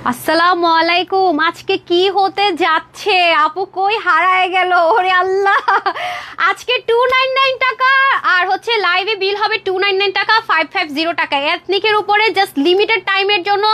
আসসালামু আলাইকুম। আজকে কি হতে যাচ্ছে? আপু কই হারায় গেল? ওরে আল্লাহ, আজকে 299 টাকা আর হচ্ছে লাইভে বিল হবে 299 টাকা, 550 টাকা এথনিকের উপরে জাস্ট লিমিটেড টাইমের জন্য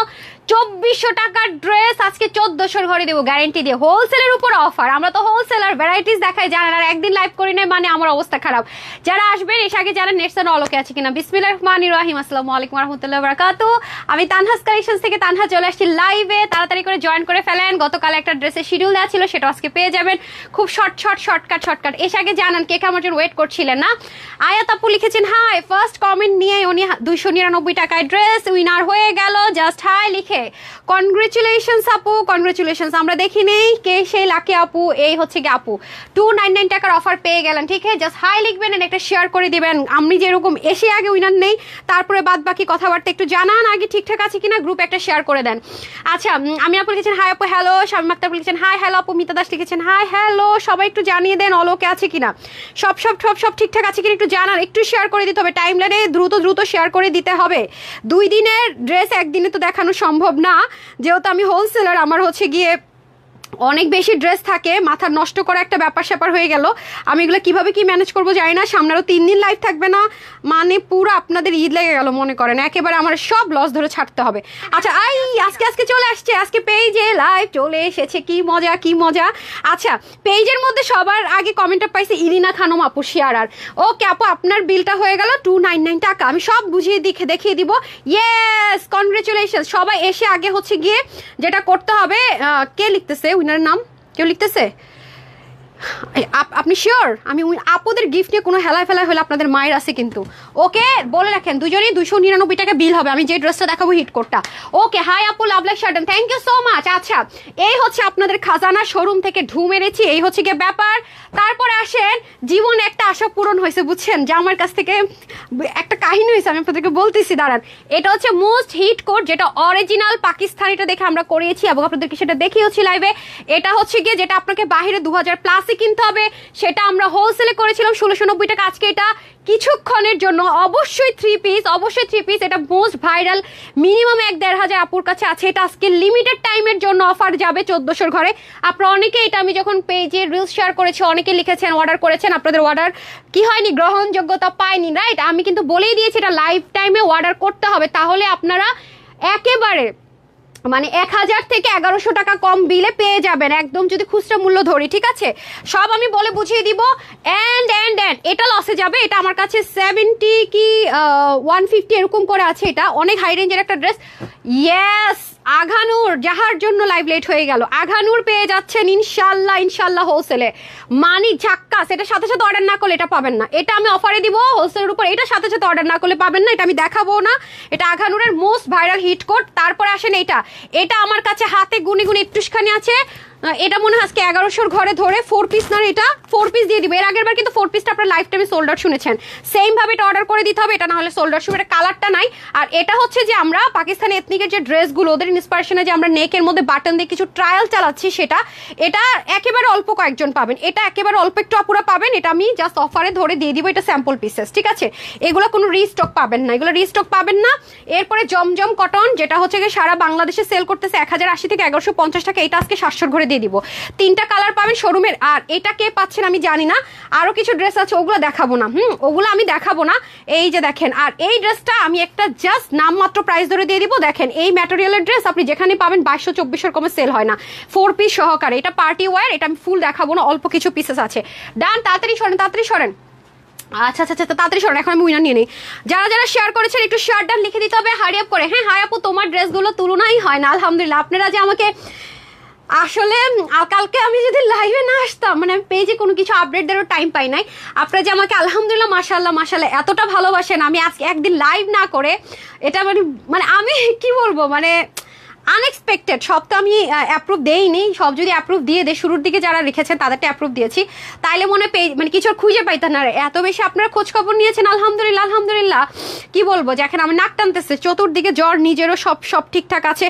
2400 টাকার ড্রেস আজকে 1400 ঘরে দেবো গ্যারেন্টি দিয়ে। হোলসেলের উপর অফার। আমরা তো হোলসেলার, ভ্যারাইটিস দেখাই, জানেন। আর একদিন লাইভ করি নাই মানে আমার অবস্থা খারাপ। যারা আসবেন এসে আগে জানেন নেটসান অলোকে আছে কিনা। বিসমিল্লাহির রহমানির রহিম। আসসালামু আলাইকুম ওয়া রাহমাতুল্লাহি ওয়া বারাকাতুহু। আমি তানহাস কালেকশনস থেকে তানহা চলে আসছি লাইভে। তাড়াতাড়ি করে জয়েন করে ফেলেন। গতকাল একটা ড্রেসের শিডিউল দেওয়া ছিল, সেটা আজকে পেয়ে যাবেন। খুব শর্টকাট। এসে আগে জানান কে আমার জন্য ওয়েট করছিলেন না। আয়াত আপু লিখেছেন হাই, ফার্স্ট কমেন্ট নিয়ে উনি 299 টাকায় ড্রেস উইনার হয়ে গেল। জাস্ট হাই লিখে কনগ্রেচুলেশনস আপু, কনগ্রেচুলেশনস। আমরা দেখি নেই কে সেই লাকি আপু। এই হচ্ছে কি আপু 299 টাকার অফার পেয়ে গেলেন। ঠিক আছে, জাস্ট হাই লিখবেন, একটা শেয়ার করে দিবেন। আমি যেরকম এসে আগে উইনার নেই, তারপরে বাদ বাকি কথাবার্তা একটু জানান আগে ঠিকঠাক আছে কিনা, গ্রুপে একটা শেয়ার করে দেন। আচ্ছা, আমি আপু লিখেছেন হাই আপু হ্যালো। শামিম আক্তার লিখেছেন হাই হ্যালো আপু। মিতা দাস লিখেছেন হাই হ্যালো। সবাই একটু জানিয়ে দেন অলোকে আছে কিনা, সব ঠিকঠাক আছে কিনা একটু জানান। একটু শেয়ার করে দিতে হবে, টাইম লাইনে দ্রুত শেয়ার করে দিতে হবে। 2 দিনের ড্রেস একদিনে তো দেখানো সম্ভব না, যেহেতু আমি হোলসেলার। আমার হচ্ছে গিয়ে অনেক বেশি ড্রেস থাকে, মাথা নষ্ট করা একটা ব্যাপার স্যাপার হয়ে গেল। আমি এগুলো কিভাবে কি ম্যানেজ করবো জানি না। সামনে আরও 3 দিন লাইভ থাকবে না, মানে পুরো আপনাদের ঈদ লেগে গেল মনে করেন। একেবারে আমার সব লস ধরে ছাড়তে হবে। আচ্ছা, আজকে চলে আসছে, আজকে পেজে লাইভ চলে এসেছে। কি মজা। আচ্ছা, পেজের মধ্যে সবার আগে কমেন্টটা পাইছে ইরিনা খানম আপু শিয়ারার। ওকে আপু, আপনার বিলটা হয়ে গেল 299 টাকা। আমি সব বুঝিয়ে দেখিয়ে দিব। Yes, congratulation. সবাই এসে আগে হচ্ছে গিয়ে যেটা করতে হবে, কে লিখতেছে উইনার নাম? কেউ লিখতেছে? আপনি শিওর? আমি আপুদের গিফট নিয়ে কোনো হেলায় ফেলায় হলে আপনাদের মায়ের আছে কিন্তু। ওকে, বলে রাখেন দুজনেই 299 টাকা বিল হবে। আমি যে ড্রেসটা দেখাবো হিট কোডটা। ওকে, হাই আপু, লাভ লাইক শার্টন, থ্যাংক ইউ সো মাচ। আচ্ছা, এই হচ্ছে আপনাদের খাজানা শোরুম থেকে ঢু মেরেছি, এই হচ্ছে গিয়ে ব্যাপার। তারপরে আসেন, জীবনে একটা আশা পূরণ হয়েছে বুঝছেন, যে আমার কাছ থেকে একটা কাহিনী হয়েছে, আমি আপনাদেরকে বলতেছি দাঁড়ান। এটা হচ্ছে মোস্ট হিট কোড, যেটা অরিজিনাল পাকিস্তানিটা দেখে আমরা করিয়েছি এবং আপনাদেরকে সেটা দেখিয়েছি লাইভে। এটা হচ্ছে গিয়ে যেটা আপনাকে বাহিরে 2000+ কিনতে হবে, সেটা আমরা হোলসেলে করেছিলাম 1690 টাকা। আজকে এটা কিছুক্ষণের জন্য অবশ্যই 3 পিস। এটা মোস্ট ভাইরাল, মিনিমাম 1-1500 আপুর কাছে আছে। এটা আজকে লিমিটেড টাইমের জন্য অফার যাবে 1400 ঘরে। আপনারা অনেকে, এটা আমি যখন পেজে রিলস শেয়ার করেছি, অনেকে লিখেছেন অর্ডার করেছেন, আপনাদের অর্ডার কি হয়নি, গ্রহণযোগ্যতা পায়নি, রাইট? আমি কিন্তু বলেই দিয়েছি এটা লাইফ টাইমে অর্ডার করতে হবে, তাহলে আপনারা একেবারে মানে 1000 থেকে 1100 টাকা কম বিলে পেয়ে যাবেন একদম, যদি খুচরা মূল্য ধরি। ঠিক আছে, সব আমি বলে বুঝিয়ে দিব। এন্ড এটা লসে যাবে। এটা আমার কাছে 70 কি 150 এরকম করে আছে। এটা অনেক হাই রেঞ্জের একটা ড্রেস। ইয়েস, আঘানুর, যাহার জন্য লাইভ লেট হয়ে গেল, আঘানুর পেয়ে যাচ্ছেন ইনশাল্লাহ হোলসেলে। মানি ঝাক্কা, সেটা সাথে অর্ডার না করলে এটা পাবেন না। এটা আমি অফারে দিব হোলসেলের উপর, এটা সাথে অর্ডার না করলে পাবেন না। এটা আমি দেখাবো না। এটা আঘানুরের মোস্ট ভাইরাল হিট কোড। তারপরে আসেন এটা আমার কাছে হাতে গুনি একটুখানি আছে। এটা মনে হয় আজকে 1100 ঘরে ধরে 4 পিস না, এটা 4 পিস দিয়ে দিব। এর আগের বার কিন্তু 4 পিসটা আপনার লাইফ টাইমে সোল্ড আউট শুনেছেন। সেম ভাবে এটা অর্ডার করে দিতে হবে, এটা না হলে সোল্ড আউট শুনে। এটা কালারটা নাই। আর এটা হচ্ছে যে আমরা পাকিস্তানি এথনিকের যে ড্রেসগুলো, ওদের ইন্সপিরেশনে যে আমরা নেকের মধ্যে বাটন দিয়ে কিছু ট্রায়াল চালাচ্ছি, সেটা এটা একেবারে অল্প কয়েকজন পাবেন। এটা একেবারে অল্প একটু আপুরা পাবেন। এটা আমি জাস্ট অফারে ধরে দিয়ে দিব। এটা স্যাম্পল পিসেস, ঠিক আছে? এগুলো কোনো রিস্টক পাবেন না, এরপরে জমজম কটন, যেটা হচ্ছে গিয়ে সারা বাংলাদেশে সেল করতেছে 1080 থেকে 1150 টাকা। এটা আজকে 700 ঘরে দিয়ে দিব। 3টা কালার পাবেন শোরুমের। আর এটা কে পাচ্ছেন আমি জানি না, আরো কিছু ড্রেস আছে, ওগুলো দেখাবো না। ওগুলো আমি দেখাবো না। এই যে দেখেন, আর এই ড্রেসটা আমি একটা জাস্ট নামমাত্র প্রাইস ধরে দিয়ে দিব। দেখেন, এই ম্যাটেরিয়ালের ড্রেস আপনি যেখানে পাবেন 2200-2400 কমে সেল হয় না, 4 পিস সহকারে। এটা পার্টি ওয়্যার। এটা আমি ফুল দেখাবো না, অল্প কিছু পিসেস আছে। ডান, তাড়াতাড়ি সরেন। আচ্ছা, তাড়াতাড়ি সরেন, এখন আমি উইনার নিয়ে নিই। যারা শেয়ার করেছেন একটু শেয়ার ডান লিখে দিতে হবে, হারি আপ করে। হ্যাঁ, হাই আপু, তোমার ড্রেসগুলো তুলনাই হয় না আলহামদুলিল্লাহ। আপনারা যে আমাকে, আসলে কালকে আমি যদি লাইভে না আসতাম, মানে আমি পেজে কোনো কিছু আপডেট দেওয়ার টাইম পাই নাই। আপনারা যে আমাকে আলহামদুলিল্লাহ মাশাআল্লাহ এতটা ভালোবাসেন, আমি আজকে একদিন লাইভ না করে এটা মানে আমি কি বলবো, মানে আনএক্সপেক্টেড। সব তো আমি অ্যাপ্রুভ দেইনি, সব যদি অ্যাপ্রুভ দিয়ে দেয়, শুরুর দিকে যারা লিখেছেন তাদেরটা অ্যাপ্রুভ দিয়েছি, তাইলে মনে মানে কিছু খুঁজে পাইতেন না। এত বেশি আপনারা খোঁজ খবর নিয়েছেন আলহামদুলিল্লাহ। কি বলবো, যে এখন আমার নাক টানতেছে, চতুর্দিকে জ্বর, নিজেরও সব ঠিকঠাক আছে।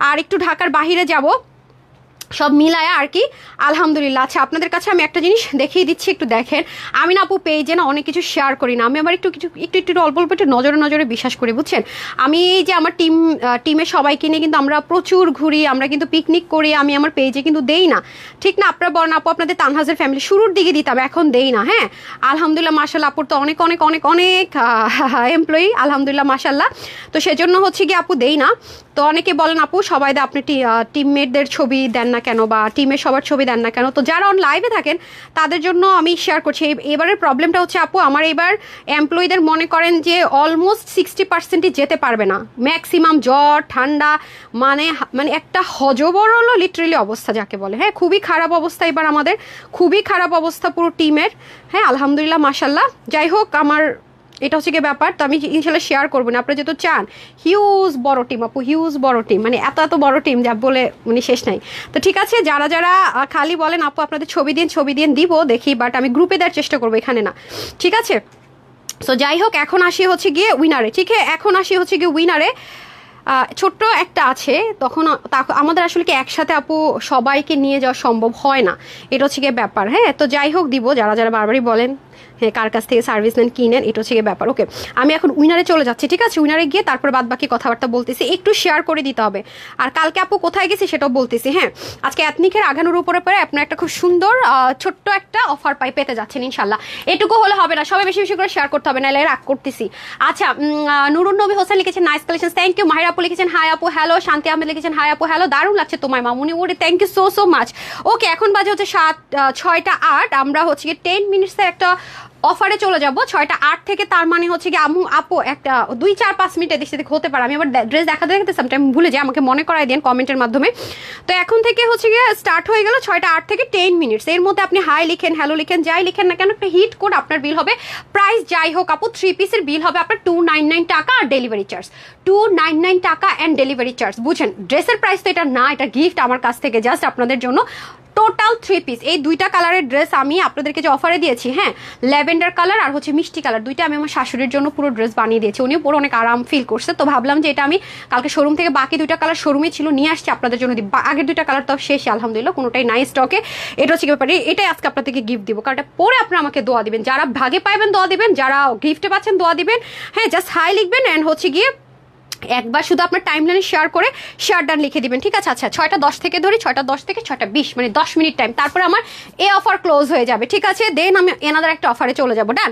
আর একটু ঢাকার বাহিরে যাব, সব মিলায় আর কি আলহামদুলিল্লাহ। আচ্ছা আপনাদের কাছে আমি একটা জিনিস দেখিয়ে দিচ্ছি, একটু দেখেন। আমি না আপু পেজে না অনেক কিছু শেয়ার করি না, আমি আবার একটু কিছু একটু অল্প অল্প একটু নজরে নজরে বিশ্বাস করি, বুঝছেন। আমি এই যে আমার টিমের সবাইকে নিয়ে কিন্তু আমরা প্রচুর ঘুরি, আমরা কিন্তু পিকনিক করি, আমি আমার পেজে কিন্তু দেই না, ঠিক না? আপনারা বলেন আপু আপনাদের তানহাজের ফ্যামিলি শুরুর দিকে দিতাম, এখন দেই না। হ্যাঁ আলহামদুলিল্লাহ মাশাল্লাহ, আপুর তো অনেক অনেক অনেক অনেক এমপ্লয়ি আলহামদুলিল্লাহ মাশাল্লাহ, তো সেজন্য হচ্ছে কি আপু দেই না। তো অনেকে বলেন আপু সবাই দা আপনি টিমমেটদের ছবি দেন না কেন, বা টিমের সবার ছবি দেন না কেন। তো যারা অন লাইভে থাকেন তাদের জন্য আমি শেয়ার করছি। এবারের প্রবলেমটা হচ্ছে আপু আমার এবার এমপ্লয়ীদের মনে করেন যে অলমোস্ট 60%ই যেতে পারবে না, ম্যাক্সিমাম জ্বর ঠান্ডা, মানে মানে একটা হজবর হলো লিটারেলি অবস্থা যাকে বলে। হ্যাঁ খুবই খারাপ অবস্থা এবার আমাদের, খুবই খারাপ অবস্থা পুরো টিমের। হ্যাঁ আলহামদুলিল্লাহ মাশাল্লাহ। যাই হোক আমার এটা হচ্ছে কি ব্যাপার, তো আমি ইনশাল্লাহ শেয়ার করবো না, আপনারা যেহেতু চান। হিউজ বড় টিম আপু, হিউজ বড় টিম, মানে এত এত বড় টিম যা বলে মানে শেষ নাই। তো ঠিক আছে যারা যারা খালি বলেন আপু আপনাদের ছবি দিন দিব দেখি, বাট আমি গ্রুপে দেওয়ার চেষ্টা করবো, এখানে না, ঠিক আছে। সো যাই হোক এখন আসি হচ্ছে গিয়ে উইনারে, ঠিক আছে এখন আসি হচ্ছে গিয়ে উইনারে। ছোট্ট একটা আছে, তখন আমাদের আসলে কি একসাথে আপু সবাইকে নিয়ে যাওয়া সম্ভব হয় না, এটা হচ্ছে গিয়ে ব্যাপার। হ্যাঁ তো যাই হোক দিব, যারা যারা বারবারই বলেন হ্যাঁ কার কাছ থেকে সার্ভিস নেন কিনেন, এটা হচ্ছে গিয়ে ব্যাপার। ওকে আমি এখন উইনারে চলে যাচ্ছি, ঠিক আছে। উইনারে গিয়ে তারপর বাদ বাকি কথাবার্তা বলতেছি, একটু শেয়ার করে দিতে হবে। আর কালকে আপু কোথায় গেছি সেটাও বলতেছি। হ্যাঁ আজকে এথনিকের আঘানোর উপরে পরে আপনার একটা খুব সুন্দর ছোট্ট একটা অফার পেতে যাচ্ছেন ইনশাল্লাহ। এটুকু হলে হবে না, সবাই বেশি বেশি করে শেয়ার করতে হবে, নাহলে রাগ করতেছি। আচ্ছা নুরুন নবী হোসেন লিখেছেন নাইস কালেকশন, থ্যাংক ইউ। মাহির আপু লিখেছেন হাই আপু হ্যালো। শান্তি আহমেদ লিখেছেন হাই আপু হ্যালো, দারুণ লাগছে তোমার মামুনি, ওরে thank you so so much. Okay এখন বাজে হচ্ছে 6:08, আমরা হচ্ছে গিয়ে 10 মিনিটসের একটা অফারে চলে যাবো 6:08 থেকে। তার মানে হচ্ছে কি আপু একটা 2-4-5 মিনিট এদিক সেদিক হতে পারে, আমি আবার ড্রেস দেখাতে দেখাতে সামটাইম ভুলে যাই, আমাকে মনে করাই দেন কমেন্টের মাধ্যমে। তো এখন থেকে হচ্ছে গিয়ে স্টার্ট হয়ে গেল 6:08 থেকে 10 মিনিটস, এর মধ্যে আপনি হাই লিখেন হ্যালো লিখেন যাই লিখেন না কেন, একটা হিট কোড আপনার বিল হবে। প্রাইস যাই হোক আপু 3 পিসের বিল হবে আপনার 299 টাকা আর ডেলিভারি চার্জ 299 টাকা অ্যান্ড ডেলিভারি চার্জ। বুঝছেন ড্রেসের প্রাইস তো এটা না, এটা গিফট আমার কাছ থেকে জাস্ট আপনাদের জন্য। টোটাল 3 পিস, এই দুইটা কালারের ড্রেস আমি আপনাদেরকে যে অফারে দিয়েছি, হ্যাঁ ল্যাভেন্ডার কালার আর হচ্ছে মিষ্টি কালার, দুইটা আমি আমার শাশুড়ির জন্য পুরো ড্রেস বানিয়ে দিয়েছি, উনিও পুরো অনেক আরাম ফিল করছে। তো ভাবলাম যে এটা আমি কালকে শোরুম থেকে বাকি দুইটা কালার শোরুমে ছিল নিয়ে আসছি আপনাদের জন্য, আগের দুইটা কালার তো শেষ আলহামদুলিল্লাহ, কোনোটাই নাই স্টকে। এটা হচ্ছে ব্যাপারে, এটাই আজকে আপনাদেরকে গিফট দিব, কারণ এটা পরে আপনারা আমাকে দোয়া দিবেন, যারা ভাগে পাইবেন দোয়া দিবেন, যারা গিফটে পাচ্ছেন দোয়া দিবেন। হ্যাঁ জাস্ট হাই লিখবেন অ্যান্ড হচ্ছে গিয়ে একবার শুধু আপনার টাইম লাইনে শেয়ার করে শেয়ার ডান লিখে দিবেন, ঠিক আছে। আচ্ছা 6:10 থেকে ধরি, 6:10 থেকে 6:20 মানে 10 মিনিট টাইম, তারপরে আমার এই অফার ক্লোজ হয়ে যাবে, ঠিক আছে। দেন আমি এনাদার একটা অফারে চলে যাবো, ডান।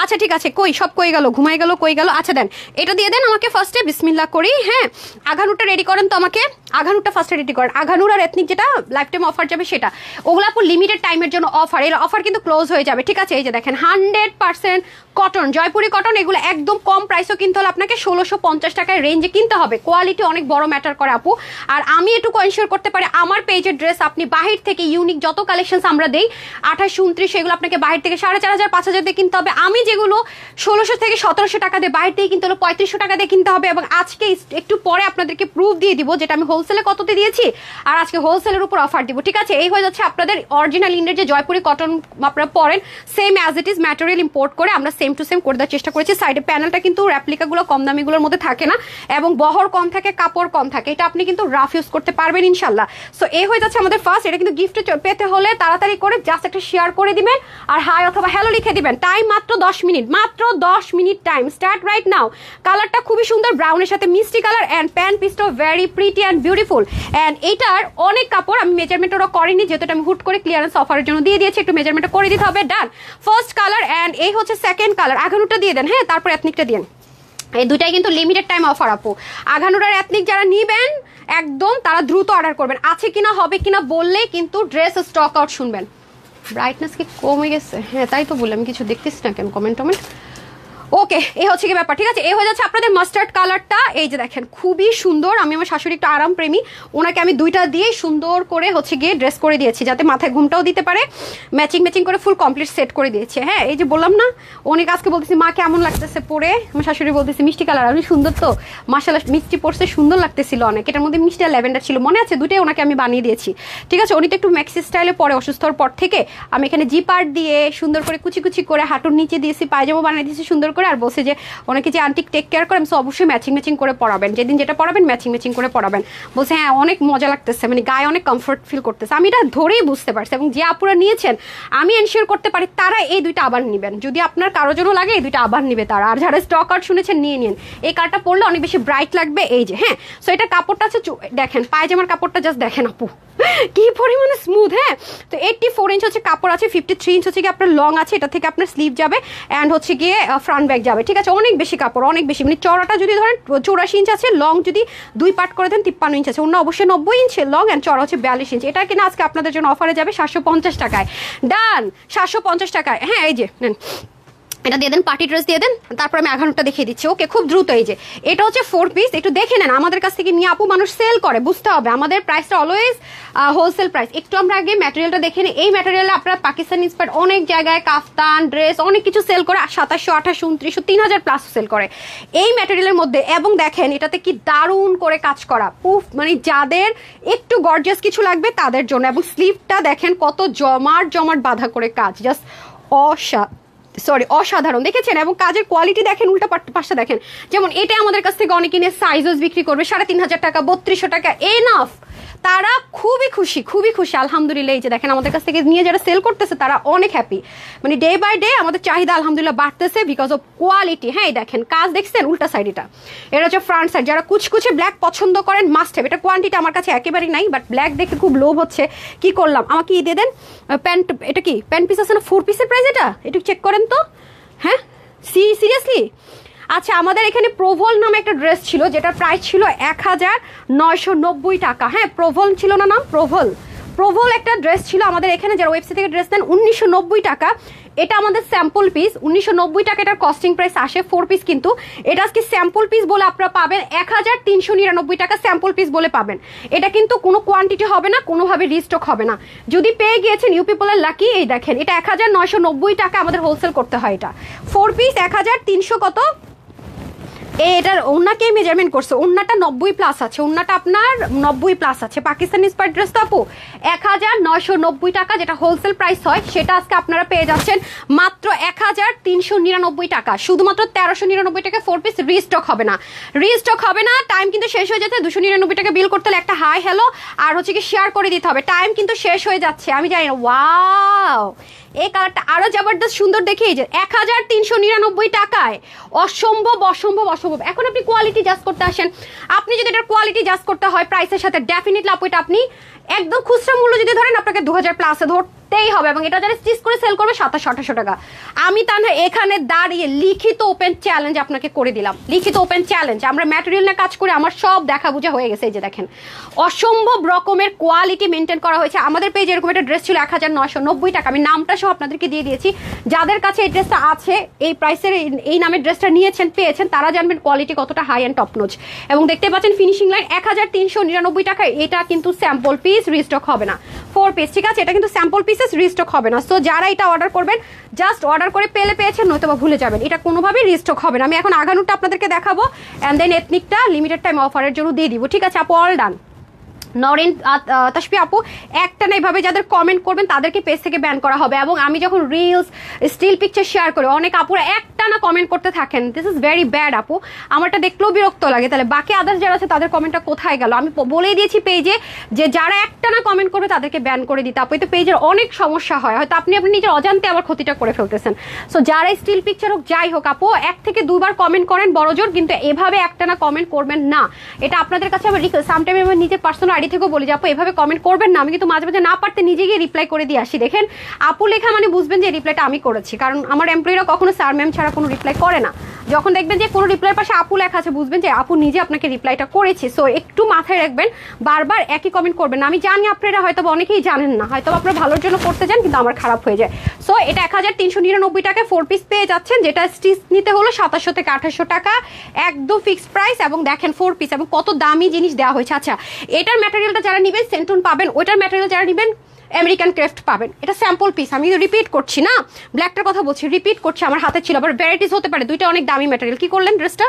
আচ্ছা ঠিক আছে, কই সব কই গেল, ঘুমাই গেল, কই গেল। আচ্ছা দেন এটা দিয়ে দেন আমাকে ফার্স্টে, বিসমিল্লাহ করি। হ্যাঁ আঘানুরটা রেডি করেন তো আমাকে, আঘানুরটা ফার্স্টে রেডি করেন। আঘানুর আর এথনিক যেটা লাইফ টাইম অফার যাবে সেটা, ওগুলো আপু লিমিটেড টাইমের জন্য অফার, এর অফার কিন্তু ক্লোজ হয়ে যাবে, ঠিক আছে। এই যে দেখেন 100% কটন, জয়পুরি কটন, এগুলো একদম কম প্রাইসও কিনতে হলে আপনাকে 1650 টাকায় রেঞ্জে কিনতে হবে, কোয়ালিটি অনেক বড় ম্যাটার করে আপু। আর আমি এটুকু এনশিওর করতে পারি আমার পেজের ড্রেস আপনি বাহির থেকে ইউনিক যত কালেকশন আমরা দেই 28-29, এগুলো আপনাকে বাহির থেকে 4500-5000 দিয়ে কিনতে হবে, আমি যেগুলো 1600 থেকে 1700 টাকা দিয়ে বাহির থেকে কিনতে হলো 3500 টাকা দিয়ে কিনতে হবে। এবং আজকে একটু পরে আপনাদেরকে প্রুফ দিয়ে দিব যেটা আমি হোলসেলে কততে দিয়েছি আর আজকে হোলসেলের উপর অফার দিব, ঠিক আছে। এই হয়ে যাচ্ছে আপনাদের অরিজিনাল ইন্ডিয়ার যে জয়পুরি কটন আপনারা পরেন, same as it is material import করে আমরা সেম টু সেম করে দেওয়ার চেষ্টা করেছি। সাইডে প্যানেলটা কিন্তু রেপ্লিকাগুলো কম দামিগুলোর মধ্যে থাকে না, এবং বহর কম থাকে, কাপড় কম থাকে, এটা আপনি কিন্তু রাফ ইউজ করতে পারবেন ইনশাল্লাহ। সো এই হয়ে যাচ্ছে আমাদের ফার্স্ট, এটা কিন্তু গিফটে পেতে হলে তাড়াতাড়ি করে জাস্ট একটা শেয়ার করে দিবেন আর হাই অথবা হ্যালো লিখে দিবেন। টাইম মাত্র 10 মিনিট, মাত্র 10 minute time, start right now. কালারটা খুবই সুন্দর, ব্রাউনের সাথে মিষ্টি কালার, অ্যান্ড প্যান্ট পিসটাও very pretty and beautiful. And এইটার অনেক কাপড়, আমি মেজারমেন্ট ওরা করিনি যেহেতু আমি হুট করে ক্লিয়ারেন্স অফারের জন্য দিয়ে দিয়েছি, একটু মেজারমেন্টটা করে দিতে হবে, ডান। ফার্স্ট কালার অ্যান্ড এই হচ্ছে সেকেন্ড কালার, আঘানুরটা দিয়ে দেন, হ্যাঁ তারপর এথনিকটা দিন, এই দুটাই কিন্তু লিমিটেড টাইম অফার আপু। আঘানুর আর এথনিক যারা নিবেন একদম তারা দ্রুত অর্ডার করবেন, আছে কিনা হবে কিনা বললেই কিন্তু ড্রেস স্টক আউট শুনবেন। ব্রাইটনেস কি কমে গেছে? হ্যাঁ তাই তো বললাম, কিছু দেখতেছি না কেন কমেন্ট টমেন্ট। ওকে এই হচ্ছে কি ব্যাপার, ঠিক আছে। এই হয়ে যাচ্ছে আপনাদের মাস্টার্ড কালারটা, এই যে দেখেন খুবই সুন্দর। আমি আমার শাশুড়ি একটু আরাম প্রেমী, ওনাকে আমি দুইটা দিয়ে সুন্দর করে হচ্ছে গিয়ে ড্রেস করে দিয়েছি যাতে মাথায় ঘুমটাও দিতে পারে, ম্যাচিং ম্যাচিং করে ফুল কমপ্লিট সেট করে দিয়েছে। হ্যাঁ এই যে বললাম না, অনেক আজকে বলতেছি মা কেমন লাগতেছে পরে, আমার শাশুড়ি বলতেছে মিষ্টি কালার, আমি সুন্দর তো মাশাআল্লাহ, মিষ্টি পড়ছে সুন্দর লাগতেছিল অনেক, এটার মধ্যে মিষ্টি আর ল্যাভেন্ডার ছিল, মনে আছে দুটোই ওনাকে আমি বানিয়ে দিয়েছি, ঠিক আছে। উনি তো একটু ম্যাক্সি স্টাইলে পরে অসুস্থর পর থেকে, আমি এখানে জি পার্ট দিয়ে সুন্দর করে কুচি কুচি করে হাঁটুর নিচে দিয়েছি, পায়জামা বানিয়ে দিয়েছি সুন্দর করে আর বলছে যে অনেকে যে আন্টি টেক কেয়ার করেন, সো অবশ্যই ম্যাচিং করে পড়াবেন, যেদিন যেটা পড়াবেন ম্যাচিং করে পড়াবেন। বলছে হ্যাঁ অনেক মজা লাগতেছে, মানে গায়ে অনেক কমফোর্ট ফিল করতেছে। আমি এটা ধরেই বুঝতে পারছি, এবং যে আপুরা নিয়েছেন আমি এনশিওর করতে পারি তারা এই দুইটা আবার নেবেন, যদি আপনার কারো জন্য লাগে এই দুইটা আবার নিবে তারা। আর যারা স্টক আউট শুনেছেন নিয়ে নিন, এই কার্ডটা পরলে অনেক বেশি ব্রাইট লাগবে। এই যে হ্যাঁ, সো এটা কাপড়টা আছে, দেখেন পায়জামার কাপড়টা জাস্ট দেখেন আপু কি পরিমাণে স্মুথ। হ্যাঁ, তো 84 ইঞ্চ হচ্ছে কাপড় আছে, 53 ইঞ্চ হচ্ছে কি আপনার লং আছে, এটা থেকে আপনার স্লিভ যাবে অ্যান্ড হচ্ছে গিয়ে ফ্রন্ট ব্যাক যাবে, ঠিক আছে। অনেক বেশি কাপড়, অনেক বেশি, মানে চড়াটা যদি ধরেন 84 ইঞ্চ আছে, লং যদি 2 পার্ট করে দেন 53 ইঞ্চ আছে, অন্য অবশ্যই 90 ইঞ্চ লং অ্যান্ড চড়া হচ্ছে 42 ইঞ্চ। এটা কিনা আজকে আপনাদের জন্য অফারে যাবে 750 টাকায়। ডান, 750 টাকায়। হ্যাঁ এই যে নেন, এটা দিয়ে দেন, পার্টি ড্রেস দিয়ে দেন, তারপর আমি আঘানুটা দেখিয়ে দিচ্ছি। ওকে, খুব দ্রুত। এই যে এটা হচ্ছে 4 পিস, একটু দেখে নেন। আমাদের কাছ থেকে নিয়ে আপু মানুষ সেল করে, বুঝতে হবে আমাদের প্রাইসটা অলওয়েজ হোলসেল প্রাইস। একটু আমরা আগে ম্যাটেরিয়ালটা দেখে নিই। এই ম্যাটেরিয়ালে আপনারা পাকিস্তান ইন্সপায়ার্ড অনেক জায়গায় কাফতান ড্রেস অনেক কিছু সেল করে, 2700, 2800, 2900, 3000 প্লাস সেল করে এই ম্যাটেরিয়ালের মধ্যে। এবং দেখেন এটাতে কি দারুণ করে কাজ করা, উফ, মানে যাদের একটু গর্জিয়াস কিছু লাগবে তাদের জন্য। এবং স্লিভটা দেখেন কত জমাট বাঁধা করে কাজ, জাস্ট অসাধারণ, দেখেছেন। এবং কাজের কোয়ালিটি দেখেন, উল্টা পাশটা দেখেন। যেমন এটা আমাদের কাছ থেকে অনেকে নিয়ে সাইজেস বিক্রি করবে 3500 টাকা, 3200 টাকা, এনাফ। তারা খুবই খুশি আলহামদুলিল্লাহ। এই যে দেখেন আমাদের কাছ থেকে নিয়ে যারা সেল করতেছে তারা অনেক হ্যাপি, মানে ডে বাই ডে আমাদের চাহিদা আলহামদুলিল্লাহ বাড়তেছে বিকজ অফ কোয়ালিটি। হ্যাঁ দেখেন কাজ দেখছেন, উল্টা সাইড এটা হচ্ছে ফ্রন্ট সাইড। যারা কুচকুচে ব্ল্যাক পছন্দ করেন মাস্ট হ্যাভ। এটা কোয়ান্টিটি আমার কাছে একেবারেই নাই, বাট ব্ল্যাক দেখে খুব লোভ হচ্ছে, কি করলাম, আমাকে দিয়ে দেন প্যান্ট। এটা কি প্যান্ট পিস আছে না, 4 পিসের প্রাইস এটা, একটু চেক করেন তো। হ্যাঁ সিরিয়াসলি, আচ্ছা আমাদের এখানে প্রভল নামে একটা ড্রেস ছিল যেটার প্রাইস ছিল 1990 টাকা। হ্যাঁ প্রভল ছিল না নাম, প্রভল একটা ড্রেস ছিল আমাদের এখানে, যারা ওয়েবসাইট থেকে ড্রেস দেন 1990 টাকা। এটা আমাদের স্যাম্পল পিস, 1990 টাকা এটার কস্টিং প্রাইস আসে, 4 পিস কিন্তু। এটা আজকে স্যাম্পল পিস বলে আপনারা পাবেন 1399 টাকা, স্যাম্পল পিস বলে পাবেন। এটা কিন্তু কোনো কোয়ান্টিটি হবে না, কোনোভাবে রিস্টক হবে না। যদি পেয়ে গিয়েছেন ইউ পিপলের লাকি। এই দেখেন এটা 1990 টাকা আমাদের হোলসেল করতে হয়। এটা 4 পিস 1300 কত, এটার ওন্নাকে মেজারমেন্ট করছে, ওন্নাটা 90 প্লাস আছে, ওন্নাটা আপনার 90 প্লাস আছে। পাকিস্তানি ইন্সপায়ার্ড ড্রেস তো আপু 1990 টাকা, যেটা হোলসেল প্রাইস হয়, সেটা আজকে আপনারা পেয়ে যাচ্ছেন মাত্র 1399 টাকা, শুধুমাত্র 1399 টাকা 4 পিস। রিস্টক হবে না, টাইম কিন্তু শেষ হয়ে যাচ্ছে। 299 টাকা বিল করতে হলে একটা হাই হ্যালো আর হচ্ছে কি শেয়ার করে দিতে হবে, টাইম কিন্তু শেষ হয়ে যাচ্ছে। আমি জানি না, ওয়াও এই কালারটা আরো জবরদস্ত সুন্দর দেখে। এই যে 1399 টাকায়, অসম্ভব। এখন আপনি কোয়ালিটি জাজ করতে আসেন, আপনি যদি এটার কোয়ালিটি জাজ করতে হয় প্রাইসের সাথে, ডেফিনেটলি আপু এটা আপনি একদম খুচরা মূল্য যদি ধরেন আপনাকে 2000 প্লাসে ধরতেই হবে। এবং এটা যারা স্টিচ করে সেল করবে 2700-2800 টাকা। আমি তাহলে এখানে দাঁড়িয়ে লিখিত ওপেন চ্যালেঞ্জ আপনাকে করে দিলাম, লিখিত ওপেন চ্যালেঞ্জ। আমরা ম্যাটেরিয়াল নিয়ে কাজ করে আমার সব দেখা বোঝা হয়ে গেছে। এই যে দেখেন অসম্ভব রকমের কোয়ালিটি মেনটেন করা হয়েছে। আমাদের পেজে এরকম একটা ড্রেস ছিল 1990 টাকা, আমি নামটা সহ আপনাদেরকে দিয়ে দিয়েছি। যাদের কাছে এই ড্রেসটা আছে, এই প্রাইসের এই নামের ড্রেসটা নিয়েছেন, পেয়েছেন, তারা জানবেন কোয়ালিটি কতটা হাই অ্যান্ড টপ নোচ। এবং দেখতে পাচ্ছেন ফিনিশিং লাইন 1399 টাকা। এটা কিন্তু স্যাম্পল পিস, রিস্টক হবে না। 4 পিস, ঠিক আছে, এটা কিন্তু স্যাম্পল পিসেস, রিস্টক হবে না। সো যারা এটা অর্ডার করবেন জাস্ট অর্ডার করে পেয়েছেন, নয়তো বা ভুলে যাবেন, এটা কোনোভাবেই রিস্টক হবে না। আমি এখন আগানুরটা আপনাদেরকে দেখাবো অ্যান্ড দেন এথনিকটা লিমিটেড টাইম অফারের জন্য দিয়ে দিব, ঠিক আছে আপু। All done. নরেন তাসফি আপু একটা না, এইভাবে যাদের কমেন্ট করবেন তাদেরকে পেজ থেকে ব্যান করা হবে। এবং আমি যখন রিলস স্টিল পিকচার শেয়ার করি, অনেক আপুরা একটা না কমেন্ট করতে থাকেন, দিস ইজ ভেরি ব্যাড আপু, আমারটা দেখলেও বিরক্ত লাগে। তাহলে বাকি আদার্স যারা আছে তাদের কমেন্টটা কোথায় গেল? আমি বলেই দিয়েছি পেজে যে যারা একটা না কমেন্ট করবে তাদেরকে ব্যান করে দিতে। আপু এতে পেজের অনেক সমস্যা হয়, হয়তো আপনি নিজের অজান্তে আবার ক্ষতিটা করে ফেলতেছেন। সো যারা স্টিল পিকচার হোক যাই হোক আপু, 1 থেকে 2 বার কমেন্ট করেন বড়জোর, কিন্তু এভাবে একটা না কমেন্ট করবেন না। এটা আপনাদের কাছে আমার রিকোয়েস্ট। সামটাইম আমার নিজের পার্সোনাল আইডি থেকেও বলি যে আপু এভাবে কমেন্ট করবেন না। আমি কিন্তু মাঝে মাঝে না পারতে নিজে গিয়ে রিপ্লাই করে দিয়ে আসি। দেখেন আপু লেখা মানে বুঝবেন যে রিপ্লাইটা আমি করেছি, কারণ আমার এমপ্লয়িরা কখনো স্যার ম্যাম ছাড়া কোনো রিপ্লাই করে না। যখন দেখবেন যে কোনো রিপ্লাইয়ের পাশে আপু লেখা আছে, বুঝবেন যে আপু নিজে আপনাকে রিপ্লাইটা করেছে। সো একটু মাথায় রাখবেন, বারবার একই কমেন্ট করবেন না। আমি জানি আপনারা হয়তো অনেকেই জানেন না, হয়তো আপনারা ভালোর জন্য করতে যান কিন্তু আমার খারাপ হয়ে যায়। সো এটা 1399 টাকায় 4 পিস পেয়ে যাচ্ছেন, যেটা স্টিচ নিতে হলো 2700 থেকে 2800 টাকা, একদম ফিক্সড প্রাইস। এবং দেখেন 4 পিস এবং কত দামি জিনিস দেওয়া হয়েছে। আচ্ছা এটার ম্যাটেরিয়ালটা যারা নেবেন সেন্টুন পাবেন, ওইটার ম্যাটেরিয়াল যারা নেবেন আমেরিকান ক্রাফট পাবেন। এটা স্যাম্পল পিস, আমি রিপিট করছি না, ব্ল্যাকটার কথা বলছি, রিপিট করছি, আমার হাতে ছিল, আবার ভ্যারাইটিস হতে পারে, দুইটা অনেক দামি ম্যাটেরিয়াল। কি করলেন ড্রেসটা?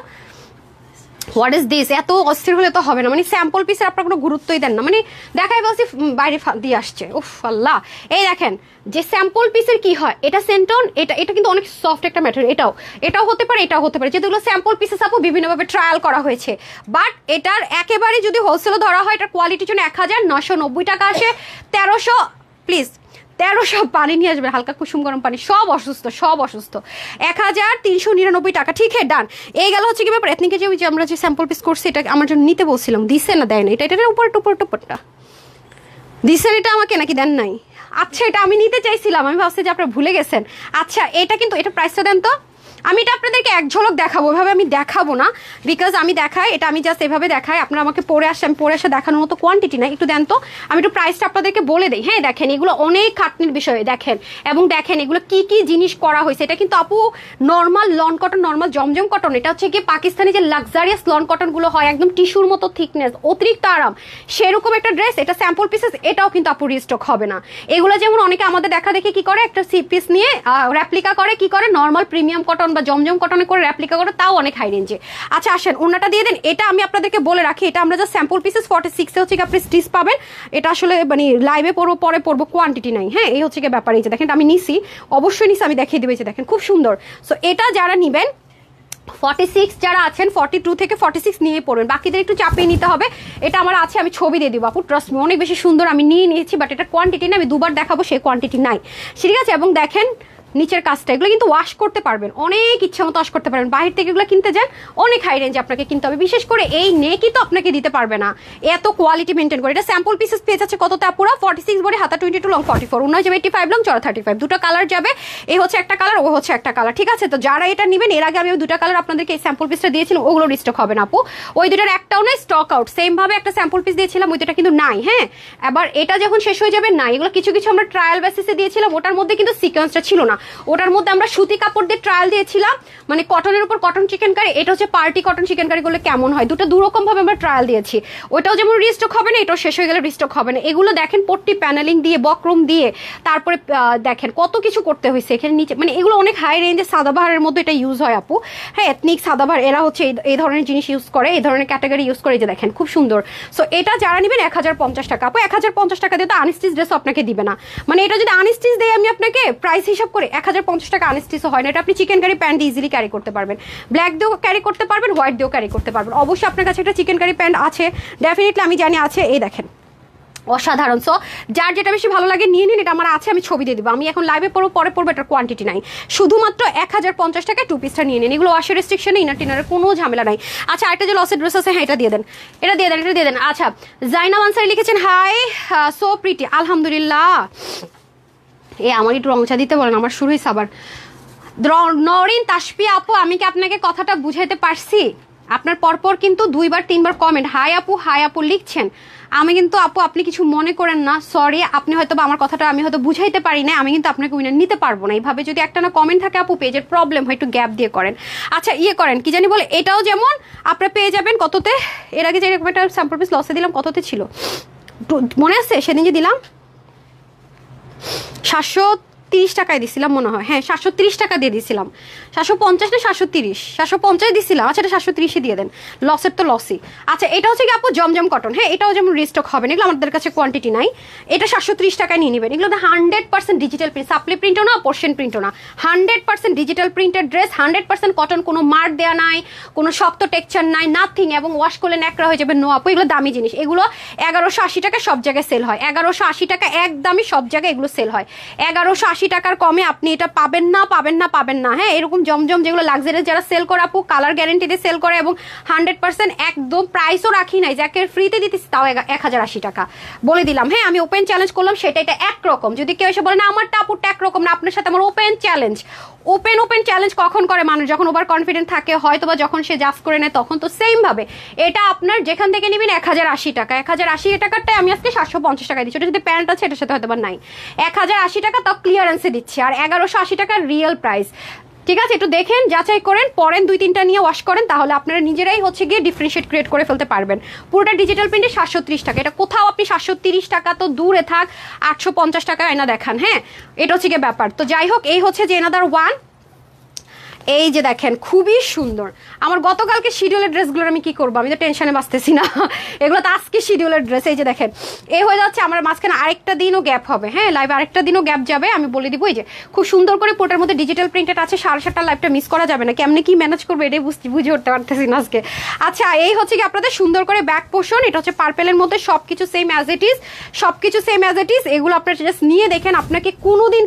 হোয়াট ইজ দিস, এত অস্থির হলে তো হবে না, মানে স্যাম্পল পিসের আপনার কোনো গুরুত্বই দেন না, মানে দেখাই বলছি বাইরে দিয়ে আসছে। উফ আল্লাহ, এই দেখেন যে স্যাম্পল পিসের কি হয়, এটা সেন্টন, এটা কিন্তু অনেক সফট একটা ম্যাটেরিয়াল, এটাও হতে পারে, এটাও হতে পারে, যেগুলো স্যাম্পল পিসেস আপু বিভিন্নভাবে ট্রায়াল করা হয়েছে। বাট এটার একেবারে যদি হোলসেলও ধরা হয়, এটার কোয়ালিটির জন্য 1990 টাকা আসে। 1300 প্লিজ 1300 পানি নিয়ে আসবে, হালকা কুসুম গরম পানি, সব অসুস্থ, সব অসুস্থ। 1399 টাকা, ঠিক আছে ডান। এই গেল হচ্ছে কি ব্যাপার, এথনিকে যে আমরা যে স্যাম্পল পিস করছি এটা আমার জন্য নিতে বলছিলাম, দিছে না দেয় না, এটার উপরটা দিছেন, এটা আমাকে নাকি দেন নাই? আচ্ছা এটা আমি নিতে চাইছিলাম, আমি ভাবছি যে আপনারা ভুলে গেছেন। আচ্ছা এটা কিন্তু, এটা প্রাইসটা দেন তো, আমি এটা আপনাদেরকে এক ঝলক দেখাবো, এভাবে আমি দেখাবো না, বিকজ আমি দেখাই এটা, আমি জাস্ট এভাবে দেখাই, আপনারা আমাকে পরে আসে, আমি পরে আসে দেখানোর মতো কোয়ান্টিটি নাই। একটু দেন তো, আমি একটু প্রাইসটা আপনাদেরকে বলে দিই। হ্যাঁ দেখেন এগুলো অনেক খাটনির বিষয়, দেখেন এবং দেখেন এগুলো কি কি জিনিস করা হয়েছে। এটা কিন্তু আপু নর্মাল লন কটন, নর্মাল জমজম কটন, এটা হচ্ছে কি পাকিস্তানি যে লাক্সারিয়াস লন কটনগুলো হয়, একদম টিস্যুর মতো থিকনেস, অতিরিক্ত আরাম, সেরকম একটা ড্রেস। এটা স্যাম্পল পিসেস, এটাও কিন্তু আপু রিস্টক হবে না। এগুলো যেমন অনেকে আমাদের দেখা দেখি কি করে, একটা সি পিস নিয়ে রেপ্লিকা করে, কি করে নর্মাল প্রিমিয়াম কটন বা জমজম কটনে করে রেপ্লিকা করে, তাও অনেক হাই রেঞ্জে। আচ্ছা আসেন ওনাটা দিয়ে দেন। এটা আমি আপনাদেরকে বলে রাখি, এটা আমরা যা স্যাম্পল পিসেস 46 হচ্ছে কি আপনি স্টিচ পাবেন। এটা আসলে মানে লাইভে পড়বো, পরে পড়বো, কোয়ান্টিটি নাই। হ্যাঁ এই হচ্ছে কি ব্যাপার। এই যে দেখেন আমি নিছি, অবশ্যই নিছি, আমি দেখিয়ে দিবো, যে দেখেন খুব সুন্দর। সো এটা যারা নিবেন 46 যারা আছেন 42 থেকে 46 নিয়ে পড়বেন, বাকিদের একটু চাপিয়ে নিতে হবে। এটা আমার আছে, আমি ছবি দিয়ে দিব আপু, ট্রাস্ট মি, অনেক বেশি সুন্দর, আমি নিয়ে নিয়েছি, বাট এটা কোয়ান্টিটি না, আমি দুবার দেখাবো, সেই কোয়ান্টিটি নাই, ঠিক আছে। এবং দেখেন নিচের কাজটা, এগুলো কিন্তু ওয়াশ করতে পারবেন, অনেক ইচ্ছা মতো ওয়াশ করতে পারবেন। বাহির থেকে এগুলো কিনতে যান অনেক হাই রেঞ্জে আপনাকে কিনতে হবে, বিশেষ করে এই নেকই তো আপনাকে দিতে পারবে না এত কোয়ালিটি মেনটেন করে। এটা স্যাম্পল পিসেস পেয়ে যাচ্ছে কততে আপুরা, 46 বডি, হাতা 22, লং 44, উন্নয় যাবে 85, লং চড়া 35, দুটো কালার যাবে, এই হচ্ছে একটা কালার, ও হচ্ছে একটা কালার, ঠিক আছে। তো যারা এটা নেবেন, এর আগে আমি ওই দুটো কালার আপনাদেরকে এই স্যাম্পল পিসটা দিয়েছিলাম, ওগুলো রিস্টক হবে না আপু, ওই দুটার একটাও নয়, স্টক আউট। সেম ভাবে একটা স্যাম্পল পিস দিয়েছিলাম, ওই দুটা কিন্তু নাই। হ্যাঁ এবার এটা যখন শেষ হয়ে যাবে নাই, এগুলো কিছু কিছু আমরা ট্রায়াল বেসিসে দিয়েছিলাম, ওটার মধ্যে কিন্তু সিকোয়েন্সটা ছিল না, ওটার মধ্যে আমরা সুতি কাপড় দিয়ে ট্রায়াল দিয়েছিলাম, মানে কটনের উপর কটন চিকেন কারি, এটা হচ্ছে পার্টি কটন চিকেন কারি করলে কেমন হয়, দুটো দুরকম ভাবে আমরা ট্রায়াল দিয়েছি। ওটাও যেমন রিস্টক হবে না, এটাও শেষ হয়ে গেলে রিস্টক হবে না। এগুলো দেখেন পট্টি প্যানেলিং দিয়ে, বক্রম দিয়ে, তারপরে দেখেন কত কিছু করতে হয়েছে এখানে নিচে, মানে এগুলো অনেক হাই রেঞ্জের সাদাবাহারের মধ্যে এটা ইউজ হয় আপু। হ্যাঁ এথনিক সাদাবাহার এরা হচ্ছে এই ধরনের জিনিস ইউজ করে, এই ধরনের ক্যাটাগরি ইউজ করে, যে দেখেন খুব সুন্দর। সো এটা যারা নেবেন 1050 টাকা আপু, 1050 টাকা দিয়ে তো আনস্টিচ ড্রেস আপনাকে দিবে না, মানে এটা যদি আনস্টিচ দেয় আমি আপনাকে প্রাইস হিসাব করে 1050 টাকা আনস্টিচ হয় না। এটা আপনি chicken curry pant easily carry করতে পারবেন, ব্ল্যাক দিয়েও ক্যারি করতে পারবেন, হোয়াইট দিয়েও ক্যারি করতে পারবেন। অবশ্যই আপনার কাছে একটা চিকেন কারি প্যান্ট আছে, ডেফিনেটলি আমি জানি আছে, এই দেখেন অসাধারণ। সো যার যেটা বেশি ভালো লাগে নিয়ে নিন, এটা আমার আছে, আমি ছবি দিয়ে দেবো, আমি এখন লাইভে পড়বো, পরে পড়বো, এটার কোয়ান্টিটি নাই, শুধুমাত্র 1050 টাকায় 2 পিসটা নিয়ে নিন। এগুলো ওয়াশের রেস্ট্রিকশনে, ইনার টিনারের কোনো ঝামেলা নাই। আচ্ছা একটা যে লসের ড্রেস আছে, হ্যাঁ এটা দিয়ে দেন, এটা দিয়ে দেন, এটা দিয়ে দেন। আচ্ছা জাইনাব আনসারি লিখেছেন হাই সো প্রিটি, আলহামদুলিল্লাহ। এ আমার একটু রংচা দিতে বলেন, আমার শুরুই সাবার। নরিন তাসপি আপু, আমি কি আপনাকে কথাটা বুঝাইতে পারছি? আপনার পরপর কিন্তু 2বার 3বার কমেন্ট হাই আপু লিখছেন, আমি কিন্তু আপু আপনি কিছু মনে করেন না, সরি, আপনি হয়তো আমার কথাটা আমি হয়তো বুঝাইতে পারি না, আমি কিন্তু আপনাকে উইনার নিতে পারবো না। এইভাবে যদি একটা না কমেন্ট থাকে আপু, পেজের প্রবলেম হয়, একটু গ্যাপ দিয়ে করেন। আচ্ছা ইয়ে করেন, কি জানি বলে, এটাও যেমন আপনারা পেয়ে যাবেন কততে, এর আগে যে এরকম একটা স্যাম্পল পিস লসে দিলাম, কততে ছিল মনে আছে সেদিন যে দিলাম, 730 টাকায় দিছিলাম মনে হয়, হ্যাঁ 730 টাকা দিয়ে দিছিলাম, 750 না 750 দিছিলাম। আচ্ছা এটা 730 দিয়ে দেন, লসের তো লসই। আচ্ছা এটা হচ্ছে কি আপু জমজম কটন, হ্যাঁ এটাও যেমন রিস্টক হবে না, এগুলো আমাদের কাছে কোয়ান্টিটি নাই, এটা 730 টাকায় নিয়ে নেবেন। এগুলো 100% ডিজিটাল প্রিন্ট, সাপ্লি প্রিন্টও না, পোর্শন প্রিন্টও না, 100% ডিজিটাল প্রিন্টেড ড্রেস, 100% কটন, কোনো মার্ক দেওয়া নাই, কোনো শক্ত টেক্সচার নাই, নাথিং, এবং ওয়াশ করলে ন্যাকড়া হয়ে যাবে, নো আপু এগুলো দামি জিনিস, এগুলো 1180 টাকা সব জায়গায় সেল হয়, 1180 টাকা একদমই সব জায়গায় এগুলো সেল হয়, 1180 টাকার কমে আপনি এটা পাবেন না। হ্যাঁ এরকম জমজম যেগুলো লাক্সারি যারা সেল করে আপু, কালার গ্যারেন্টি দিয়ে সেল করে, এবং 100% একদম প্রাইসও রাখি নাই, যাকে ফ্রিতে দিতেছি তাও 1080 টাকা বলে দিলাম। হ্যাঁ আমি ওপেন চ্যালেঞ্জ করলাম, সেটা এটা একরকম। যদি কেউ এসে বলে না আমারটা আপুরটা একরকম না, আপনার সাথে আমার ওপেন চ্যালেঞ্জ। ওপেন চ্যালেঞ্জ কখন করে মানুষ? যখন ওভার কনফিডেন্ট থাকে, হয়তো বা যখন সে জাজ করে নেয়, তখন তো সেম ভাবে এটা আপনার যেখান থেকে নেবেন 1080 টাকা, 1080 টাকারটাই আমি আজকে 750 টাকা দিচ্ছি। ওটা যদি প্যান্ট আছে এটার সাথে হয়তো বা নাই, 1080 টাকা তাও ক্লিয়ারেন্সে দিচ্ছি, আর 1180 টাকার রিয়েল প্রাইস। ঠিক আছে, একটু দেখেন, যাচাই করেন, পরেন 2-3টা নিয়ে ওয়াশ করেন, তাহলে আপনারা নিজেরাই হচ্ছে গিয়ে ডিফারেন্সিয়েট ক্রিয়েট করে ফেলতে পারবেন। পুরোটা ডিজিটাল প্রিন্টে 730 টাকা, এটা কোথাও আপনি 730 টাকা তো দূরে থাক, 850 টাকা এনা দেখান। হ্যাঁ এটা হচ্ছে গিয়ে ব্যাপার। তো যাই হোক, এই হচ্ছে যে এনাদার ওয়ান, এই যে দেখেন খুবই সুন্দর। আমার গতকালকে শিডিউলের ড্রেসগুলোর আমি কি করবো, আমি তো টেনশনে বাঁচতেছি না। এগুলো তো আজকে শিডিউলের ড্রেস। এই যে দেখেন এই হয়ে যাচ্ছে আমার মাঝখানে আরেকটা দিনও গ্যাপ হবে, হ্যাঁ লাইভে আরেকটা দিনও গ্যাপ যাবে, আমি বলে দিব। এই যে খুব সুন্দর করে পোটার মধ্যে ডিজিটাল প্রিন্টেড আছে, 7:30 লাইভটা মিস করা যাবে না। কেমনে কি ম্যানেজ করবো এটাই বুঝে উঠতে পারতেছি না আজকে। আচ্ছা এই হচ্ছে কি আপনাদের সুন্দর করে ব্যাক পোর্শন, এটা হচ্ছে পার্পেলের মধ্যে, সবকিছু সেম অ্যাজ ইট ইজ, সবকিছু সেম অ্যাজ ইট ইজ। এগুলো আপনারা জাস্ট নিয়ে দেখেন, আপনাকে কোনোদিন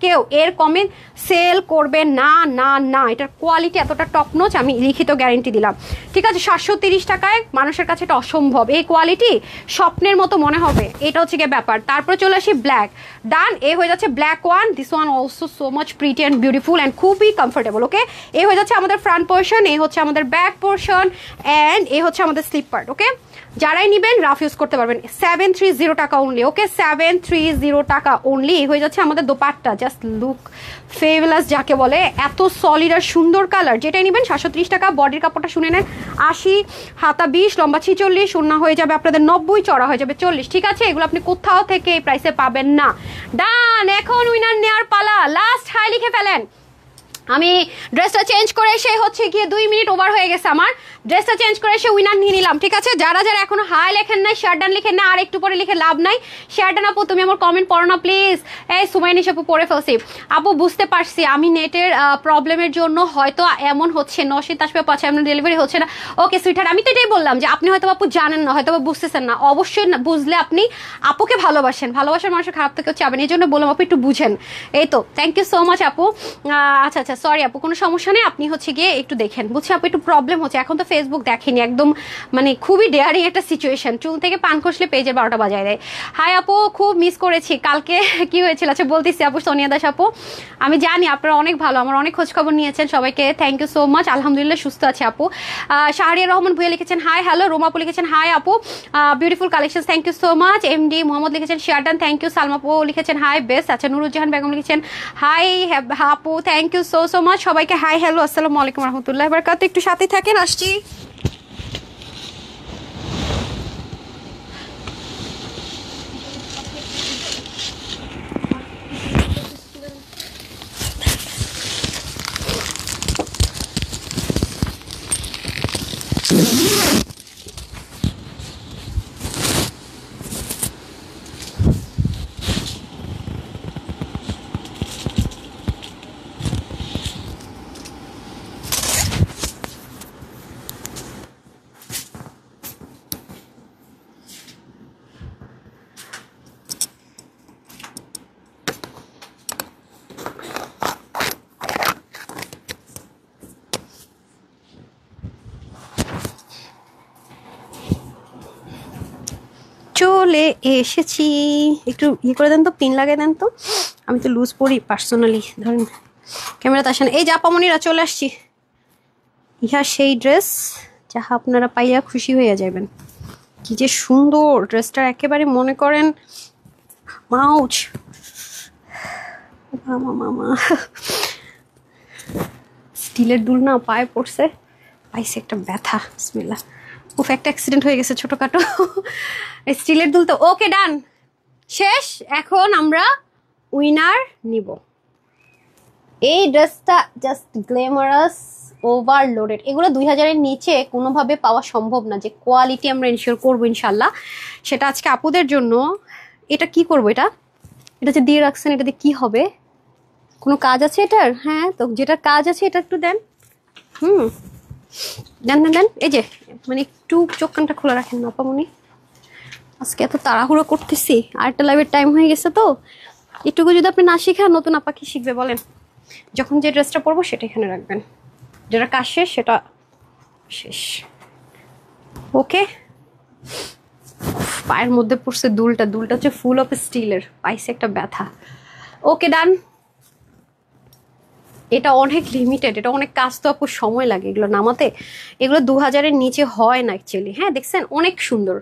কেউ এর কমে সেল করবে না না না। এটার কোয়ালিটি এতটা টপ নচ, আমি লিখিত গ্যারেন্টি দিলাম, ঠিক আছে। 730 টাকায় মানুষের কাছে এটা অসম্ভব, এই কোয়ালিটি স্বপ্নের মতো মনে হবে, এটা হচ্ছে গিয়ে ব্যাপার। তারপরে চলে আসি ব্ল্যাক, ডান। এ হয়ে যাচ্ছে black one, this one also so much pretty and beautiful and খুবই কমফোর্টেবল। ওকে, এ হয়ে যাচ্ছে আমাদের ফ্রন্ট পোর্শন, এ হচ্ছে আমাদের ব্যাক পোর্শন অ্যান্ড এ হচ্ছে আমাদের স্লিপ পার্ট। ওকে, যারাই নিবেন রাফ ইউজ করতে পারবেন। 730 টাকা অনলি। ওকে, 730 টাকা অনলি। হয়ে যাচ্ছে আমাদের দোপাট্টা, জাস্ট লুক ফেভেলাস যাকে বলে, এত সলিড আর সুন্দর কালার। যেটাই নেবেন 730 টাকা। বডির কাপড়টা শুনে নেন, 80, হাতা 20, লম্বা 46, ওড়না হয়ে যাবে আপনাদের 90, চড়া হয়ে যাবে 40, ঠিক আছে। এগুলো আপনি কোথাও থেকে এই প্রাইসে পাবেন না। ডান, এখন উইনার নেওয়ার পালা, লাস্ট হাই লিখে ফেলেন। আমি ড্রেসটা চেঞ্জ করে এসে হচ্ছে গিয়ে 2 মিনিট ওভার হয়ে গেছে আমার, ড্রেসটা চেঞ্জ করে এসে উইনার নিয়ে নিলাম, ঠিক আছে। যারা যারা এখনো হাই লেখেন নাই, শেয়ার ডান লিখেন না, আর একটু পরে লিখে লাভ নাই। শেয়ার ডান আপু তুমি আমার কমেন্ট পড়ো না প্লিজ। এই সুমাইনিশ আপু পড়ে ফেলছি। আপু বুঝতে পারছি আমি নেটের প্রবলেমের জন্য হয়তো এমন হচ্ছে, 9 আসবে 5 এমন ডেলিভারি হচ্ছে না। ওকে সুইটহার্ট, আমি তো এটাই বললাম যে আপনি হয়তো আপু জানেন না, হয়তো বুঝতেছেন না। অবশ্যই বুঝলে আপনি আপুকে ভালোবাসেন, ভালোবাসার মানুষের খারাপ থেকেও চাবেন, এই জন্য বললাম আপু একটু বুঝেন। এই তো, থ্যাংক ইউ সো মাচ আপু। আচ্ছা আচ্ছা, সরি আপু, কোনো সমস্যা নেই, আপনি হচ্ছে গিয়ে একটু দেখেন। বুঝছি আপু একটু প্রবলেম হচ্ছে, এখন তো ফেসবুক দেখেনি, একদম মানে খুবই ডেয়ারিং একটা সিচুয়েশন, চুল থেকে পান খসলে পেজের 12টা বাজায় দেয়। হাই আপু, খুব মিস করেছি কালকে। কি হয়েছিল আচ্ছা বলতেছি আপু, সোনিয়া দাস আপু, আমি জানি আপনারা অনেক ভালো, আমার অনেক খোঁজখবর নিয়েছেন, সবাইকে থ্যাংক ইউ সো মাচ। আলহামদুলিল্লাহ সুস্থ আছে আপু। শাহরিয়ার রহমান ভুইয়া লিখেছেন হাই হ্যালো। রোমা আপু লিখেছেন হাই আপু, beautiful collection, thank you so much. MD Mohammad লিখেছেন share done, thank you. Salma আপু লিখেছেন হাই বেস্ট। আচ্ছা নুরুজ্জাহান বেগম লিখেছেন হাই আপু, thank you so so much. সবাইকে হাই হ্যালো, আসসালামু আলাইকুম রহমতুল্লাহ বারাকাতুহু। একটু সাথে থাকেন, আসছি। চলে এসেছি, একটু ইয়ে করে দেন তো, পিন লাগিয়ে দেন তো, আমি তো লুজ পড়ি পার্সোনালি। ধরেন ক্যামেরাতে আসেন। এই যে আপামনিরা চলে আসছি। ইহা সেই ড্রেস যাহা আপনারা পাইয়া খুশি হইয়া যাবেন। কি যে সুন্দর ড্রেসটা, একেবারে মনে করেন মাউচ মামা মামা। স্টিলের দুল না পায়ে পড়ছে, পাইছে একটা ব্যথা, বিসমিল্লাহ। উফ, একটা অ্যাক্সিডেন্ট হয়ে গেছে ছোটখাটো। স্টিলের দুল তো। ওকে ডান, শেষ। এখন আমরা উইনার নিব। এই ড্রেসটা জাস্ট গ্ল্যামারাস, ওভারলোডেড। এগুলো 2000-এর নিচে কোনোভাবে পাওয়া সম্ভব না, যে কোয়ালিটি আমরা এনশিওর করবো ইনশাল্লাহ, সেটা আজকে আপুদের জন্য। এটা কি করবো, এটা যে দিয়ে রাখছেন, এটা দিয়ে কি হবে? কোনো কাজ আছে এটার? হ্যাঁ, তো যেটার কাজ আছে এটা একটু দেন। দেন দেন দেন। এই যে মানে একটু চোখ কানটা খোলা রাখেন না আপামনি, আজকে এত তাড়াহুড়ো করতেছি, আরেকটা লাইভের টাইম হয়ে গেছে তো। একটুকু যদি আপনি না শিখান, নতুন আপা কি শিখবে বলেন? যখন যে ড্রেসটা পরবো সেটা এখানে রাখবেন, যেটা কাজ শেষ সেটা শেষ। ওকে, পায়ের মধ্যে পড়ছে দুলটা হচ্ছে ফুল অফ স্টিলের, পাইছে একটা ব্যথা। ওকে ডান। এটা অনেক লিমিটেড, এটা অনেক কাজ তো আপু, সময় লাগে এগুলো নামাতে। এগুলো 2000-এর নিচে হয় না অ্যাকচুয়ালি। হ্যাঁ দেখছেন, অনেক সুন্দর।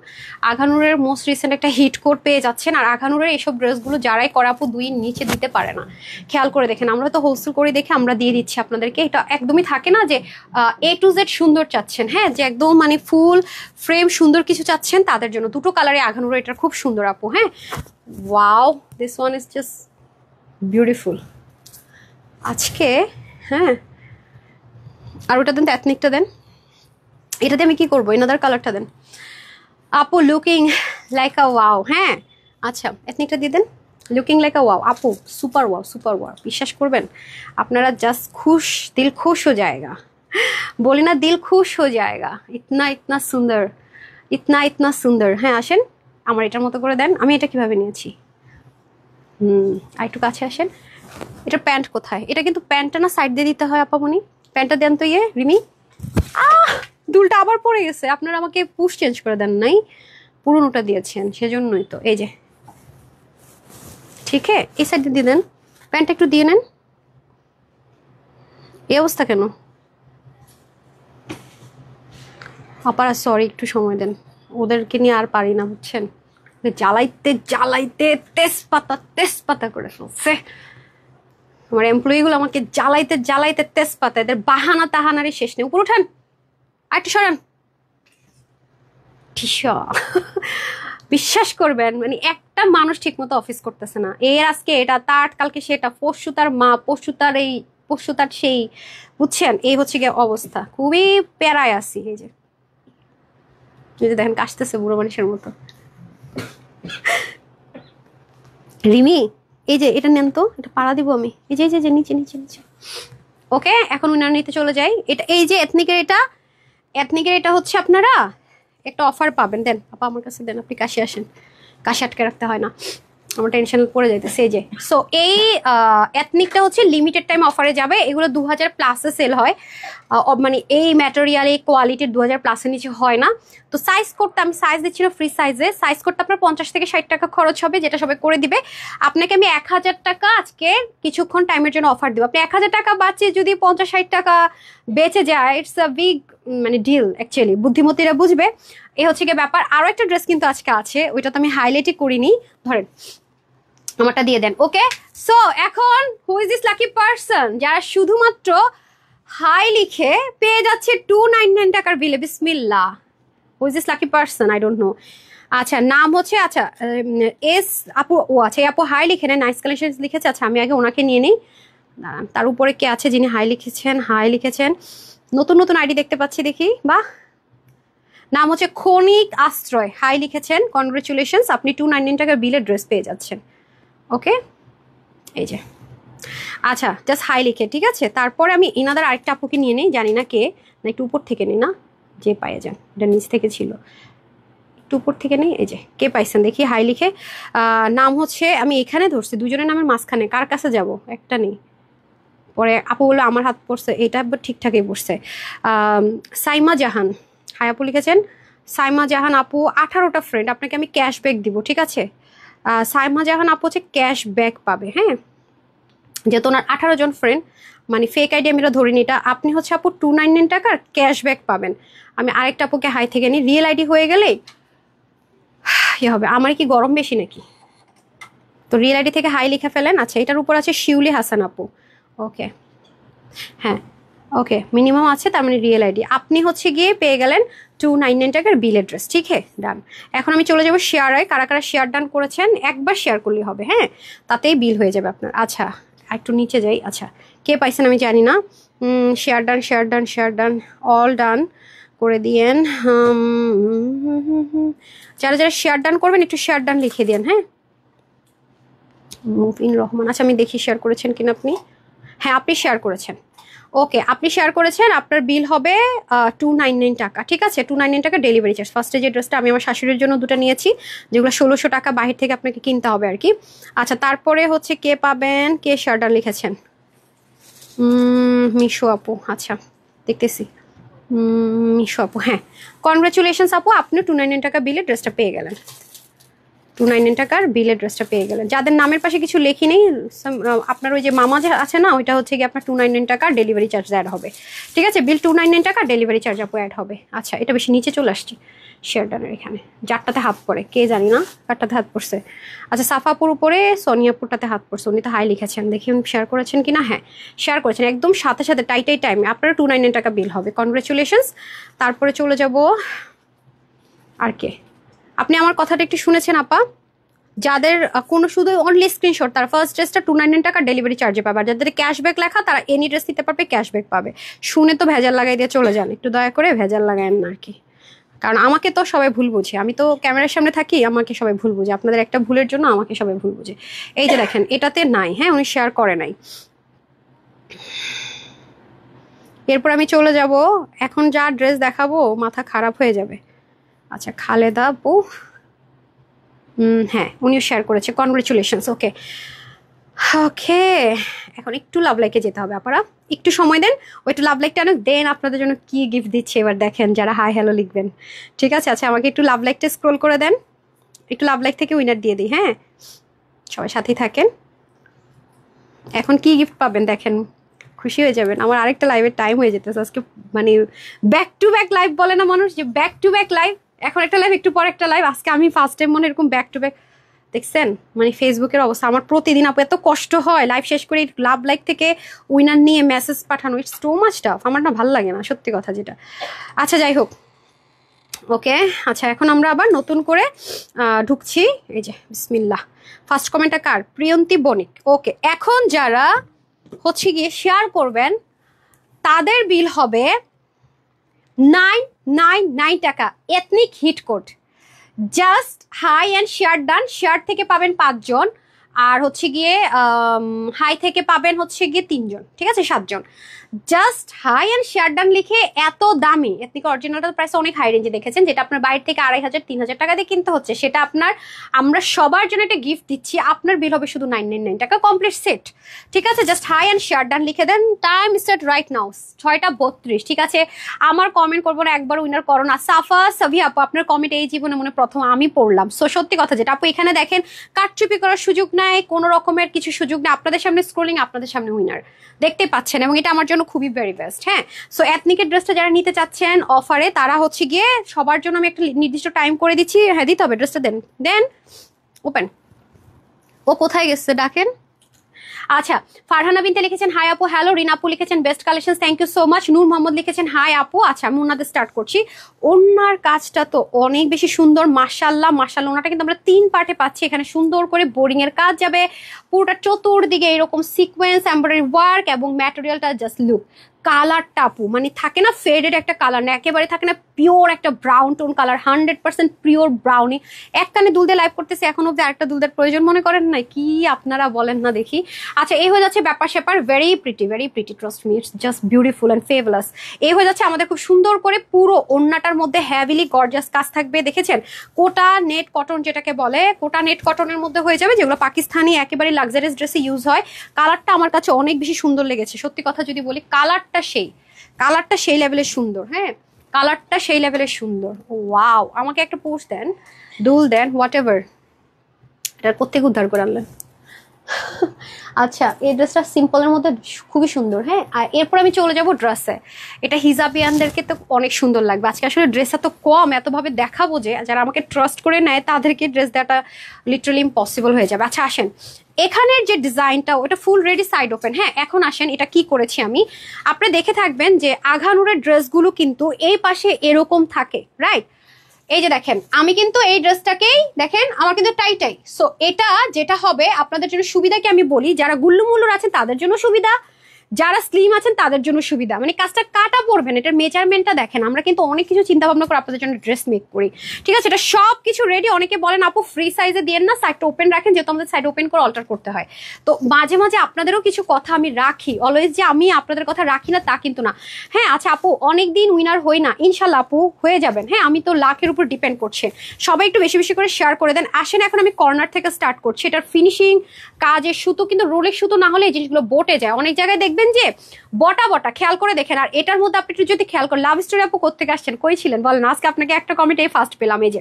আঘানুরের মোস্ট রিসেন্ট একটা হিট কোড পেয়ে যাচ্ছেন। আর আঘানুরের এইসব ড্রেসগুলো যারাই করে আপু 2-এর নিচে দিতে পারে না, খেয়াল করে দেখেন। আমরা তো হোলসেল করে দেখে আমরা দিয়ে দিচ্ছি আপনাদেরকে। এটা একদমই থাকে না যে A to Z সুন্দর চাচ্ছেন, হ্যাঁ, যে একদম মানে ফুল ফ্রেম সুন্দর কিছু চাচ্ছেন, তাদের জন্য দুটো কালারে আঘানুরের এটা খুব সুন্দর আপু। হ্যাঁ, wow, this one is just beautiful. আজকে হ্যাঁ, আর ওটা দেন তো, এথনিকটা দেন। এটাতে আমি কি করবো, এনাদার কালারটা দেন। আপু লুকিং লাইক আ ওয়াও। হ্যাঁ আচ্ছা, এথনিকটা দিয়ে দেন। লুকিং লাইক আ ওয়াও আপু, সুপার ওয়াও, সুপার ওয়াও। বিশ্বাস করবেন আপনারা, জাস্ট খুশ, দিল খুশ হো জায়গা, বলি না দিল খুশ হো জায়গা, ইতনা ইতনা সুন্দর, ইতনা ইতনা সুন্দর। হ্যাঁ আসেন, আমার এটার মতো করে দেন। আমি এটা কিভাবে নিয়েছি, আর একটু কাছে আসেন। এটা প্যান্ট কোথায়, এটা কিন্তু প্যান্টটা না সাইড দিয়ে দিতে হয় আপামনি, প্যান্টটা দেন তো। রিমি, দুলটা আবার পড়ে গেছে। আপনারা আমাকে পুশ চেঞ্জ করে দেন নাই, পুরোনোটা দিয়েছেন, সেজন্যই তো। এই যে ঠিক আছে, এই সাইড দিয়ে দেন, প্যান্টটা একটু দিয়ে নেন। এই অবস্থা কেন আপারা, সরি একটু সময় দেন, ওদেরকে নিয়ে আর পারি না বুঝছেন, জ্বালাইতে জ্বালাইতে তেজপাতা তেজপাতা করে ফেলছে আমার এমপ্লয়িগুলো, আমাকে জ্বালাইতে জ্বালাইতে তেজপাতা, এদের বাহানা তাহানারই শেষ নেই। উপর উঠান, আর একটু সরান। বিশ্বাস করবেন, মানে একটা মানুষ ঠিক মতো অফিস করতেছে না। এর আজকে এটা, তার কালকে সেটা, পরশু তার মা, পরশু তার এই, পরশু তার সেই, বুঝছেন? এই হচ্ছে গিয়ে অবস্থা, খুবই প্যারায় আছি। এই যে দেখেন কাশতেছে বুড়ো মানুষের মতো। রিমি, এই যে এটা নেন তো, এটা পাড়া দিব আমি। এই যে যে নিচে নিচে নিচে। ওকে, এখন উনার নিতে চলে যাই। এটা এই যে এথনিকের, এটা এথনিকের, এটা হচ্ছে আপনারা একটা অফার পাবেন। দেন আপা আমার কাছে দেন, আপনি কাশি আসেন, কাশি আটকে রাখতে হয় না, আমার টেনশন পড়ে যাইতেছে। এই যে সো এই এথনিকটা হচ্ছে লিমিটেড টাইম অফারে যাবে। এগুলো 2000 প্লাসে সেল হয়, মানে এই ম্যাটেরিয়াল, এই কোয়ালিটির 2000 প্লাসের নিচে হয় না। তো সাইজ করতে আমি সাইজ দিচ্ছি না ফ্রি সাইজে, সাইজ করতে আপনার 50 থেকে 60 টাকা খরচ হবে, যেটা সবাই করে দিবে। আপনাকে আমি 1000 টাকা আজকে কিছুক্ষণ টাইমের জন্য অফার দিব। আপনি 1000 টাকা বাঁচিয়ে যদি 50-60 টাকা বেঁচে যায়, ইটস আ বিগ মানে ডিল অ্যাকচুয়ালি, বুদ্ধিমতীরা বুঝবে। এ হচ্ছে গিয়ে ব্যাপার। আরও একটা ড্রেস কিন্তু আজকে আছে, ওইটা তো আমি হাইলাইটই করিনি, ধরেন আমারটা দিয়ে দেন। ওকে, সো এখন who is this lucky person যারা শুধুমাত্র হাই লিখে পেয়ে যাচ্ছে 299 টাকার বিলে? বিসমিল্লাহ, who is this lucky person? I don't know. আচ্ছা, নাম হচ্ছে, আচ্ছা এস আপু, ও আচ্ছা, এই আপু হাই লিখে নেন, নাইস কালেকশন লিখেছে। আচ্ছা আমি আগে ওনাকে নিয়ে নিই, দাঁড়ান। তার উপরে কে আছে যিনি হাই লিখেছেন? হাই লিখেছেন, নতুন নতুন আইডি দেখতে পাচ্ছি, দেখি। বাহ, নাম হচ্ছে ক্ষণিক আশ্রয়, হাই লিখেছেন। কনগ্রেচুলেশনস, আপনি 299 টাকার বিলের ড্রেস পেয়ে যাচ্ছেন। ওকে, এই যে আচ্ছা, জাস্ট হাই লিখে, ঠিক আছে। তারপরে আমি ইনাদের আরেকটা আপুকে নিয়ে নিই, জানি না কে, না একটু উপর থেকে নিই, না যে পাইয়ে যান, এটা নিচ থেকে ছিল, একটু উপর থেকে নেই। এই যে কে পাইছেন দেখি, হাই লিখে। নাম হচ্ছে, আমি এখানে ধরছি দুজনের নামের মাঝখানে, কার কাছে যাব? একটা নেই, পরে আপু বললো আমার হাত পড়ছে, এটা ঠিকঠাকই পড়ছে। সাইমা জাহান, হাই আপু লিখেছেন। সাইমা জাহান আপু 18টা ফ্রেন্ড, আপনাকে আমি ক্যাশব্যাক দিব, ঠিক আছে। সাইমা জাহান আপু হচ্ছে ক্যাশব্যাক পাবে, হ্যাঁ, যেহেতু ওনার 18 জন ফ্রেন্ড, মানে ফেক আইডি আমি ধরিনি এটা। আপনি হচ্ছে আপু 299 টাকার ক্যাশব্যাক পাবেন। আমি আরেকটা আপুকে হাই থেকে নিই, রিয়েল আইডি হয়ে গেলেই ইয়ে হবে। আমার কি গরম বেশি নাকি? তো রিয়েল আইডি থেকে হাই লিখে ফেলেন। আচ্ছা, এটার উপর আছে শিউলি হাসান আপু। ওকে, হ্যাঁ ওকে, মিনিমাম আছে, তার মানে রিয়েল আইডি। আপনি হচ্ছে গিয়ে পেয়ে গেলেন 299 টাকার বিলের ড্রেস, ঠিক হ্যাঁ, ডান। এখন আমি চলে যাবো শেয়ারে, কারা কারা শেয়ার ডান করেছেন একবার শেয়ার করলেই হবে, হ্যাঁ, তাতেই বিল হয়ে যাবে আপনার। আচ্ছা একটু নিচে যাই। আচ্ছা, কে পাইছেন আমি জানি না। Share done, share done, share done, all done করে দিয়েন। যারা যারা শেয়ার ডান করবেন একটু শেয়ার ডান লিখে দিন, হ্যাঁ। মুফিন রহমান, আচ্ছা আমি দেখি শেয়ার করেছেন কিনা আপনি। হ্যাঁ, আপনি শেয়ার করেছেন। ওকে, আপনি শেয়ার করেছেন, আপনার বিল হবে 299 টাকা, ঠিক আছে। 299 টাকা ডেলিভারি চার্জ। ফার্স্টে যে ড্রেসটা আমি আমার শাশুড়ির জন্য দুটো নিয়েছি, যেগুলো 1600 টাকা বাহির থেকে আপনাকে কিনতে হবে আর কি। আচ্ছা, তারপরে হচ্ছে কে পাবেন, কে শেয়ারটা লিখেছেন? মিশো আপু, আচ্ছা দেখতেছি। মিশো আপু, হ্যাঁ, কনগ্রাচুলেশনস আপু, আপনি 299 টাকা বিলে ড্রেসটা পেয়ে গেলেন। 299 টাকার বিলের ড্রেসটা পেয়ে গেলেন। যাদের নামের পাশে কিছু লেখি নেই, আপনার ওই যে মামা যে আছে না, ওইটা হচ্ছে কি আপনার 299 টাকা ডেলিভারি চার্জ অ্যাড হবে, ঠিক আছে। বিল 299 টাকা, ডেলিভারি চার্জ আপু অ্যাড হবে। আচ্ছা, এটা বেশি নিচে চলে আসছি, শেয়ার ডানের এখানে যারটাতে হাত পড়ে, কে জানি না কারটাতে হাত পড়ছে। আচ্ছা, সাফাপুর উপরে সোনিয়াপুরটাতে হাত পড়ছে, উনি তো হাই লিখেছেন, দেখি উনি শেয়ার করেছেন কিনা। হ্যাঁ, শেয়ার করেছেন, একদম সাথে সাথে টাইটাই টাইমে আপনারা 299 টাকা বিল হবে। কনগ্রেচুলেশনস। তারপরে চলে যাব, আর কে? আপনি আমার কথাটা একটু শুনেছেন আপা? যাদের কোনো শুধু অনলি স্ক্রিনশট, তার ফার্স্ট ড্রেসটা 299 টাকা ডেলিভারি চার্জে পাবে। আর যাদের ক্যাশব্যাক লেখা তারা এনি ড্রেস নিতে পারবে, ক্যাশব্যাক পাবে। শুনে তো ভেজাল লাগাই দিয়ে চলে যান, একটু দয়া করে ভেজাল লাগায়েন না আর কি। কারণ আমাকে তো সবাই ভুল বুঝে, আমি তো ক্যামেরার সামনে থাকি, আমাকে সবাই ভুল বুঝে। আপনাদের একটা ভুলের জন্য আমাকে সবাই ভুল বুঝে। এই যে দেখেন, এটাতে নাই, হ্যাঁ উনি শেয়ার করে নাই। এরপর আমি চলে যাব, এখন যা ড্রেস দেখাবো মাথা খারাপ হয়ে যাবে। আচ্ছা, খালেদা আপু, হ্যাঁ উনিও শেয়ার করেছে, কনগ্রেচুলেশনস। ওকে ওকে, এখন একটু লাভ লাইকে যেতে হবে আপনারা, একটু সময় দেন। ওই একটু লাভ লাইকটা দেন, আপনাদের জন্য কি গিফট দিচ্ছে এবার দেখেন, যারা হাই হ্যালো লিখবেন। ঠিক আছে, আচ্ছা আমাকে একটু লাভ লাইকটা স্ক্রোল করে দেন, একটু লাভ লাইক থেকে উইনার দিয়ে দিই। হ্যাঁ সবাই সাথেই থাকেন। এখন কি গিফট পাবেন দেখেন, খুশি হয়ে যাবেন। আমার আরেকটা লাইভের টাইম হয়ে যেতেছে আজকে, মানে ব্যাক টু ব্যাক লাইভ বলে না মানুষ, যে ব্যাক টু ব্যাক লাইভ, এখন একটা লাইভ একটু পর একটা লাইভ। আজকে আমি ফার্স্ট টাইম মনে এরকম ব্যাক টু ব্যাক, দেখছেন মানে ফেসবুকের অবস্থা। আমার প্রতিদিন আপু এত কষ্ট হয় লাইভ শেষ করে লাভ লাইক থেকে উইনার নিয়ে মেসেজ পাঠানো, ইটস টু মাচ টাফ, আমার না ভালো লাগে না সত্যি কথা যেটা। আচ্ছা যাই হোক, ওকে আচ্ছা এখন আমরা আবার নতুন করে ঢুকছি। এই যে বিসমিল্লাহ, ফার্স্ট কমেন্টটা কার? প্রিয়ন্তী বণিক। ওকে, এখন যারা হচ্ছে গিয়ে শেয়ার করবেন তাদের বিল হবে 999 টাকা, ethnic hit code. Just hi and share done, share থেকে পাবেন 5 জন, আর হচ্ছে গিয়ে হাই থেকে পাবেন হচ্ছে গিয়ে 3 জন, ঠিক আছে 7 জন। Just hi and share done লিখে, এত দামি এথনিক অরিজিনালটার প্রাইস অনেক হাই রেঞ্জে দেখেছেন, যেটা আপনার বাইরে থেকে 2500-3000 টাকা দিয়ে কিনতে হচ্ছে, সেটা আপনার আমরা সবার জন্য একটা গিফট দিচ্ছি। আপনার বিল হবে শুধু 999 টাকা, কমপ্লিট সেট। ঠিক আছে, just hi and share done লিখে দেন। টাইম স্টার্ট রাইট নাও, 6টা 32। ঠিক আছে, আমার কমেন্ট করবো না, একবার উইনার করো না। সাফা সাভি আপু, আপনার কমেন্ট এই জীবনে মনে প্রথম আমি পড়লাম। সো সত্যি কথা যেটা আপু, এখানে দেখেন কারচুপি করার সুযোগ নাই, কোনো রকমের কিছু সুযোগ নেই। আপনাদের সামনে স্ক্রোলিং, আপনাদের সামনে উইনার দেখতে পাচ্ছেন, এবং এটা আমার জন্য খুবই ভেরি বেস্ট। হ্যাঁ, সো এথনিকের ড্রেসটা যারা নিতে চাচ্ছেন অফারে, তারা হচ্ছে গিয়ে সবার জন্য আমি একটা নির্দিষ্ট টাইম করে দিচ্ছি। হ্যাঁ দিতে হবে, ড্রেসটা দেন দেন। ওপেন, ও কোথায় গেছে ডাকেন। আচ্ছা, ফারহানা বিনতে লিখেছেন হাই আপু হ্যালো। রিনা আপু লিখেছেন best collection, thank you so much. Noor Mohammad লিখেছেন হাই আপু। আচ্ছা আমি ওনাতে স্টার্ট করছি। ওনার কাজটা তো অনেক বেশি সুন্দর, মাশাল্লাহ মাশাল্লাহ। ওনাটা কিন্তু আমরা 3 পার্টে পাচ্ছি, এখানে সুন্দর করে বোরিং এর কাজ যাবে পুরোটা চতুর্দিকে, এরকম সিকোয়েন্স এমব্রয়ডারি ওয়ার্ক, এবং ম্যাটেরিয়ালটা জাস্ট লুক। কালারটা আপু মানে থাকে না ফেডেড একটা কালার, না একেবারে থাকে না পিওর একটা brown tone colour, 100% pure brownie. এক কানে দুল দিয়ে লাইভ করতেছে, এখন অব্দি আরেকটা দুলদের প্রয়োজন মনে করেন না কি আপনারা বলেন না দেখি। আচ্ছা এই হয়ে যাচ্ছে ব্যাপার স্যাপার, very pretty, trust me, it's just beautiful and fabulous. এই হয়ে যাচ্ছে আমাদের খুব সুন্দর করে পুরো ওড়নাটার মধ্যে হ্যাভিলি গর্জাস কাজ থাকবে। দেখেছেন কোটা নেট কটন যেটাকে বলে, কোটা নেট কটনের মধ্যে হয়ে যাবে, যেগুলো পাকিস্তানি একেবারে লাক্সারিয়াস ড্রেসে ইউজ হয়। কালারটা আমার কাছে অনেক বেশি সুন্দর লেগেছে সত্যি কথা যদি বলি, কালারটা সেই লেভেলের সুন্দর। হ্যাঁ কালারটা সেই লেভেলের সুন্দর। ওয়াও, আমাকে একটা পোস্ট দেন, দুল দেন, হোয়াট এভার, এটার প্রত্যেক উদ্ধার করে আনলেন। আচ্ছা এই ড্রেসটা সিম্পলের মধ্যে খুবই সুন্দর। হ্যাঁ, আর এরপর আমি চলে যাব ড্রেসে। এটা হিজাবিয়ানদেরকে তো অনেক সুন্দর লাগবে। আজকে আসলে ড্রেস এত কম, এতভাবে দেখাবো যে যারা আমাকে ট্রাস্ট করে নেয় তাদেরকে ড্রেস দেওয়াটা লিটারালি ইম্পসিবল হয়ে যাবে। আচ্ছা আসেন, এখানের যে ডিজাইনটা ওটা ফুল রেডি সাইড ওপেন। হ্যাঁ এখন আসেন, এটা কি করেছি আমি, আপনি দেখে থাকবেন যে আঘানুরের ড্রেসগুলো কিন্তু এই পাশে এরকম থাকে, রাইট? এই যে দেখেন, আমি কিন্তু এই ড্রেসটাকেই দেখেন আমার কিন্তু টাই। সো এটা যেটা হবে আপনাদের জন্য সুবিধা কি আমি বলি, যারা গুল্লুমুল্লুর আছেন তাদের জন্য সুবিধা, যারা স্লিম আছেন তাদের জন্য সুবিধা। মানে কাজটা কাটা পড়বেন, এটার মেজারমেন্টটা দেখেন। আমরা কিন্তু অনেক কিছু চিন্তা ভাবনা করে আপনাদের জন্য ড্রেস মেক করি, ঠিক আছে? এটা সব কিছু রেডি। অনেকে বলেন আপু ফ্রি সাইজে দিয়ে না, সাইডটা ওপেন রাখেন, যেহেতু আমাদের সাইড ওপেন করে অল্টার করতে হয়। তো মাঝে মাঝে আপনাদেরও কিছু কথা আমি রাখি, অলওয়েজ যে আমি আপনাদের কথা রাখি না তা কিন্তু না। হ্যাঁ আচ্ছা আপু অনেকদিন উইনার হই না, ইনশাল্লাহ আপু হয়ে যাবেন। হ্যাঁ আমি তো লাখের উপর ডিপেন্ড করছে, সবাই একটু বেশি বেশি করে শেয়ার করে দেন। আসেন এখন আমি কর্নার থেকে স্টার্ট করছি। এটার ফিনিশিং কাজের সুতো কিন্তু রোলের সুতো না হলে এই জিনিসগুলো বটে যায়। অনেক জায়গায় দেখবেন যে বটা বটা, খেয়াল করে দেখেন। আর এটার মধ্যে আপনি একটু যদি খেয়াল করেন, লাভ স্টোরি আপু কোথেকে আসছেন, কই ছিলেন বলেন? আজকে আপনাকে একটা কমেন্ট এই ফার্স্ট পেলাম। এই যে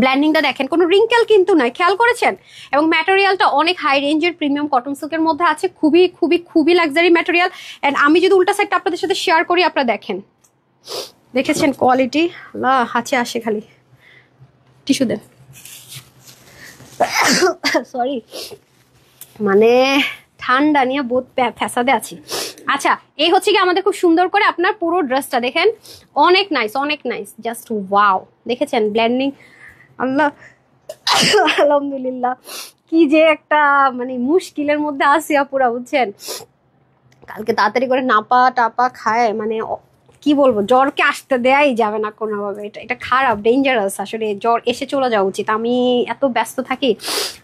ব্ল্যান্ডিংটা দেখেন, কোনো রিঙ্কেল কিন্তু নাই, খেয়াল করেছেন? এবং ম্যাটেরিয়ালটা অনেক হাই রেঞ্জের প্রিমিয়াম কটন সিল্কের মধ্যে আছে, খুবই খুবই খুবই লাক্সারি ম্যাটেরিয়াল। এন্ড আমি যদি উল্টা সাইডটা আপনাদের সাথে শেয়ার করি, আপনারা দেখেন, দেখেছেন কোয়ালিটি? হাঁচে আসে খালি, টিস্যু দেন, সরি, মানে ঠান্ডা নিয়ে বহুত ফ্যাসাদে আছি। আচ্ছা এই হচ্ছে কি আমাদের খুব সুন্দর করে আপনার পুরো ড্রেসটা দেখেন, অনেক নাইস, অনেক নাইস, জাস্ট ওয়াও। দেখেছেন ব্ল্যান্ডিং? আল্লাহ আলহামদুলিল্লাহ। কি যে একটা মানে মুশকিলের মধ্যে আছি আপুরা, বুঝছেন। কালকে তাড়াতাড়ি করে নাপা টাপা খায়, মানে কি বলবো, জ্বরকে আসতে দেয়াই যাবে না কোনোভাবে। এটা এটা খারাপ, ডেঞ্জারাস। আসলে জ্বর এসে চলে যাওয়া উচিত। আমি এত ব্যস্ত থাকি,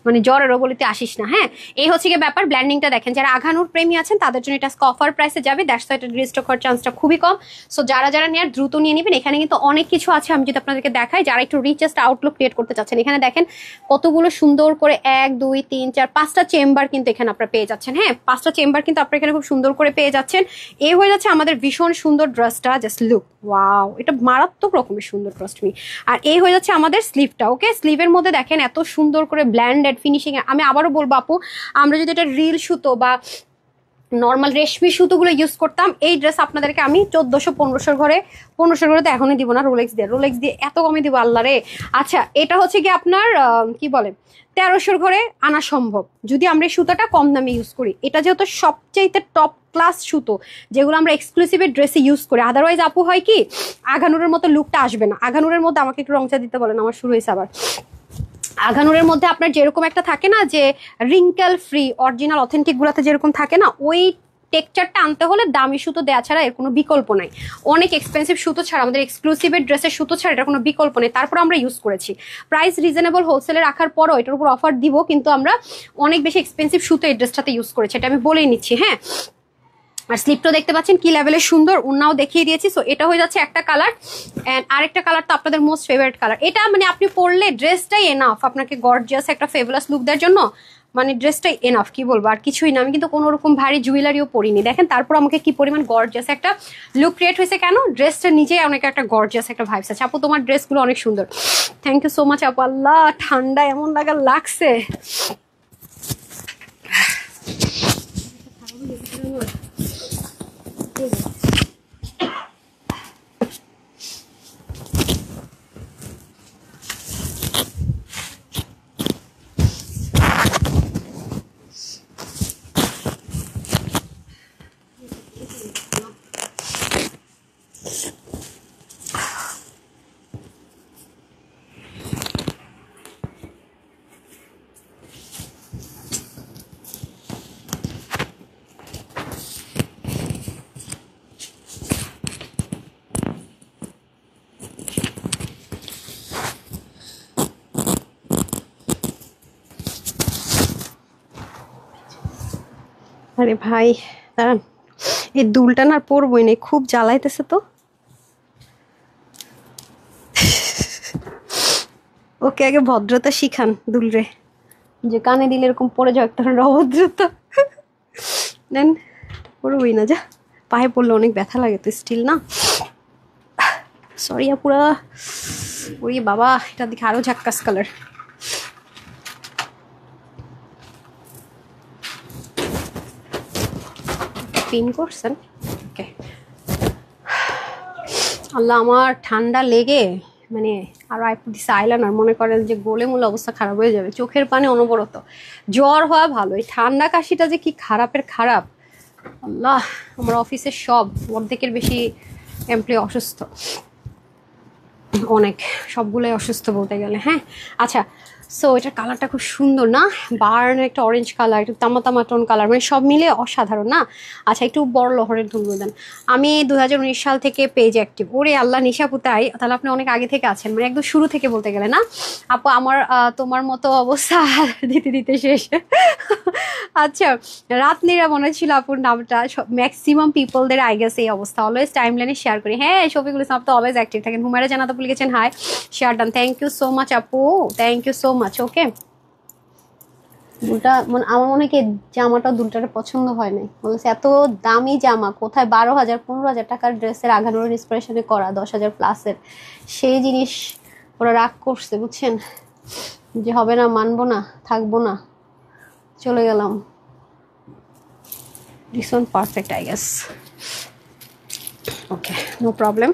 মানে জ্বরের বলিতে আসিস না। হ্যাঁ, এই হচ্ছে গিয়ে ব্যাপার। ব্ল্যান্ডিংটা দেখেন, যারা আঘানুর প্রেমী আছেন তাদের জন্য এটা অফার প্রাইসে যাবে। দ্যাটস ওয়াই এটা রিস্টক হওয়ার চান্সটা খুবই কম। সো যারা যারা নেওয়ার দ্রুত নিয়ে নেবেন। এখানে কিন্তু অনেক কিছু আছে, আমি যদি আপনাদেরকে দেখাই। যারা একটু রিচেস্ট আউটলুক ক্রিয়েট করতে চাচ্ছেন, এখানে দেখেন কতগুলো সুন্দর করে 1 2 3 4 5টা চেম্বার কিন্তু এখানে আপনারা পেয়ে যাচ্ছেন। হ্যাঁ, 5টা চেম্বার কিন্তু আপনারা এখানে খুব সুন্দর করে পেয়ে যাচ্ছেন। এই হয়ে যাচ্ছে আমাদের ভীষণ সুন্দর ড্রেসটা। জাস্ট লুক, ওয়াও, এটা মারাত্মক রকমের সুন্দর, ট্রাস্ট মি। আর এই হয়ে যাচ্ছে আমাদের স্লিভটা। ওকে, স্লিভের মধ্যে দেখেন এত সুন্দর করে ব্ল্যান্ডেড ফিনিশিং। আমি আবারও বলবো আপু, আমরা যদি এটা রিল সুতো বা নর্মাল রেশমি সুতোগুলো ইউজ করতাম, এই ড্রেস আপনাদেরকে আমি 1400 ঘরে 1500 ঘরে তো এখনই দিব না, রোলেক্স দিয়ে এত কমে দিব আল্লাহ রে। আচ্ছা, এটা হচ্ছে কি আপনার কি বলে 1300 ঘরে আনা সম্ভব যদি আমরা এই সুতোটা কম দামে ইউজ করি। এটা যেহেতু সবচাইতে টপ ক্লাস সুতো, যেগুলো আমরা এক্সক্লুসিভের ড্রেসে ইউজ করি। আদারওয়াইজ আপু হয় কি, আঘানুরের মতো লুকটা আসবে না। আঘানুরের মধ্যে আমাকে একটু রংচা দিতে বলেন, আমার শুরু হয়েছে আবার। আঘানুরের মধ্যে আপনার যেরকম একটা থাকে না যে রিঙ্কেল ফ্রি অরিজিনাল অথেন্টিক গুলাতে যেরকম থাকে না, ওই টেক্সচারটা আনতে হলে দামি সুতো দেওয়া ছাড়া এর কোনো বিকল্প নাই। অনেক এক্সপেন্সিভ সুতো ছাড়া, আমাদের এক্সক্লুসিভের ড্রেসের সুতো ছাড়া এটার কোনো বিকল্প নেই। তারপর আমরা ইউজ করেছি, প্রাইস রিজনেবল হোলসেলে রাখার পরও এটার উপর অফার দিব, কিন্তু আমরা অনেক বেশি এক্সপেন্সিভ সুতো এই ড্রেসটাতে ইউজ করেছি, এটা আমি বলেই নিচ্ছি। হ্যাঁ, আর স্লিপটা দেখতে পাচ্ছেন কি লেভেলের সুন্দর, ওনাও দেখিয়ে দিয়েছি। সো এটা হয়ে যাচ্ছে একটা কালার। এন্ড আরেকটা কালার তো আপনাদের মোস্ট ফেভারিট কালার। এটা মানে আপনি পরলে ড্রেসটাই এনাফ আপনাকে গর্জিয়াস একটা ফেবুলাস লুক দেওয়ার জন্য। মানে ড্রেসটাই এনাফ, কি বলবো আর কিছুই না। আমি কিন্তু কোনো রকম ভারী জুয়েলারিও পরিনি, দেখেন তারপর আমাকে কি পরিমাণ গর্জিয়াস একটা লুক ক্রিয়েট হয়েছে। কেন, ড্রেসটা নিজেই অনেক একটা গর্জিয়াস একটা ভাইবস আছে। আপু তোমার ড্রেসগুলো অনেক সুন্দর, থ্যাংক ইউ সো মাচ আপু। আল্লাহ, ঠান্ডা এমন লাগছে। আরে ভাই দাঁড়ান, এই দুলটা না পরবই না, খুব জ্বালাইতেছে তো। ওকে আগে ভদ্রতা শিখান দুলরে, যে কানে দিলে এরকম পড়ে যাও একটা অভদ্রতা। দেন পরবই না, যা পায়ে পড়লে অনেক ব্যথা লাগে তো, স্টিল না। সরি আপুরা। ওই বাবা, এটার দিকে আরো ঝাক্কাস কালার। পিন করছেন, ওকে। আল্লাহ, আমার ঠান্ডা লেগে মানে আরো দিছে আইলাইনার, মনে করেন যে গোলে মূলে অবস্থা খারাপ হয়ে যাবে। চোখের পানি অনবরত, জ্বর হওয়া ভালো, এই ঠান্ডা কাশিটা যে কি খারাপের খারাপ। আল্লাহ, আমার অফিসের সব অর্ধেকের বেশি এমপ্লয়ি অসুস্থ, অনেক, সবগুলোই অসুস্থ বলতে গেলে। হ্যাঁ, আচ্ছা, সো এটার কালারটা খুব সুন্দর না, বার্ন একটা অরেঞ্জ কালার, একটু তামা টোন কালার, মানে সব মিলে অসাধারণ না। আচ্ছা, একটু বড় লহরের ধুলো দেন। আমি 2019 সাল থেকে পেজ অ্যাক্টিভ। ওরে আল্লাহ, নিশাপুতাই, তাহলে আপনি অনেক আগে থেকে আছেন, মানে একদম শুরু থেকে বলতে গেলে না আপু। আমার তোমার মতো অবস্থা দিতে দিতে শেষ। আচ্ছা, রাতনিরা মনে ছিল আপুর নামটা, ম্যাক্সিমাম পিপলদের আই গেছে এই অবস্থা। অলওয়েজ টাইম লাইনে শেয়ার করি। হ্যাঁ, শফিকুল ইসলাম তো অলওয়েজ অ্যাক্টিভ থাকেন। হুমায়রা জানাত আপু লিখেছেন hi, share done, thank you so much আপু, thank you so much. Okay, দুলটা আমার মনে হয় কি জামাটা দুলটার পছন্দ হয় নাই, বলেছে এত দামি জামা কোথায়, 12,000 15,000 টাকার ড্রেসের আঘানোর ইন্সপিরেশনে করা 10,000 প্লাসের, সেই জিনিস ওরা রাগ করছে, বুঝছেন, যে হবে না, মানবো না, থাকবো না, চলে গেলাম। This one perfect I guess. Okay, no problem.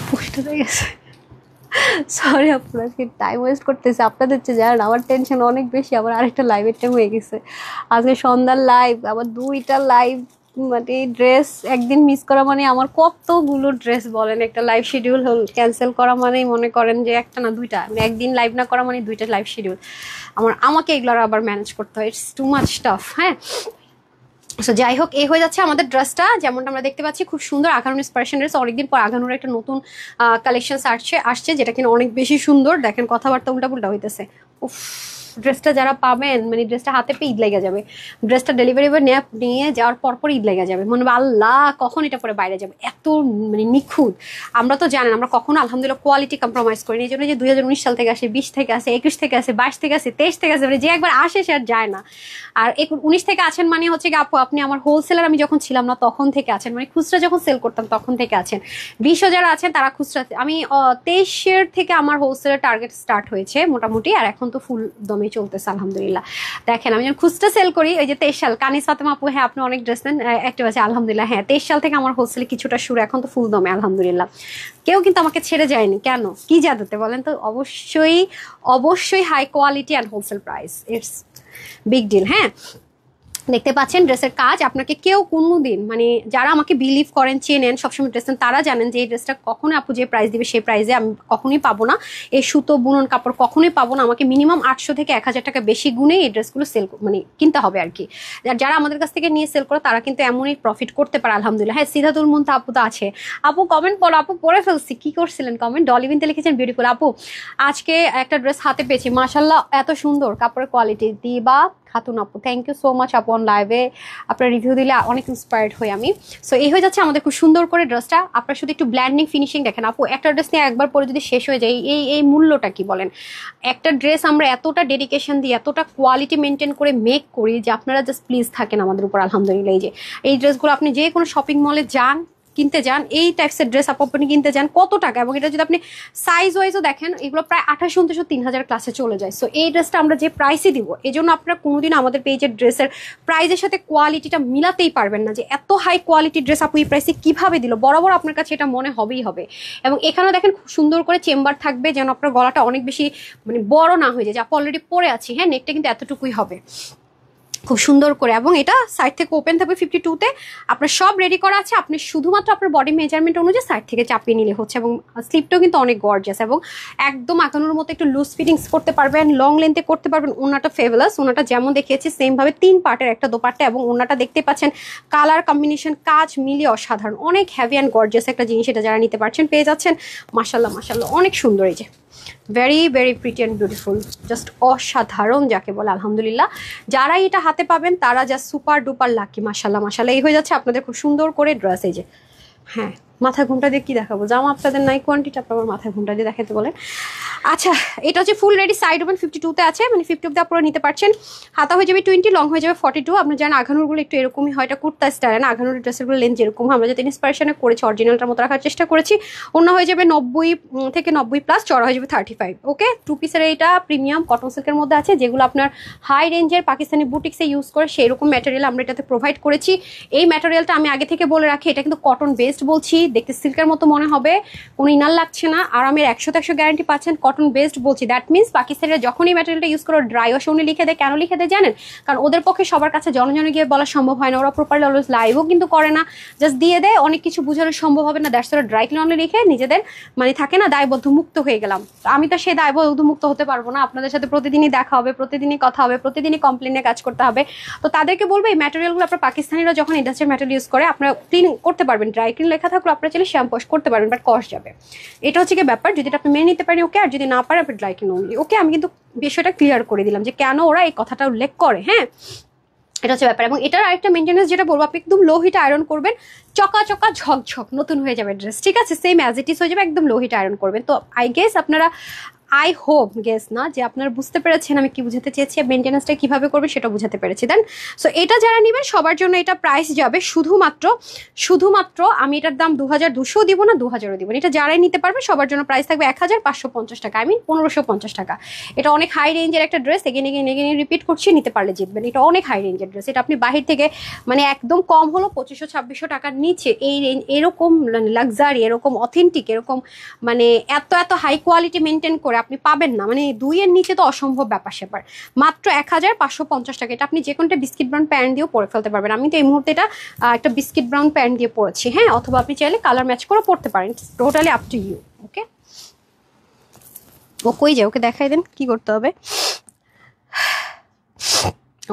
পুষ্টি হয়ে গেছে, সরি আপনার আজকে টাইম ওয়েস্ট করতেছে আপনাদের চেয়ে, জানেন আমার টেনশন অনেক বেশি। আবার আরেকটা লাইভের টাইম হয়ে গেছে, আজকে সন্ধ্যার লাইভ, আবার 2টা লাইভ, মানে ড্রেস একদিন মিস করা মানে আমার কতগুলো ড্রেস বলেন, একটা লাইভ শিডিউল ক্যান্সেল করা মানে মনে করেন যে একটা না দুইটা, মানে একদিন লাইভ না করা মানে দুইটা লাইভ শিডিউল আমাকে এগুলো আবার ম্যানেজ করতে হয়। It's too much tough. হ্যাঁ, সো যাই হোক, এই হয়ে যাচ্ছে আমাদের ড্রেসটা। যেমনটা আমরা দেখতে পাচ্ছি খুব সুন্দর আঘানুর ইন্সপিরেশন ড্রেস। অনেকদিন পর আঘানুর একটা নতুন কালেকশন আসছে যেটা কিনা অনেক বেশি সুন্দর। দেখেন কথাবার্তা উল্টা হইতেছে। উফ, ড্রেসটা যারা পাবেন মানে ড্রেসটা হাতে পেয়ে ঈদ লেগে যাবে। ড্রেসটা ডেলিভারি বয় নিয়ে যাওয়ার পর ঈদ লেগে যাবে, মনে হবে আল্লাহ কখন এটা পরে বাইরে যাবে, এত মানে নিখুঁত। আমরা তো জানেন আমরা কখনো আলহামদুলিল্লাহ কোয়ালিটি কম্প্রোমাইজ করি। এই জন্য যে 2019 সাল থেকে আসে, 20 থেকে আসে, 21 থেকে আসে, 22 থেকে আসে, 23 থেকে আসে, মানে যে একবার আসে সে আর যায় না। আর 19 থেকে আছেন মানে হচ্ছে কি আপু আপনি আমার হোলসেলার আমি যখন ছিলাম না তখন থেকে আছেন, মানে খুচরা যখন সেল করতাম তখন থেকে আছেন। 20 যারা আছেন তারা খুচরা। আমি 23 থেকে আমার হোলসেলের টার্গেট স্টার্ট হয়েছে মোটামুটি, আর এখন তো ফুল দমে চলতেছে আলহামদুলিল্লাহ। দেখেন আমি যখন খুচরা সেল করি, ওই যে 23 সাল কানিস ফাতেমা আপু, হ্যাঁ আপনি অনেক ড্রেস নেন, অ্যাক্টিভ আছে আলহামদুলিল্লাহ। হ্যাঁ 23 সাল থেকে আমার হোলসেলে কিছুটা শুরু, এখন তো ফুল দমে আলহামদুলিল্লাহ। কেউ কিন্তু আমাকে ছেড়ে যায়নি, কেন কি জাদুতে বলেন তো? অবশ্যই high quality and wholesale price, it's big deal. হ্যাঁ, দেখতে পাচ্ছেন ড্রেসের কাজ। আপনাকে কেউ কোনোদিন মানে যারা আমাকে বিলিভ করেন, চেনেন, সবসময় ড্রেস নেন, তারা জানেন যে এই ড্রেসটা কখনোই আপু যে প্রাইস দিবে সেই প্রাইসে আমি কখনোই পাবো না। এই সুতো বুনন কাপড় কখনোই পাবো না। আমাকে মিনিমাম 800 থেকে 1000 টাকা বেশি গুণে এই ড্রেসগুলো সেল মানে কিনতে হবে আর কি। যারা আমাদের কাছ থেকে নিয়ে সেল করে তারা কিন্তু এমনই প্রফিট করতে পারে আলহামদুলিল্লাহ। হ্যাঁ, সিদ্ধাতুল মুনতা আপু তো আছে। আপু কমেন্ট পড়ো, আপু পড়ে ফেলছি। কি করছিলেন কমেন্ট? ডলি বিনতে লিখেছেন বিউটিফুল। আপু আজকে একটা ড্রেস হাতে পেয়েছি, মাশাল্লাহ এত সুন্দর কাপড়ের কোয়ালিটি। দিবা খাতুন আপু, থ্যাংক ইউ সো মাচ আপু। অন লাইভে আপনার রিভিউ দিলে অনেক ইন্সপায়ার্ড হই আমি। সো এই হয়ে যাচ্ছে আমাদের খুব সুন্দর করে ড্রেসটা। আপনার শুধু একটু ব্ল্যান্ডিং ফিনিশিং দেখেন আপু, একটা ড্রেস নিয়ে একবার পরে যদি শেষ হয়ে যায় এই মূল্যটা কি বলেন? একটা ড্রেস আমরা এতটা ডেডিকেশন দিই, এতটা কোয়ালিটি মেনটেন করে মেক করি যে আপনারা জাস্ট প্লিজ থাকেন আমাদের উপর আলহামদুলিল্লাহ। এই ড্রেসগুলো আপনি যে কোনো শপিং মলে যান, কিনতে যান, এই টাইপসের ড্রেস আপনি কিনতে যান কত টাকা, এবং এটা যদি আপনি সাইজ ওয়াইজও দেখেন এগুলো প্রায় 2800 3000 ক্লাসে চলে যায়। সো এই ড্রেসটা আমরা যে প্রাইসে দিব, এই জন্য আপনারা কোনোদিন আমাদের পেজের ড্রেসের প্রাইসের সাথে কোয়ালিটিটা মিলাতেই পারবেন না যে এত হাই কোয়ালিটির ড্রেস আপু এই প্রাইসে কিভাবে দিল। বরাবর আপনার কাছে এটা মনে হবেই হবে। এবং এখানেও দেখেন খুব সুন্দর করে চেম্বার থাকবে যেন আপনার গলাটা অনেক বেশি মানে বড় না হয়ে যায়, যে আপু অলরেডি পরে আছি। হ্যাঁ, নেকটা কিন্তু এতটুকুই হবে খুব সুন্দর করে। এবং এটা সাইড থেকে ওপেন থাকবে 52-তে। আপনার সব রেডি করা আছে, আপনি শুধুমাত্র আপনার বডি মেজারমেন্ট অনুযায়ী সাইড থেকে চাপিয়ে নিলে হচ্ছে। এবং স্লিপটাও কিন্তু অনেক গর্জিয়াস এবং একদম আঁকানোর মতো একটু লুজ ফিটিংস করতে পারবেন, লং লেন্থে করতে পারবেন। ওনাটা ফেভালাস, ওনাটা যেমন দেখিয়েছি সেমভাবে 3 পার্টের একটা দোপাট্টা, এবং ওনাটা দেখতে পাচ্ছেন কালার কম্বিনেশন কাজ মিলিয়ে অসাধারণ, অনেক হ্যাভি অ্যান্ড গর্জিয়াস একটা জিনিস। এটা যারা নিতে পারছেন পেয়ে যাচ্ছেন। মাশাল্লাহ মাশাল্লাহ অনেক সুন্দর, এই যে very very pretty and beautiful, just অসাধারণ যাকে বলে আলহামদুলিল্লাহ। যারা এটা হাতে পাবেন তারা জাস্ট সুপার ডুপার লাকি। মাশাল্লাহ মাশাল্লাহ এই হয়ে যাচ্ছে আপনাদের খুব সুন্দর করে ড্রেস। এই যে হ্যাঁ, মাথায় ঘুমটা দিয়ে কি দেখাবো, জামা আপনাদের নাই কোয়ান্টিটি, আপনার মাথায় ঘুমটা দিয়ে দেখাতে বলেন। আচ্ছা, এটা হচ্ছে ফুল রেডি, সাইড ওপেন 52-তে আছে, মানে 50 অব্দি আপনারা নিতে পারছেন। হাতা হয়ে যাবে 20, লং হয়ে যাবে 42। আপনার জানেন আঘানুরগুলো একটু এরকমই হয়, এটা কুর্তা স্টাইল না, আঘানুর ড্রেসেরগুলো লেন্থ যেরকম আমরা যাতে ইন্সপিরেশনে করেছি অরিজিনালটার মতো রাখার চেষ্টা করেছি। অন্য হয়ে যাবে 90 থেকে 90+, চড়া হয়ে যাবে 35। ওকে, 2 পিসের এটা প্রিমিয়াম কটন সিল্কের মধ্যে আছে, যেগুলো আপনার হাই রেঞ্জের পাকিস্তানি বুটিক্সে ইউজ করে সেই রকম ম্যাটেরিয়াল আমরা এটাতে প্রোভাইড করেছি। এই ম্যাটেরিয়ালটা আমি আগে থেকে বলে রাখি, এটা কিন্তু কটন বেসড বলছি, দেখতে সিল্কের মতো মনে হবে, কোনো ইনার লাগছে না, আরামের 100% গ্যারান্টি পাচ্ছেন। কটন বেসড বলছি, দ্যাট মিনস পাকিস্তানিরা যখনই ম্যাটেরিয়ালটা ইউজ করে ড্রাই ওয়াশ উনি লিখে দেয়। কেন লিখে দেয় জানেন? কারণ ওদের পক্ষে সবার কাছে জনজনে গিয়ে বলা সম্ভব হয় না, ওরা প্রপারলি অলওয়েজ লাইভও কিন্তু করে না, জাস্ট দিয়ে দেয়, অনেক কিছু বোঝানো সম্ভব হবে না, দ্যাটস ওরা ড্রাই ক্লিন অনলি লিখে নিজেদের মানে থাকে না দায়বদ্ধ মুক্ত হয়ে গেলাম। আমি তো সেই দায়বদ্ধ মুক্ত হতে পারবো না, আপনাদের সাথে প্রতিদিনই দেখা হবে, প্রতিদিনই কথা হবে, প্রতিদিনই কমপ্লেনে কাজ করতে হবে। তো তাদেরকে বলবো এই ম্যাটেরিয়ালগুলো আপনার পাকিস্তানিরা যখন ইন্ডাস্ট্রিয়াল ম্যাটেরিয়াল ইউজ করে আপনারা ক্লিন করতে পারবেন, ড্রাই ক্লিন লেখা থাকলে আপনারা চাইলে শ্যাম্পু ওয়াশ করতে পারবেন, বাট কস্ট যাবে। এটা হচ্ছে কি ব্যাপার, যদি আপনি মেনে নিতে পারেন ওকে, আর যদি না পারেন আপনি ড্রাই ক্লিন অনলি। ওকে, আমি কিন্তু বিষয়টা ক্লিয়ার করে দিলাম যে কেন ওরা এই কথাটা উল্লেখ করে। হ্যাঁ, এটা হচ্ছে ব্যাপার। এবং এটার আরেকটা মেনটেন্যান্স যেটা বলবো, আপনি একদম লো হিটে আয়রন করবেন, চকা চকা ঝকঝক নতুন হয়ে যাবে ড্রেস, ঠিক আছে? সেম অ্যাজ ইট ইজ হয়ে যাবে, একদম লো হিটে আয়রন করবেন। তো আই গেস আপনারা আই হোপ গেস না যে আপনারা বুঝতে পেরেছেন আমি কি বুঝাতে চেয়েছি, মেনটেন্যান্সটা কিভাবে করবে সেটা বুঝাতে পেরেছি। দেন সো এটা যারা নেবেন সবার জন্য এটা প্রাইস যাবে শুধুমাত্র আমি এটার দাম 2200 দিব না, 2000 দিব না। এটা যারাই নিতে পারবে সবার জন্য প্রাইস থাকবে 1550 টাকা, আই মিন 1550 টাকা। এটা অনেক হাই রেঞ্জের একটা ড্রেস, এগেন রিপিট করছি, নিতে পারলে জিতবেন। এটা অনেক হাই রেঞ্জের ড্রেস, এটা আপনি বাহির থেকে মানে একদম কম হলো 2500-2600 টাকার নিচে এই রেঞ্জ এরকম লাক্সারি, এরকম অথেন্টিক, এরকম মানে এত হাই কোয়ালিটি মেনটেন করে আপনি পাবেন না, মানে 2 এর নিচে তো অসম্ভব ব্যাপার স্যাপার। মাত্র 1550 টাকা। এটা আপনি যে কোনটা বিস্কিট ব্রাউন প্যান্ট দিয়েও পরে ফেলতে পারবেন। আমি তো এই মুহূর্তে এটা একটা বিস্কিট ব্রাউন প্যান্ট দিয়ে পরেছি, হ্যাঁ, অথবা আপনি চাইলে কালার ম্যাচ করে পরতে পারেন, টোটালি আপ টু ইউ। ওকে, ও কই যায়, ওকে দেখাই দেন কি করতে হবে।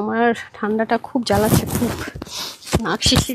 আমার ঠান্ডাটা খুব জ্বালাচ্ছে, খুব নাক শিশি।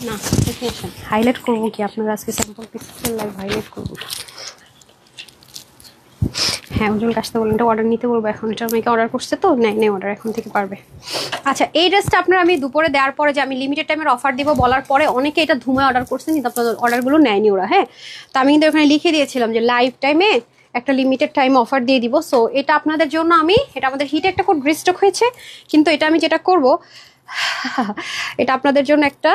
না হাইলাইট করবো কি আপনারা আজকে স্যাম্পল পিক্সেল লাইভ হাইলাইট করবো। হ্যাঁ উজ্জ্বল আসতে বললেন, এটা অর্ডার নিতে বলবো এখন, এটা আমাকে অর্ডার করছে তো নেই অর্ডার, এখন থেকে পারবে। আচ্ছা এই ড্রেসটা আপনার আমি দুপুরে দেওয়ার পরে যে আমি লিমিটেড টাইমের অফার দিব বলার পরে অনেকে এটা ধুমায় অর্ডার করছেন, কিন্তু আপনাদের অর্ডারগুলো নেয়নি ওরা। হ্যাঁ, তো আমি কিন্তু এখানে লিখে দিয়েছিলাম যে লাইভ টাইমে একটা লিমিটেড টাইম অফার দিয়ে দিব। সো এটা আপনাদের জন্য আমি, এটা আমাদের হিটে একটা কোড রিস্টক হয়েছে, কিন্তু এটা আমি যেটা করব এটা আপনাদের জন্য একটা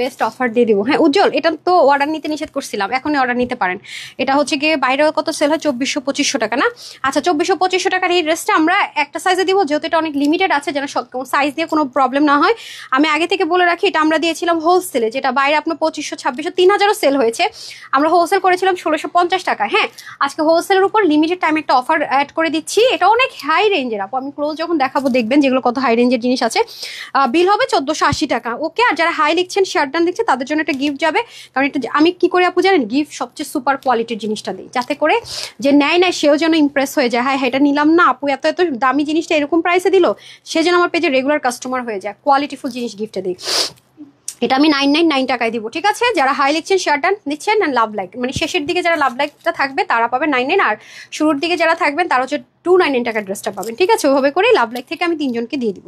বেস্ট অফার দিয়ে দিব। হ্যাঁ উজ্জ্বল, এটা তো অর্ডার নিতে নিষেধ করছিলাম, এখনই অর্ডার নিতে পারেন। এটা হচ্ছে গিয়ে বাইরে কত সেল হয়, 2400-2500 টাকা না? আচ্ছা 2400-2500 টাকার এই ড্রেসটা আমরা একটা সাইজে দিব, যেহেতু এটা অনেক লিমিটেড আছে, যেন সাইজ দিয়ে কোনো প্রবলেম না হয়। আমি আগে থেকে বলে রাখি, এটা আমরা দিয়েছিলাম হোলসেলে, যেটা বাইরে আপনার 2500-2600 3000ও সেল হয়েছে, আমরা হোলসেল করেছিলাম 1650 টাকা। হ্যাঁ, আজকে হোলসেলের উপর লিমিটেড টাইম একটা অফার অ্যাড করে দিচ্ছি। এটা অনেক হাই রেঞ্জের আপু, আমি ক্লোজ যখন দেখাবো দেখবেন যেগুলো কত হাই রেঞ্জের জিনিস আছে। বিল হবে 1480 টাকা। ওকে, আর যারা হাই লিখছেন শেয়ার ডান লিখছে তাদের জন্য একটা গিফট যাবে, কারণ এটা আমি কি করে আপু জানেন, গিফট সবচেয়ে সুপার কোয়ালিটির জিনিসটা দিই, যাতে করে যে নেয় সেও যেন ইমপ্রেস হয়ে যায়, হ্যাঁ এটা নিলাম না আপু, এত এত দামি জিনিসটা এরকম প্রাইসে দিল, সে যেন আমার পেজে রেগুলার কাস্টমার হয়ে যায়। কোয়ালিটিফুল জিনিস গিফটে দিই। এটা আমি 999 টাকায় দিব, ঠিক আছে? যারা হাই লিখছেন শেয়ার ডান দিচ্ছেন, অ্যান্ড লাভ লাইক, মানে শেষের দিকে যারা লাভ লাইকটা থাকবে তারা পাবে 99, আর শুরুর দিকে যারা থাকবেন তারা হচ্ছে 299 টাকার ড্রেসটা পাবেন, ঠিক আছে? ওইভাবে করেই লাভ লাইক থেকে আমি 3 জনকে দিয়ে দিব।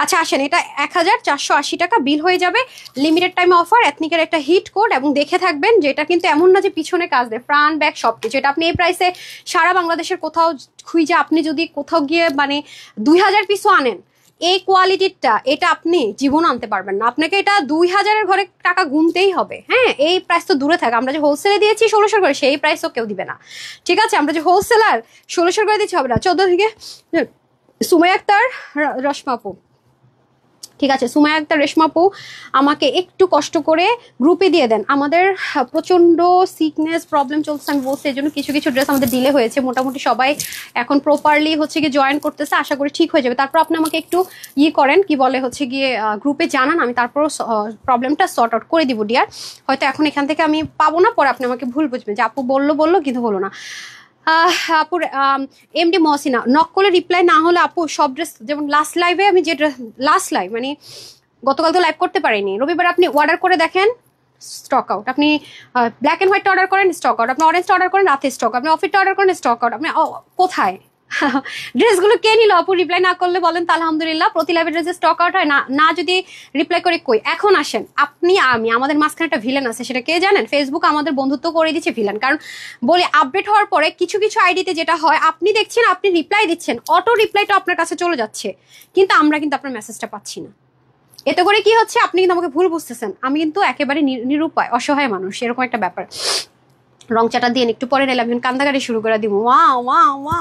আচ্ছা আসেন, এটা 1480 টাকা বিল হয়ে যাবে, লিমিটেড টাইম অফার, এথনিকের একটা হিট কোড, এবং দেখে থাকবেন যে এটা কিন্তু এমন না যে পিছনে কাজ দেয়, ফ্রন্ট ব্যাক সব কিছু। এটা আপনি এই প্রাইসে সারা বাংলাদেশের কোথাও খুঁজে আপনি যদি কোথাও গিয়ে মানে 2000 পিসও আনেন, এই কোয়ালিটিটা এটা আপনি জীবন আনতে পারবেন না, আপনাকে এটা 2000-এর ঘরে টাকা গুনতেই হবে। হ্যাঁ, এই প্রাইস তো দূরে থাকে, আমরা যে হোলসেলে দিয়েছি 1600 করে, সেই প্রাইসও কেউ দিবে না, ঠিক আছে? আমরা যে হোলসেলার 1600 করে দিচ্ছি, হবে না। 14 থেকে সুমাইয়া আক্তার রশমা আপু, ঠিক আছে? সুমাইয়া আক্তার রেশমা আপু আমাকে একটু কষ্ট করে গ্রুপে দিয়ে দেন, আমাদের প্রচন্ড সিকনেস প্রবলেম চলছে, আমি বলছি এই জন্য কিছু কিছু ড্রেস আমাদের ডিলে হয়েছে। মোটামুটি সবাই এখন প্রপারলি হচ্ছে গিয়ে জয়েন করতেছে, আশা করি ঠিক হয়ে যাবে। তারপর আপনি আমাকে একটু করেন, কি বলে হচ্ছে গিয়ে গ্রুপে জানান, আমি তারপর প্রবলেমটা সর্ট আউট করে দিব ডিয়ার। হয়তো এখন এখান থেকে আমি পাবো না, পরে আপনি আমাকে ভুল বুঝবেন যে আপু বললো কিন্তু হলো না। আপুর এমডি মহসিনা, নক করলে রিপ্লাই না হলে আপু সব ড্রেস, যেমন লাস্ট লাইভে আমি যে লাস্ট লাইভ মানে গতকাল তো লাইভ করতে পারিনি, রবিবার আপনি অর্ডার করে দেখেন স্টক আউট, আপনি ব্ল্যাক অ্যান্ড হোয়াইটটা অর্ডার করেন স্টক আউট, আপনি অরেঞ্জটা অর্ডার করেন রাতে স্টক, আপনি অফিসটা অর্ডার করেন স্টক আউট, আপনি কোথায় ড্রেসগুলো কে নিল আপু? রিপ্লাই না করলে বলেন তো আলহামদুলিল্লাহ, প্রতি লাইভের ড্রেসে স্টক আউট হয় না যদি রিপ্লাই করে কই। এখন আসেন আপনি আমি, আমাদের মাঝখানে একটা ভিলেন আছে, সেটা কে জানেন? ফেসবুক আমাদের বন্ধুত্ব করে দিচ্ছে ভিলেন, কারণ বলে আপডেট হওয়ার পরে কিছু কিছু আইডিতে যেটা হয়, আপনি দেখছেন আপনি রিপ্লাই দিচ্ছেন, অটো রিপ্লাইটা আপনার কাছে চলে যাচ্ছে, কিন্তু আমরা কিন্তু আপনার মেসেজটা পাচ্ছি না। এতে করে কি হচ্ছে, আপনি কিন্তু আমাকে ভুল বুঝতেছেন, আমি কিন্তু একেবারে নিরুপায় অসহায় মানুষ, এরকম একটা ব্যাপার। রং চাটা দিয়ে একটু পরে নিলাম, কান্দাকাটি শুরু করে দিব, মা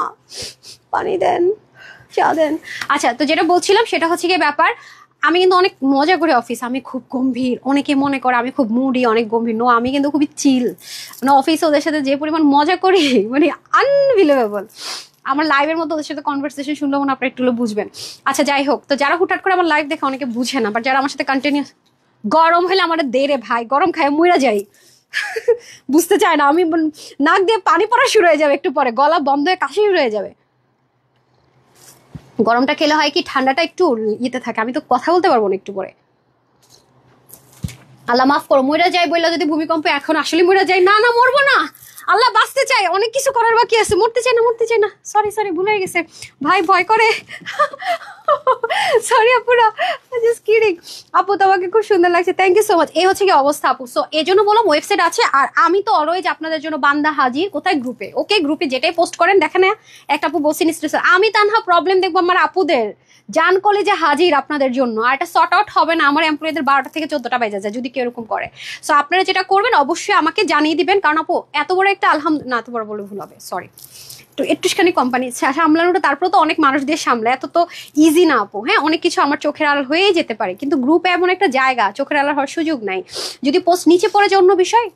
পানি দেন, চা দেন। আচ্ছা, তো যেটা বলছিলাম সেটা হচ্ছে গিয়ে ব্যাপার, আমি কিন্তু অনেক মজা করি অফিস, আমি খুব গম্ভীর, অনেকে মনে করে আমি খুব মুডি, অনেক গম্ভীর। নো, আমি কিন্তু খুবই চিল, মানে অফিসে ওদের সাথে যে পরিমাণ মজা করি মানে আনবিলিভেবল। আমার লাইভের মধ্যে ওদের সাথে কনভারসেশন শুনলে মনে আপনারা একটু বুঝবেন। আচ্ছা যাই হোক, তো যারা হুটহাট করে আমার লাইভ দেখে অনেকে বুঝে না, বাট যারা আমার সাথে কন্টিনিউস, গরম হলে আমার দেরে ভাই, গরম খায় মইরা যাই বুঝতে চায় না, আমি নাক দিয়ে পানি পড়া শুরু হয়ে যাবে একটু পরে, গলা বন্ধ হয়ে কাশি শুরু হয়ে যাবে। গরমটা খেলে হয় কি, ঠান্ডাটা একটু ইয়েতে থাকে, আমি তো কথা বলতে পারবো না একটু পরে। আল্লাহ মাফ করো, মইরা যাই বললা যদি ভূমিকম্প, এখন আসলে মইরা যাই, না মরবো না, আল্লাহ বাঁচতে চাই, অনেক কিছু করার বাকি আছে, মরতে চাই না, সরি ভুলে গেছে ভাই, ভয় করে। সরি আপুরা, জাস্ট কিডিং। আপু তোমাকে খুব সুন্দর লাগছে, থ্যাংক ইউ সো মাচ। এই হচ্ছে কি অবস্থা আপু। সো এই জন্য বললাম ওয়েবসাইট আছে, আর আমি তো অলওয়েজ আপনাদের জন্য বান্দা হাজির। কোথায়? গ্রুপে। ওকে, গ্রুপে যেটাই পোস্ট করেন দেখেন না, একটা আপু বলছেন স্ট্রেস, আমি তানহা প্রবলেম দেখবো আমার আপুদের জান কলেজে হাজির আপনাদের জন্য। আর এটা সর্ট আউট হবে না, আমার এমপ্লয়ীদের 12টা থেকে 14টা বেজে যায় যদি কেউ এরকম করে। সো আপনারা যেটা করবেন অবশ্যই আমাকে জানিয়ে দিবেন, কারণ আপু এত বড় একটা না এত বড় বলে ভুল হবে, সরি, তো একটুখানি কোম্পানি সামলানোটা, তারপর তো অনেক মানুষ দিয়ে সামলায়, এত তো ইজি না আপু। হ্যাঁ, অনেক কিছু আমার চোখের আড়াল হয়েই যেতে পারে, কিন্তু গ্রুপ এমন একটা জায়গা চোখের আড়াল হওয়ার সুযোগ নাই। যদি পোস্ট নিচে পড়ে যায় অন্য বিষয়,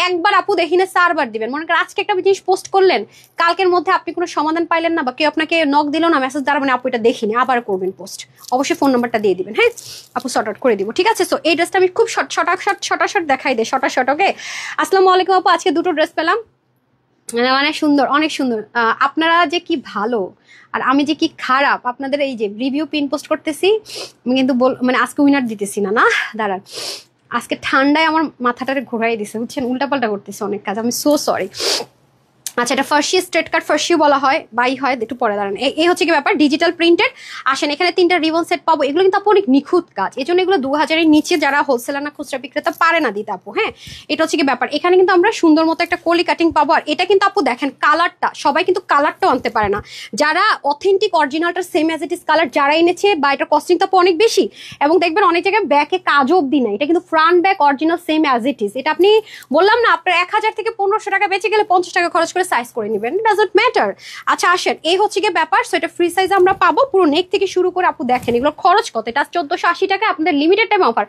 একবার আপু দেখি না 4বার দিবেন। মনে করেন আজকে একটা জিনিস পোস্ট করলেন, কালকের মধ্যে আপনি কোনো সমাধান পাইলেন না, বা কেউ আপনাকে নক দিল না, মেসেজ দ্বারা, মানে আপু এটা দেখিনি, আবার করবেন পোস্ট, অবশ্যই ফোন নাম্বারটা দিয়ে দিবেন। হ্যাঁ আপু, শর্ট আউট করে দিব, ঠিক আছে? সো এই ড্রেসটা আমি খুব শর্ট দেখাই দেয়, শর্ট। ওকে, আসসালামু আলাইকুম আপু, আজকে 2টো ড্রেস পেলাম, মানে সুন্দর, অনেক সুন্দর। আপনারা যে কি ভালো আর আমি যে কি খারাপ, আপনাদের এই যে রিভিউ পিন পোস্ট করতেছি, আমি কিন্তু মানে আজকে উইনার দিতেছি না, দাঁড়ান, আজকে ঠান্ডায় আমার মাথাটারে ঘোরাই দিছে, বুঝছেন, উল্টাপাল্টা করতেছে অনেক কাজ, আমি সো সরি। আচ্ছা, এটা ফার্সি স্ট্রেট কাট ফার্সি বলা হয়, বাই হয়, একটু পরে দাঁড়ান। এই হচ্ছে কি ব্যাপার, ডিজিটাল প্রিন্টেড। আসেন, এখানে 3টা রিবন সেট পাবো, এগুলো কিন্তু আপু অনেক নিখুঁত কাজ, এই জন্য এগুলো 2000-এর নিচে যারা হোলসেলার না খুচরা বিক্রেতা পারে না দিতে আপু। হ্যাঁ, এটা হচ্ছে কি ব্যাপার, এখানে কিন্তু আমরা সুন্দর মতো একটা কলি কাটিং পাবো। আর এটা কিন্তু আপু দেখেন কালারটা, সবাই কিন্তু কালারটাও আনতে পারে না, যারা অথেন্টিক অরিজিনালটা same as it is colour যারা এনেছে, বা এটার কস্টিং তো অনেক বেশি, এবং দেখবেন অনেক জায়গায় ব্যাকে কাজও অব্দি নাই, এটা কিন্তু front back original same as it is. এটা আপনি বললাম না, আপনার 1000 থেকে 1500 টাকা বেঁচে গেলে 50 টাকা খরচ করে সাইজ করে নেবেন, ডাজন্ট ম্যাটার। আচ্ছা আসেন, এই হচ্ছে গিয়ে ব্যাপার। সো এটা ফ্রি সাইজ আমরা পাবো, পুরো নেক থেকে শুরু করে আপু দেখেন এগুলো খরচ কত, এটা 1480 টাকা, আপনাদের লিমিটেড টাইম অফার,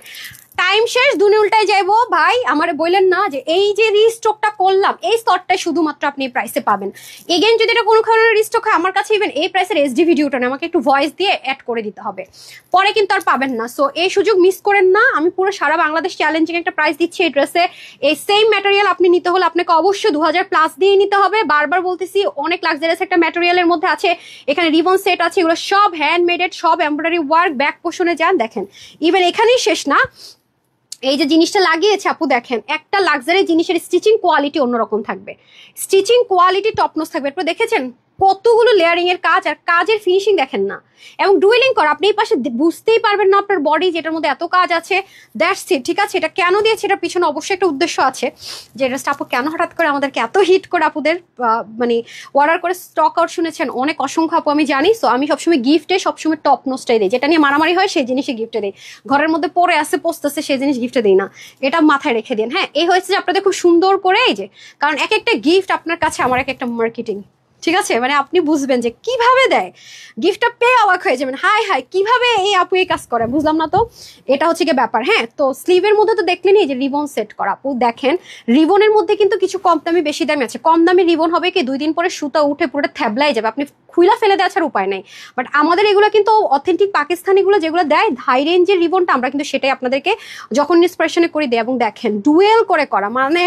টাইম শেষ, দুনে উল্টাই যাইবো ভাই, আমারে বললেন না যে এই যে রিস্টকটা করলাম, এই স্লটটাই শুধুমাত্র আপনি এই প্রাইসে পাবেন। এগেন যদি এটা কোনো কারণে রিস্টক হয়, আমার কাছে ইভেন এই প্রাইসের এসডি ভিডিওটা না, আমাকে একটু ভয়েস দিয়ে অ্যাড করে দিতে হবে, পরে কিন্তু আর পাবেন না। সো এই সুযোগ মিস করেন না, আমি পুরো সারা বাংলাদেশ চ্যালেঞ্জিং একটা প্রাইস দিচ্ছি এই ড্রেসে। এই সেম ম্যাটেরিয়াল আপনি নিতে হলে আপনাকে অবশ্যই 2000+ দিয়ে নিতে হবে, বারবার বলতেছি, অনেক লাক্সারিয়াস একটা ম্যাটেরিয়ালের মধ্যে আছে, এখানে রিবন সেট আছে, এগুলো সব হ্যান্ডমেডেড, সব এমব্রয়ডারি ওয়ার্ক, ব্যাক পোর্শনে যান দেখেন, ইভেন এখানেই শেষ না, এই যে জিনিসটা লাগিয়েছে আপু দেখেন, একটা লাক্সারি জিনিসের স্টিচিং কোয়ালিটি অন্যরকম থাকবে, স্টিচিং কোয়ালিটি টপনোস থাকবে। এরপর দেখেছেন কতগুলো লেয়ারিং এর কাজ, আর কাজের ফিনিশিং দেখেন না, এবং ডুয়েলিং করা, আপনি এই পাশে বুঝতেই পারবেন না আপনার বডি যেটার মধ্যে এত কাজ আছে। দ্যাটস ইট, ঠিক আছে? এটা কেন দিয়েছে, এটার পিছনে অবশ্যই একটা উদ্দেশ্য আছে, যে ড্রেসটা আপু কেন হঠাৎ করে আমাদেরকে এত হিট করে আপুদের মানে অর্ডার করে স্টক আউট শুনেছেন অনেক, অসংখ্য আপু আমি জানি। সো আমি সবসময় গিফটে সবসময় টপ নোস্টাই দিই, যেটা নিয়ে মারামারি হয় সেই জিনিসই গিফটে দিই, ঘরের মধ্যে পরে আসে পোস্টে সেই জিনিস গিফটে দিই না, এটা মাথায় রেখে দিন। হ্যাঁ, এই হয়েছে যে আপনাদের খুব সুন্দর করে, এই যে কারণ এক একটা গিফট আপনার কাছে আমার এক একটা মার্কেটিং, ঠিক আছে? মানে আপনি বুঝবেন যে কিভাবে দেয়, গিফটটা পেয়ে অবাক হয়ে যাবেন, হাই কিভাবে এই আপু এই কাজ করে, বুঝলাম না তো, এটা হচ্ছে কি ব্যাপার। হ্যাঁ, তো স্লিভের মধ্যে তো দেখলেনি যে রিবন সেট করা, আপু দেখেন রিবনের মধ্যে কিন্তু কিছু কম দামি বেশি দামি আছে। কম দামি রিবন হবে কি 2 দিন পরে সুতা উঠে পুরোটা থ্যাবলাই যাবে, আপনি খুইলা ফেলে দেওয়ার ছাড়া উপায় নাই। বাট আমাদের এগুলো কিন্তু অথেন্টিক পাকিস্তানিগুলো যেগুলো দেয় হাই রেঞ্জের রিবনটা, আমরা কিন্তু সেটাই আপনাদেরকে যখন ইন্সপিরেশনে করে দিই। এবং দেখেন ডুয়েল করে করা, মানে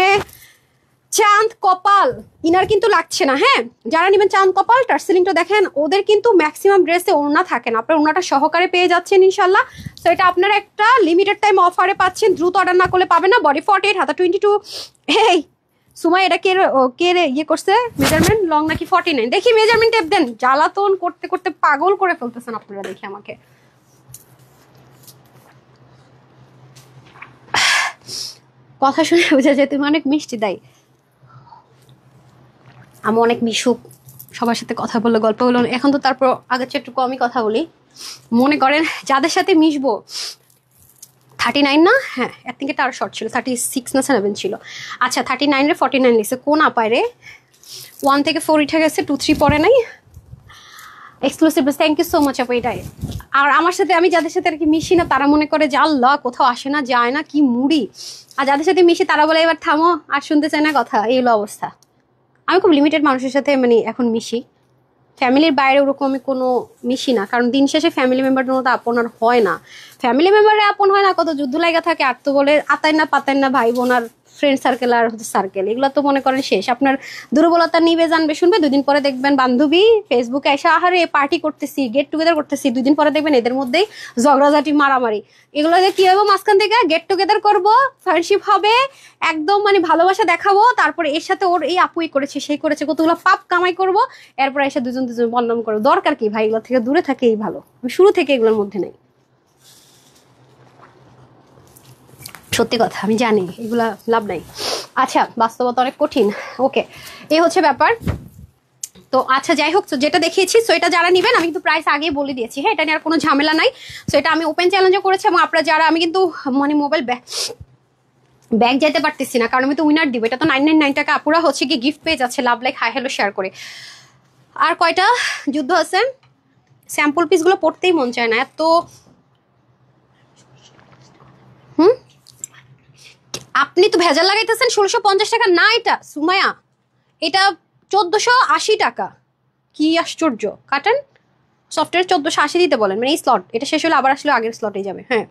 চাঁদ কপাল ইনার কিন্তু লাগছে না। হ্যাঁ, যারা নেবেন চাঁদ কপাল টার্সেলিংটা দেখেন, ওদের কিন্তু ম্যাক্সিমাম ড্রেসে ওড়না থাকে না, আপনার ওড়নাটা সহকারে পেয়ে যাচ্ছেন ইনশাল্লাহ। তো এটা আপনারা একটা লিমিটেড টাইম অফারে পাচ্ছেন, দ্রুত অর্ডার না করলে পাবে না। বডি 48, হাতা 22। এই সুমাই এটা কে রে ইয়ে করছে মেজারমেন্ট, লং নাকি 49? দেখি মেজারমেন্ট টেপ দেন, জ্বালাতন করতে করতে পাগল করে ফেলতেছেন আপনারা, দেখি আমাকে। কথা শুনে বোঝা যায় তুমি অনেক মিষ্টি, তাই আমি অনেক মিশুক, সবার সাথে কথা বললে গল্প হলো, এখন তো তারপর আগের চেয়ে একটু কমই কথা বলি। মনে করেন যাদের সাথে মিশবো 39 না, হ্যাঁ এর থেকে আরো শর্ট ছিল, 36 না 7 ছিল। আচ্ছা 39 49 লিখছে, কোন আপায় রে 1 থেকে 4 উঠে গেছে, 2 3 পরে নাই। Exclusive, thank you so much আপু। এটাই আর আমার সাথে, আমি যাদের সাথে আর কি মিশি না তারা মনে করে যে আল্লাহ কোথাও আসে না যায় না কি মুড়ি, আর যাদের সাথে মিশি তারা বলে এবার থামো আর শুনতে চায় না কথা, এই হলো অবস্থা। আমি খুব লিমিটেড মানুষের সাথে মানে এখন মিশি, ফ্যামিলির বাইরে ওরকম আমি কোনো মিশি না, কারণ দিন শেষে ফ্যামিলি মেম্বারদের মতো আপন আর হয় না, ফ্যামিলি মেম্বারে আপন হয় না, কত যুদ্ধ লাগা থাকে, আর তো বলে আতাই না পাতাই না ভাই বোন, আর ফ্রেন্ড সার্কেল আর হচ্ছে সার্কেল, এগুলো তো মনে করেন শেষ। আপনার দুর্বলতা নিবে জানবে শুনবে, 2 দিন পরে দেখবেন বান্ধবী ফেসবুকে এসে আহারে পার্টি করতেছি, গেট টুগেদার করতেছি, 2 দিন পরে দেখবেন এদের মধ্যেই ঝগড়াঝাটি মারামারি। এগুলো কি হবে, মাঝখান থেকে গেট টুগেদার করবো, ফ্রেন্ডশিপ হবে, একদম মানে ভালোবাসা দেখাবো, তারপরে এর সাথে ওর এই আপুই করেছে সেই করেছে কতগুলো পাপ কামাই করবো, এরপর এসে দুজন বদনাম করবো। দরকার কি ভাই, এগুলো থেকে দূরে থাকেই ভালো। আমি শুরু থেকে এগুলোর মধ্যে নেই, সত্যি কথা আমি জানি এগুলা লাভ নাই। আচ্ছা বাস্তবতা অনেক কঠিন। ওকে, এই হচ্ছে ব্যাপার। তো আচ্ছা যাই হোক, যেটা দেখিয়েছি সো এটা যারা নেবেন আমি কিন্তু প্রাইস আগেই বলে দিয়েছি, হ্যাঁ এটা নিয়ে আর কোনো ঝামেলা নাই। সো এটা আমি ওপেন চ্যালেঞ্জও করেছি, এবং আপনারা যারা, আমি কিন্তু মানে মোবাইল ব্যাগ যেতে পারতেছি না কারণ আমি তো উইনার দিব। এটা তো 999 টাকা, আপুরা হচ্ছে কি গিফট পেয়ে যাচ্ছে love like hi hello share করে। আর কয়টা যুদ্ধ আছে, স্যাম্পল পিসগুলো পড়তেই মন চায় না এত। আপনি তো ভেজাল লাগাইতেছেন। 1650 টাকা না এটা সুমায়া, এটা 1480 টাকা। কি আশ্চর্য, কাটেন সফটওয়্যার 1480 দিতে বলেন, মানে এই স্লট এটা শেষ হলে আবার আসলে আগের স্লটে যাবে। হ্যাঁ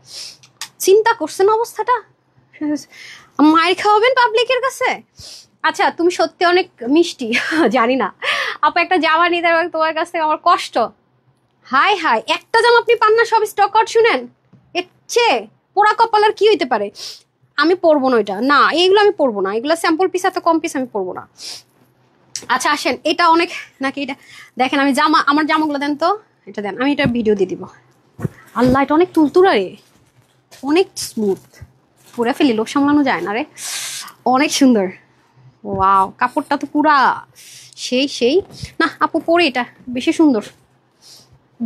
চিন্তা করছেন অবস্থাটা, মায়ের খাওয়াবেন পাবলিকের কাছে। আচ্ছা তুমি সত্যি অনেক মিষ্টি জানি না আপু, একটা জামা নিতে তোমার কাছ থেকে আমার কষ্ট। হাই হাই, একটা জামা আপনি পান না, সব স্টক আউট। শুনেন এর চেয়ে পোড়া কপালার কি হইতে পারে। আমি পরবো না এটা, না এইগুলো আমি পরবো না, এগুলো স্যাম্পল পিস, এত কম পিস আমি পরবো না। আচ্ছা আসেন, এটা অনেক নাকি, এটা দেখেন আমি জামা, আমার জামাগুলো দেন তো, এটা দেন, আমি এটা ভিডিও দিয়ে দিব। আল্লাহ এটা অনেক তুলতুরা রে, অনেক স্মুথ, পুরা ফেলি লোক সামলানো যায় না রে, অনেক সুন্দর। ওয়াও কাপড়টা তো পুরা সেই সেই। না আপু পরে এটা বেশি সুন্দর,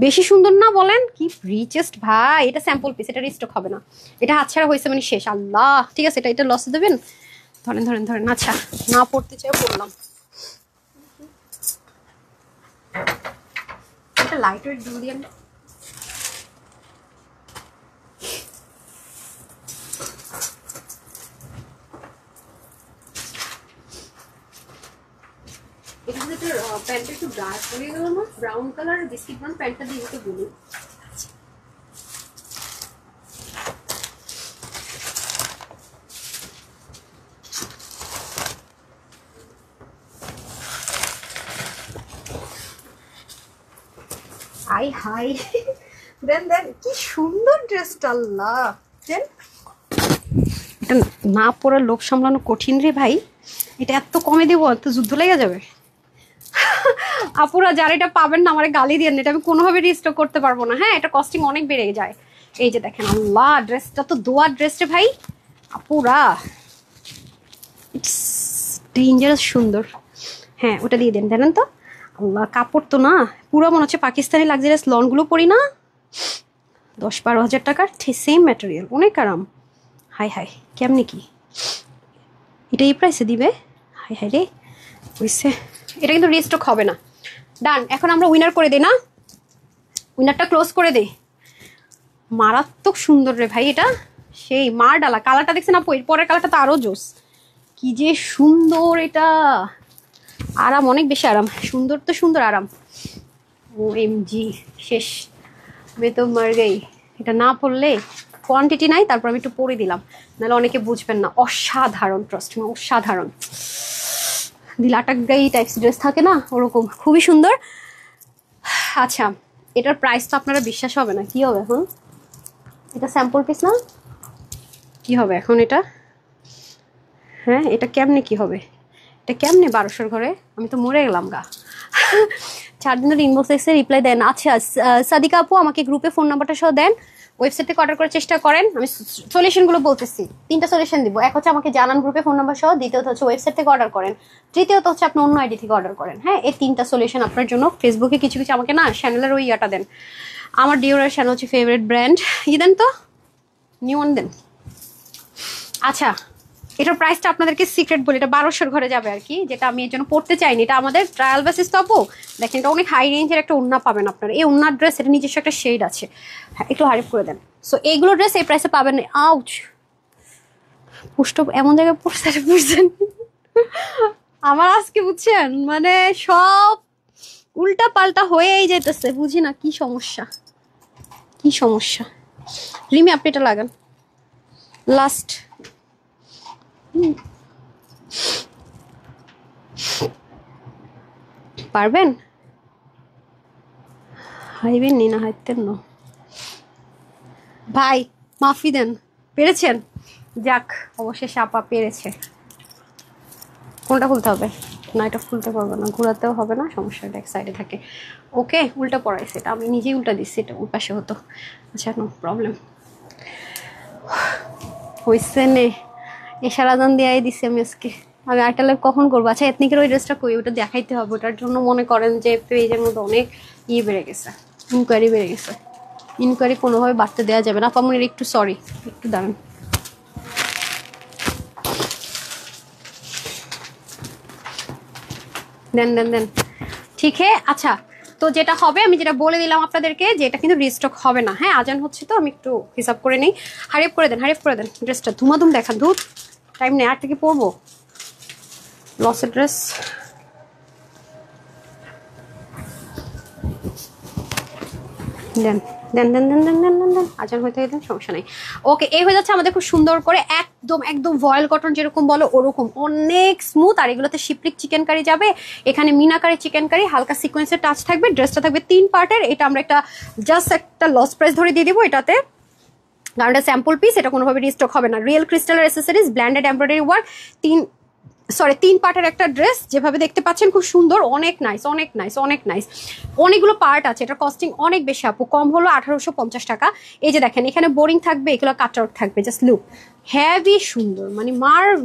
বেশি সুন্দর না বলেন কি রিচেস্ট ভাই। এটা স্যাম্পল পিস, এটা রিস্টক হবে না, এটা হাতছাড়া হয়েছে মানে শেষ। আল্লাহ ঠিক আছে, এটা লসে দেবেন, ধরেন ধরেন ধরেন। আচ্ছা না পড়তে চাই পড়লাম, এটা লাইট ওয়েট জুলিয়ান। এটা যদি প্যান্টটা একটু ডার্ক হয়ে গেল না, ব্রাউন কালার বিস্কিট ব্রাউন প্যান্টটা দিয়ে একটু বলি। হাই হাই দেন দেন, কি সুন্দর ড্রেসটা, আল্লাহ দেন। এটা না পরে লোক সামলানো কঠিন রে ভাই, এটা এত কমে দেবো, এত যুদ্ধ লেগে যাবে। আপুরা যারা এটা পাবেন না আমার গালি দিয়ে, এটা আমি কোনোভাবে রিস্টক করতে পারবো না। হ্যাঁ এটা কস্টিং অনেক বেড়ে যায়। এই যে দেখেন, আল্লাহ ড্রেসটা তো দোয়ার ড্রেস রে ভাই, আপুরা ইটস ডেঞ্জারাস সুন্দর। হ্যাঁ ওটা দিয়ে দেন, জানেন তো আল্লাহ কাপড় তো না পুরো মনে হচ্ছে পাকিস্তানি লাক্সারিয়াস লনগুলো পরি না, 10-12 হাজার টাকার সেম ম্যাটেরিয়াল, অনেক আরাম। হাই হাই কেমনি কি এটা এই প্রাইসে দিবে, হাই হাই রে বুঝছে। এটা কিন্তু রিস্টক হবে না। ডান, এখন আমরা উইনার করে দিই না, উইনারটা ক্লোজ করে দেই। মারাত্মক সুন্দর রে ভাই, এটা সেই মার ডালা। কালারটা দেখছেন আপু, এর পরের কালারটা তো আরো জোস, কি যে সুন্দর। এটা আরাম, অনেক বেশি আরাম, সুন্দর তো সুন্দর আরাম। ও এম জি শেষ, মে তো মার গই। এটা না পরলে কোয়ান্টিটি নাই, তারপর আমি একটু পরে দিলাম, নাহলে অনেকে বুঝবেন না। অসাধারণ, ট্রাস্ট মি অসাধারণ। দিলাটাক গাই টাইপস ড্রেস থাকে না, ওরকম খুবই সুন্দর। আচ্ছা এটার প্রাইস তো আপনারা বিশ্বাস হবে না, কি হবে এখন, এটা স্যাম্পল পিস না, কি হবে এখন এটা। হ্যাঁ এটা কেমনে কি হবে, এটা কেমনে 1200 ঘরে, আমি তো মরে গেলাম গা। 4 দিনের ইনবক্সে রিপ্লাই দেন। আচ্ছা সাদিকা আপু আমাকে গ্রুপে ফোন নাম্বারটা সহ দেন, ওয়েবসাইট থেকে অর্ডার করার চেষ্টা করেন। আমি সলিউশনগুলো বলতেছি, 3টা সলিউশন দিব। এক হচ্ছে আমাকে জানান গ্রুপে ফোন নাম্বার সহ, দ্বিতীয়ত হচ্ছে ওয়েবসাইট থেকে অর্ডার করেন, তৃতীয়ত হচ্ছে আপনি অন্য আইডি থেকে অর্ডার করেন। হ্যাঁ এই 3টা সলিউশন আপনার জন্য। ফেসবুকে কিছু কিছু আমাকে না চ্যানেলের ওই ইয়াটা দেন, আমার ডিওরের চ্যানেল হচ্ছে ফেভারিট ব্র্যান্ড, ই দেন তো নিউ ওয়ান দেন। আচ্ছা এটার প্রাইসটা আপনাদেরকে সিক্রেট বলি, এটা 1200 ঘরে যাবে আর কি, যেটা আমি এর জন্য পড়তে চাইনি। এটা আমাদের ট্রায়াল বেসিস তো আপু, দেখেন এটা অনেক হাই রেঞ্জের একটা ওড়না পাবেন আপনারা। এই ওড়নার ড্রেস এটা নিজস্ব একটা শেড আছে, হ্যাঁ একটু হারিফ করে দেন। সো এইগুলো ড্রেস এই প্রাইসে পাবেন। আউচ পুষ্ট এমন জায়গায় পড়ছে বুঝছেন আমার আজকে, বুঝছেন মানে সব উল্টা পাল্টা হয়েই যেতেছে, বুঝি না কি সমস্যা, কি সমস্যা। রিমি আপনি এটা লাগান লাস্ট, পারবেন? হাইবেন নি না হাইতেন না ভাই, মাফি দেন। পেরেছেন? যাক, অবশেষে আপা পেরেছে। কোনটা খুলতে হবে? না, এটা খুলতে পারবো না, ঘোরাতেও হবে না, সমস্যাটা এক সাইডে থাকে। ওকে, উল্টা পড়াইছে, এটা আমি নিজেই উল্টা দিচ্ছি, এটা ওই পাশে হতো। আচ্ছা, নো প্রবলেম। হয়েছে নে, এশার আজান দিয়ে দিচ্ছি আমি আজকে। আমি আরেকটা লাইভ কখন করবো? আচ্ছা, এথনিকের ওই ড্রেসটা কই, ওটা দেখাইতে হবে। ওটার জন্য মনে করেন যে পেজের মধ্যে অনেক বেড়ে গেছে, ইনকোয়ারি বেড়ে গেছে। ইনকোয়ারি কোনোভাবে বাড়তে দেওয়া যাবে না। আপামনির একটু সরি, একটু দাঁড়ান। দেন দেন দেন, ঠিক হে। আচ্ছা, তো যেটা হবে, আমি যেটা বলে দিলাম আপনাদেরকে, যে এটা কিন্তু রিস্টক হবে না। হ্যাঁ, আজান হচ্ছে তো আমি একটু হিসাব করে নিই। হারিপ করে দেন, হারিপ করে দেন। ড্রেসটা ধুমাধুম দেখান, ধুর টাইম নেই আর, থেকে পরবো লসের ড্রেস। দেন দেন দেন দেন দেন দেন দেন দেন, আজান হইতে দেন, সমস্যা নাই। ওকে, এই হয়ে যাচ্ছে আমাদের খুব সুন্দর করে, একদম একদম ভয়েল কটন যেরকম বলো ওরকম, অনেক স্মুথ। আর এগুলোতে শিপ্রিক চিকেন কারি যাবে, এখানে মিনাকারি চিকেন কারি, হালকা সিকোয়েন্সের টাচ থাকবে। ড্রেসটা থাকবে 3 পার্টের। এটা আমরা একটা জাস্ট একটা লস প্রাইস ধরে দিয়ে দিব এটাতে, কারণ এটা স্যাম্পল পিস, এটা কোনোভাবে রিস্টক হবে না। রিয়েল ক্রিস্টালের অ্যাসেসরিজ, ব্ল্যান্ডেড এমব্রয়ডারি ওয়ার্ক, 3 পার্টের একটা ড্রেস, যেভাবে দেখতে পাচ্ছেন খুব সুন্দর, অনেক নাইস, অনেক নাইস, অনেক নাইস। অনেকগুলো পার্ট আছে, এটা কস্টিং অনেক বেশি আপু, কম হলো 1850 টাকা। এই যে দেখেন, এখানে বোরিং থাকবে, এগুলো কাটআউট থাকবে, জাস্ট লুক হেভি সুন্দর, মানে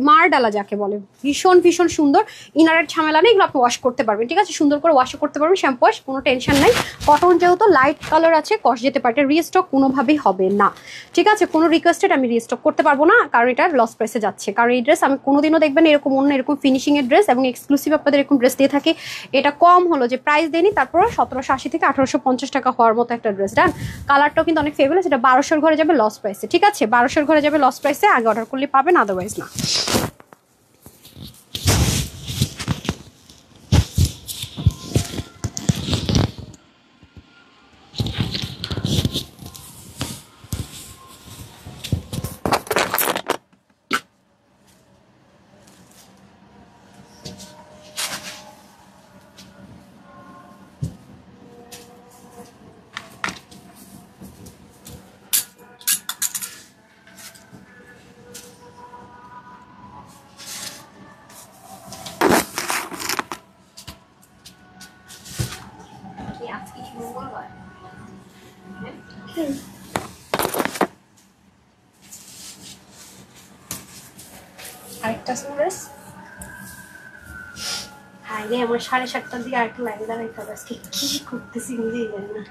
মার ডালা যাকে বলে, ভীষণ ভীষণ সুন্দর। ইনারের ঝামেলা নেই, এগুলো আপনি ওয়াশ করতে পারবেন, ঠিক আছে, সুন্দর করে ওয়াশও করতে পারবেন, শ্যাম্পু ওয়াশ, কোনো টেনশন নাই। কটন যেহেতু লাইট কালার আছে, কষ যেতে পারে, এটা রিস্টক কোনোভাবেই হবে না, ঠিক আছে। কোনো রিকোয়েস্টেড আমি রিস্টক করতে পারবো না, কারণ এটা লস প্রাইসে যাচ্ছে। কারণ এই ড্রেস আমি কোনোদিনও দেখবেন এরকম অন্য এরকম ফিনিশিং এর ড্রেস এবং এক্সক্লুসিভ আপনাদের এরকম ড্রেস দিয়ে থাকি। এটা কম হলো যে প্রাইস দেয়নি, তারপর 1780 থেকে 1850 টাকা হওয়ার মতো একটা ড্রেস। ডান, কালারটাও কিন্তু অনেক ফেভারিট। এটা 1200-র ঘরে যাবে লস প্রাইসে, ঠিক আছে, 1200-র ঘরে যাবে লস প্রাইসে। আগে অর্ডার করলে পাবেন, আদারওয়াইজ না। আরেকটা ড্রেস, হ্যাঁ রে, আমার 7:30টার দিকে আরেকটা লাইভে দাঁড়াইতে হবে। আজকে কি করতেছি নিজেই জানি না।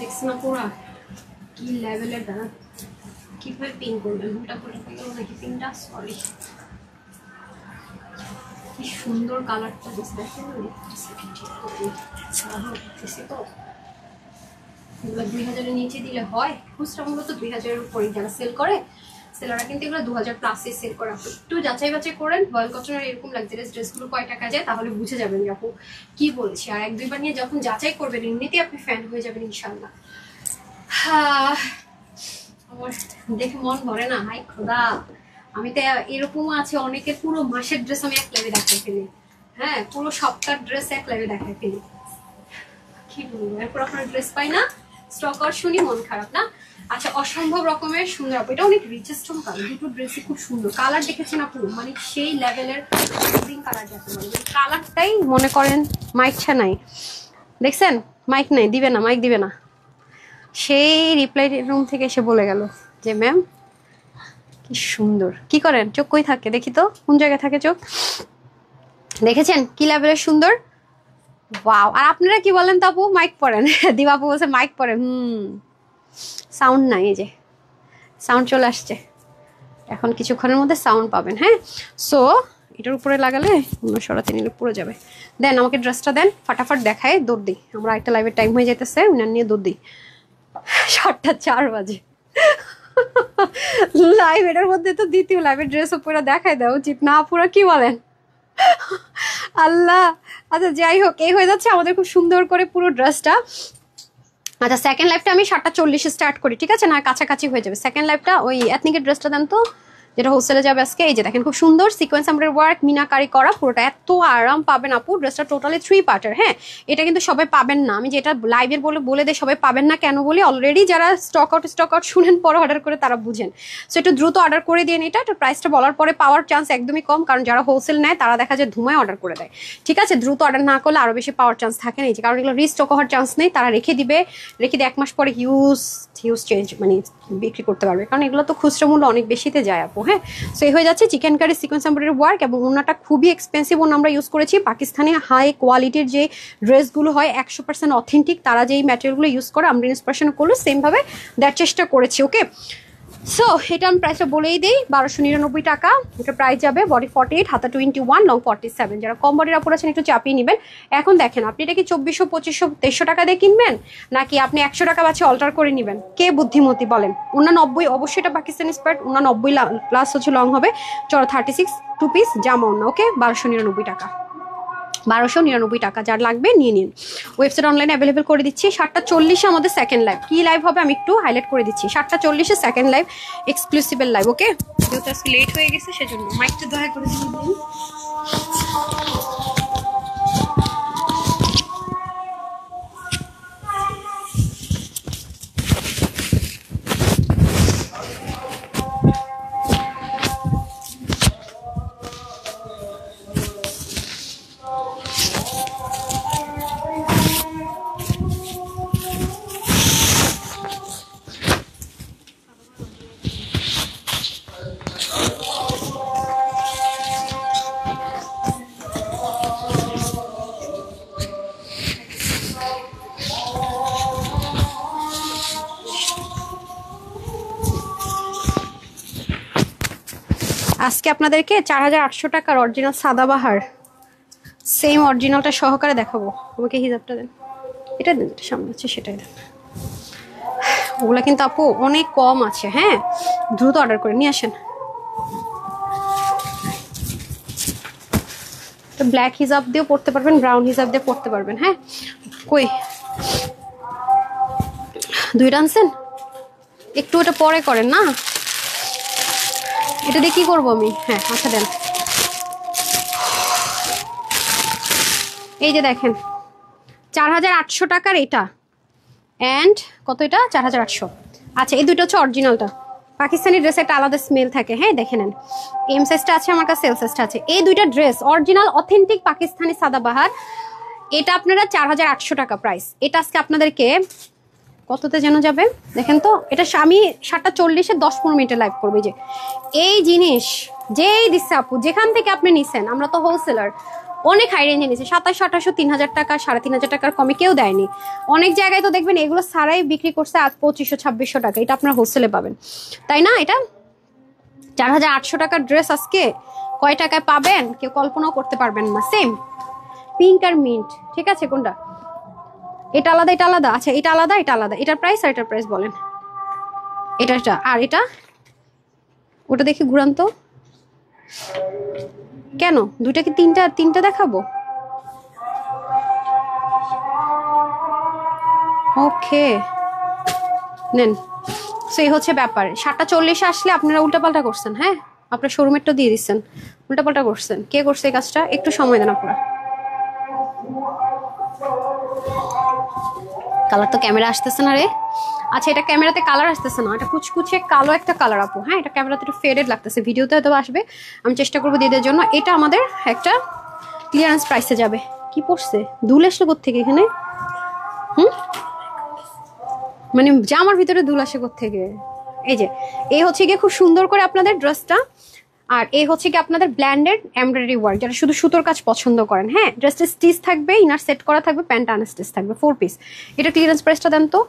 দেখছি না পুরা কি লেভেলের, দাঁড়া কিভাবে পিন করবেন, উল্টা করে গেল নাকি পিনটা, সরি। কি সুন্দর কালারটা দিচ্ছে, দেখেন তো। এগুলো 2000-এর নিচে দিলে হয়, খুচরা মূলত 2000-এর উপরে যারা সেল করে, সেলাররা কিন্তু এগুলো 2000+ সেল করে। একটু যাচাই বাছাই করেন, ভয়েল কটনের এরকম লাক্সারিয়াস ড্রেসগুলো কয় টাকা যায়, তাহলে বুঝে যাবেন যে আপু কি বলছি। আর 1-2বার নিয়ে যখন যাচাই করবেন, এমনিতেই আপনি ফ্যান হয়ে যাবেন ইনশাল্লাহ। আমার দেখে মন ভরে না, হাই খোদা। আমি তো এরকম আছে, অনেকের পুরো মাসের ড্রেস আমি এক লাইভে দেখাই ফেলি, হ্যাঁ, পুরো সপ্তাহের ড্রেস এক লাইভে দেখাই ফেলি। কি বলবো, এরপর আপনার ড্রেস পাই না, স্টক আর শুনি, মন খারাপ না। আচ্ছা, অসম্ভব রকমের সুন্দর আপু, এটা অনেক রিচেস্ট কালার, দুটো ড্রেসই খুব সুন্দর। কালার দেখেছেন আপু, মানে সেই লেভেলের কালার যাতে বলে, কালারটাই মনে করেন মাইকছা নাই, দেখছেন, মাইক নাই, দিবে না, মাইক দিবে না। সেই রিপ্লাই রুম থেকে এসে বলে গেল যে ম্যাম কি সুন্দর। কি করেন, চোখ কই থাকে দেখি তো, কোন জায়গায় থাকে চোখ, দেখেছেন কি লেভেলের সুন্দর। ওয়াও। আর আপনারা কি বলেন তো আপু, মাইক পড়েন? দিবাপু বলছে মাইক পড়েন। সাউন্ড নাই, এই যে সাউন্ড চলে আসছে, এখন কিছুক্ষণের মধ্যে সাউন্ড পাবেন। হ্যাঁ, সো এটার উপরে লাগালে অন্য সরাতে নিলে পুরো যাবে। দেন আমাকে ড্রেসটা দেন, ফাটাফাট দেখায় দৌড় দিই, আমরা একটা লাইভের টাইম হয়ে যেতেছে, উনার নিয়ে দৌড় দিই। 7:04 বাজে লাইভ, এটার মধ্যে তো দ্বিতীয় লাইভের ড্রেস উপরে দেখাই দেওয়া উচিত না, পুরো কি বলেন? আল্লাহ। আচ্ছা যাই হোক, এই হয়ে যাচ্ছে আমাদের খুব সুন্দর করে পুরো ড্রেসটা। আচ্ছা সেকেন্ড লাইফটা আমি 7:40 স্টার্ট করি, ঠিক আছে না? কাছাকাছি হয়ে যাবে। সেকেন্ড লাইফটা ওই এথনিকের ড্রেসটা দেন তো, যেটা হোলসেলে যাবে আজকে। এই যে দেখেন খুব সুন্দর সিকোয়েন্স এমব্রয়ডারি ওয়ার্ক, মিনাকারি করা, পুরোটা এত আরাম পাবেন আপু। ড্রেসটা টোটালি 3 পার্টের। হ্যাঁ, এটা কিন্তু সবাই পাবেন না, আমি যেটা লাইভের বলে দেয় সবাই পাবেন না কেন বলি, অলরেডি যারা স্টক আউট শুনেন পরে অর্ডার করে তারা বুঝেন। সো একটু দ্রুত অর্ডার করে দিন। এটা প্রাইসটা বলার পরে পাওয়ার চান্স একদমই কম, কারণ যারা হোলসেল নেয় তারা দেখা যায় ধুমায় অর্ডার করে দেয়, ঠিক আছে? দ্রুত অর্ডার না করলে আরো বেশি পাওয়ার চান্স থাকে না, এই যে কারণ এগুলো রিস্টক হওয়ার চান্স নেই। তারা রেখে দিয়ে 1 মাস পরে হিউজ চেঞ্জ মানে বিক্রি করতে পারবে, কারণ এগুলো তো খুচরা মূল্য অনেক বেশিতে যায় আপু। হ্যাঁ, সো এই হয়ে যাচ্ছে chicken curry sequence embroidery work, এবং ওনাটা খুবই এক্সপেন্সিভ ওনা আমরা ইউজ করেছি। পাকিস্তানি হাই কোয়ালিটির যে ড্রেসগুলো হয় 100% অথেন্টিক, তারা যেই ম্যাটেরিয়ালগুলো ইউজ করে আমরা ইন্সপিরেশন করলো সেমভাবে দেওয়ার চেষ্টা করেছি। ওকে, সো এটা আমি প্রাইসটা বলেই দিই, 1299 টাকা। এটা প্রাইস যাবে বডি 48, হাতা 21, লং 47। যারা কম বডির আপুর আছেন একটু চাপিয়ে নেবেন। এখন দেখেন আপনি এটা কি 2400, 2500, 2300 টাকা দিয়ে কিনবেন, নাকি আপনি 100 টাকা বাঁচে অল্টার করে নেবেন? কে বুদ্ধিমতী বলেন? 90, অবশ্যই এটা পাকিস্তানি স্পার্ট, 90 প্লাস হচ্ছে লং হবে, 36 2 পিস জামা ওনা। ওকে, 1299 টাকা, 1299 টাকা। যার লাগবে নিয়ে নিন। ওয়েবসাইট অনলাইনে অ্যাভেলেবেল করে দিচ্ছি। 7:40 আমাদের সেকেন্ড লাইভ। কি লাইভ হবে আমি একটু হাইলাইট করে দিচ্ছি। 7:40 সেকেন্ড লাইভ, এক্সক্লুসিভের লাইভ। ওকে, যেহেতু আজকে লেট হয়ে গেছে সেজন্য মাইকটা দয়া করে দিন। আজকে আপনাদেরকে 4800 টাকার অরিজিনাল সাদাবাহার সেম অরিজিনালটা সহকারে দেখাবো। আমাকে হিজাবটা দেন, এটা দেন, এটা সামনে আছে সেটাই দেন। ওগুলো কিন্তু আপু অনেক কম আছে। হ্যাঁ, দ্রুত অর্ডার করে নিয়ে আসেন। তো ব্ল্যাক হিজাব দিয়েও পড়তে পারবেন, ব্রাউন হিজাব দিয়ে পড়তে পারবেন। হ্যাঁ, কই দুইটা আনছেন? একটু ওটা পরে করেন না, এটা দিয়ে কি করবো আমি? হ্যাঁ আচ্ছা দেন। এই যে দেখেন 4800 টাকার এটা, অ্যান্ড কত এটা? 4800। আচ্ছা এই দুটো হচ্ছে অরিজিনালটা। পাকিস্তানি ড্রেস একটা আলাদা স্মেল থাকে। হ্যাঁ দেখে নেন, এম সাইজটা আছে আমার কাছে, এল সাইজটা আছে। এই দুইটা dress original authentic Pakistani Sadabahar. এটা আপনারা 4800 টাকা প্রাইস। এটা আজকে আপনাদেরকে কততে যেন যাবে দেখেন তো। এটা আমি 7:40 10-15 মিনিটে লাইভ করবো। যে এই জিনিস যেই দিচ্ছে আপু, যেখান থেকে আপনি নিছেন, আমরা তো হোলসেলার, অনেক হাই রেঞ্জে নিচ্ছে। 2700, 2800, 3000 টাকা, 3500 টাকার কমে কেউ দেয়নি। অনেক জায়গায় তো দেখবেন এগুলো সারাই বিক্রি করছে আজ 2500, 2600 টাকা। এটা আপনার হোলসেলে পাবেন, তাই না? এটা 4800 টাকার ড্রেস আজকে কয় টাকায় পাবেন কেউ কল্পনাও করতে পারবেন না। সেম পিঙ্ক আর মিন্ট, ঠিক আছে? কোনটা? এটা আলাদা, এটা আলাদা। আচ্ছা এটা আলাদা, এটা আলাদা। এটার প্রাইস আর এটার প্রাইস বলেন। এটা আর এটা, ওটা দেখি ঘুরান তো। কেন দুইটা কি তিনটা দেখাবো? ওকে নেন। সেই হচ্ছে ব্যাপার। 7:40 আসলে আপনারা উল্টাপাল্টা করছেন। হ্যাঁ, আপনার শোরুমেরটা দিয়ে দিচ্ছেন, উল্টাপাল্টা করছেন। কে করছে এই কাজটা? একটু সময় দেন আপনারা। কালার তো ক্যামেরা আসতেছে না রে। আচ্ছা এটা ক্যামেরাতে কালার আসতেছে না, এটা কুচকুচে কালো একটা কালার আপু। হ্যাঁ, এটা ক্যামেরাতে একটু ফেডেড লাগতেছে, ভিডিওতে হয়তো আসবে। আমি চেষ্টা করবো দিয়ে দেওয়ার জন্য। এটা আমাদের একটা ক্লিয়ারেন্স প্রাইসে যাবে। কি পড়ছে? দুল আসলে কোত্থেকে এখানে? মানে জামার ভিতরে দুল আসে কোত্থেকে? এই যে এই হচ্ছে গিয়ে খুব সুন্দর করে আপনাদের ড্রেসটা। আর এই হচ্ছে কি আপনাদের ব্ল্যান্ডেড এমব্রয়ডারি ওয়ার্ক, যারা শুধু সুতোর কাজ পছন্দ করেন। হ্যাঁ, ড্রেসটা স্টিচ থাকবে, ইনার সেট করা থাকবে, প্যান্ট আনস্টিচ থাকবে, 4 পিস। এটা ক্লিয়ারেন্স প্রাইসটা দেন তো।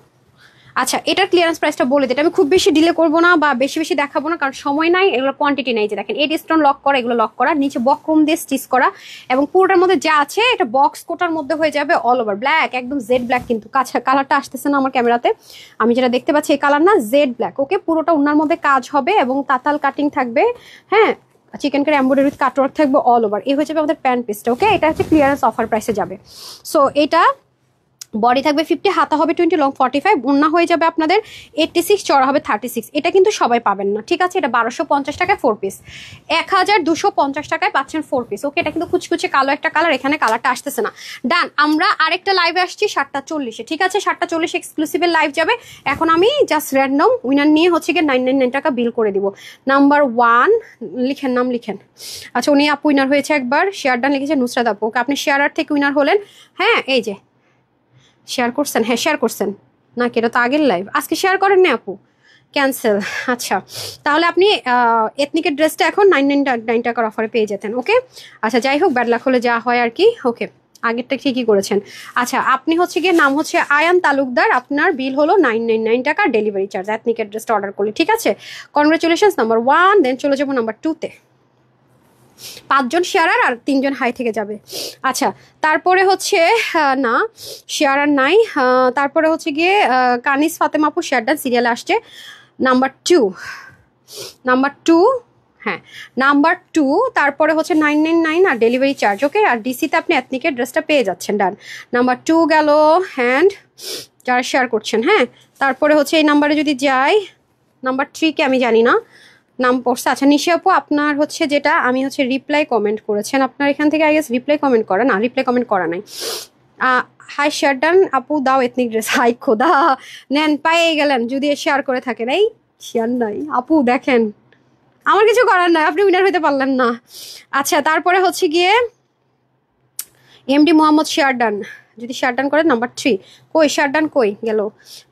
আচ্ছা এটার ক্লিয়ারেন্স প্রাইসটা বলে দিই। আমি খুব বেশি ডিলে করবো না বা বেশি দেখাবো না, কারণ সময় নাই, এগুলো কোয়ান্টিটি নাই। যে দেখেন 8 স্টোন লক করা, এগুলো লক করা, নিচে বক্রম দিয়ে স্টিচ করা, এবং পুরোটার মধ্যে যা আছে এটা বক্স কোটার মধ্যে হয়ে যাবে। অল ওভার ব্ল্যাক, একদম জেড ব্ল্যাক। কিন্তু কালারটা আসতেছে না আমার ক্যামেরাতে, আমি যেটা দেখতে পাচ্ছি এই কালার না, জেড ব্ল্যাক। ওকে, পুরোটা ওনার মধ্যে কাজ হবে এবং তাতাল কাটিং থাকবে। হ্যাঁ, chicken curry embroidery with cutwork থাকবে অল ওভার। এই হচ্ছে আমাদের প্যান্ট পিসটা। ওকে, এটা হচ্ছে ক্লিয়ারেন্স অফার প্রাইসে যাবে। সো এটা বডি থাকবে 50, হাতা হবে 20, লং 45, ওড়না হয়ে যাবে আপনাদের 86, চড়া হবে 36। এটা কিন্তু সবাই পাবেন না, ঠিক আছে? এটা 1250 টাকায় 4 পিস, 1250 টাকায় পাচ্ছেন 4 পিস। ওকে, এটা কিন্তু কুচকুচে কালো একটা কালার, এখানে কালারটা আসতেছে না। ডান, আমরা আরেকটা লাইভে আসছি 7:40, ঠিক আছে? 7:40 এক্সক্লুসিভের লাইভ যাবে। এখন আমি জাস্ট র্যান্ডম উইনার নিয়ে হচ্ছে গিয়ে 999 টাকা বিল করে দিব। নাম্বার 1 লিখেন, নাম লিখেন। আচ্ছা, উনি আপু উইনার হয়েছে একবার, শেয়ার ডান লিখেছে নুসরাত আপু। ওকে, আপনি শেয়ারার থেকে উইনার হলেন। হ্যাঁ, এই যে শেয়ার করছেন, হ্যাঁ শেয়ার করছেন নাকি? এটা তো আগের লাইভ, আজকে শেয়ার করেন না আপু, ক্যান্সেল। আচ্ছা, তাহলে আপনি এথনিকের ড্রেসটা এখন 999 টাকার অফারে পেয়ে যেতেন। ওকে, আচ্ছা যাই হোক, ব্যাড লাক হলে যা হয় আর কি। ওকে, আগেরটা ঠিকই করেছেন। আচ্ছা, আপনি হচ্ছে গিয়ে নাম হচ্ছে আয়ান তালুকদার, আপনার বিল হলো 999 টাকা ডেলিভারি চার্জ এথনিকের ড্রেসটা অর্ডার করলে, ঠিক আছে? Congratulations number 1। দেন চলে যাবো নাম্বার 2-তে। 5 জন শেয়ারার আর 3 জন হাই থেকে যাবে। আচ্ছা, তারপরে হচ্ছে না শেয়ারার নাই। তারপরে হচ্ছে গিয়ে কানিস ফাতেমা আপু শেয়ার ডান সিরিয়ালে আসছে। নাম্বার 2, হ্যাঁ নাম্বার 2। তারপরে হচ্ছে 999 আর ডেলিভারি চার্জ। ওকে, আর ডিসিতে আপনি এথনিকের ড্রেসটা পেয়ে যাচ্ছেন। ডান, নাম্বার 2 গেল হ্যান্ড, যারা শেয়ার করছেন। হ্যাঁ, তারপরে হচ্ছে এই নাম্বারে যদি যাই, নাম্বার 3 কে আমি জানি না নাম পড়ছে। আচ্ছা, নিশি আপু আপনার হচ্ছে যেটা আমি হচ্ছে রিপ্লাই কমেন্ট করেছেন, আপনার এখান থেকে আই গেস রিপ্লাই কমেন্ট করা, না রিপ্লাই কমেন্ট করা নাই। হাই শেয়ার ডান আপু, দাও এথনিক ড্রেস। হাই খোদা, নেন পেয়ে গেলেন যদি শেয়ার করে থাকেন। এই শেয়ার নাই আপু, দেখেন আমার কিছু করার নাই, আপনি উইনার হইতে পারলেন না। আচ্ছা, তারপরে হচ্ছে গিয়ে এমডি মোহাম্মদ শেয়ার ডান, যদি শেয়ার ডান করেন। নাম্বার 3 কই শেয়ার ডান কই গেল?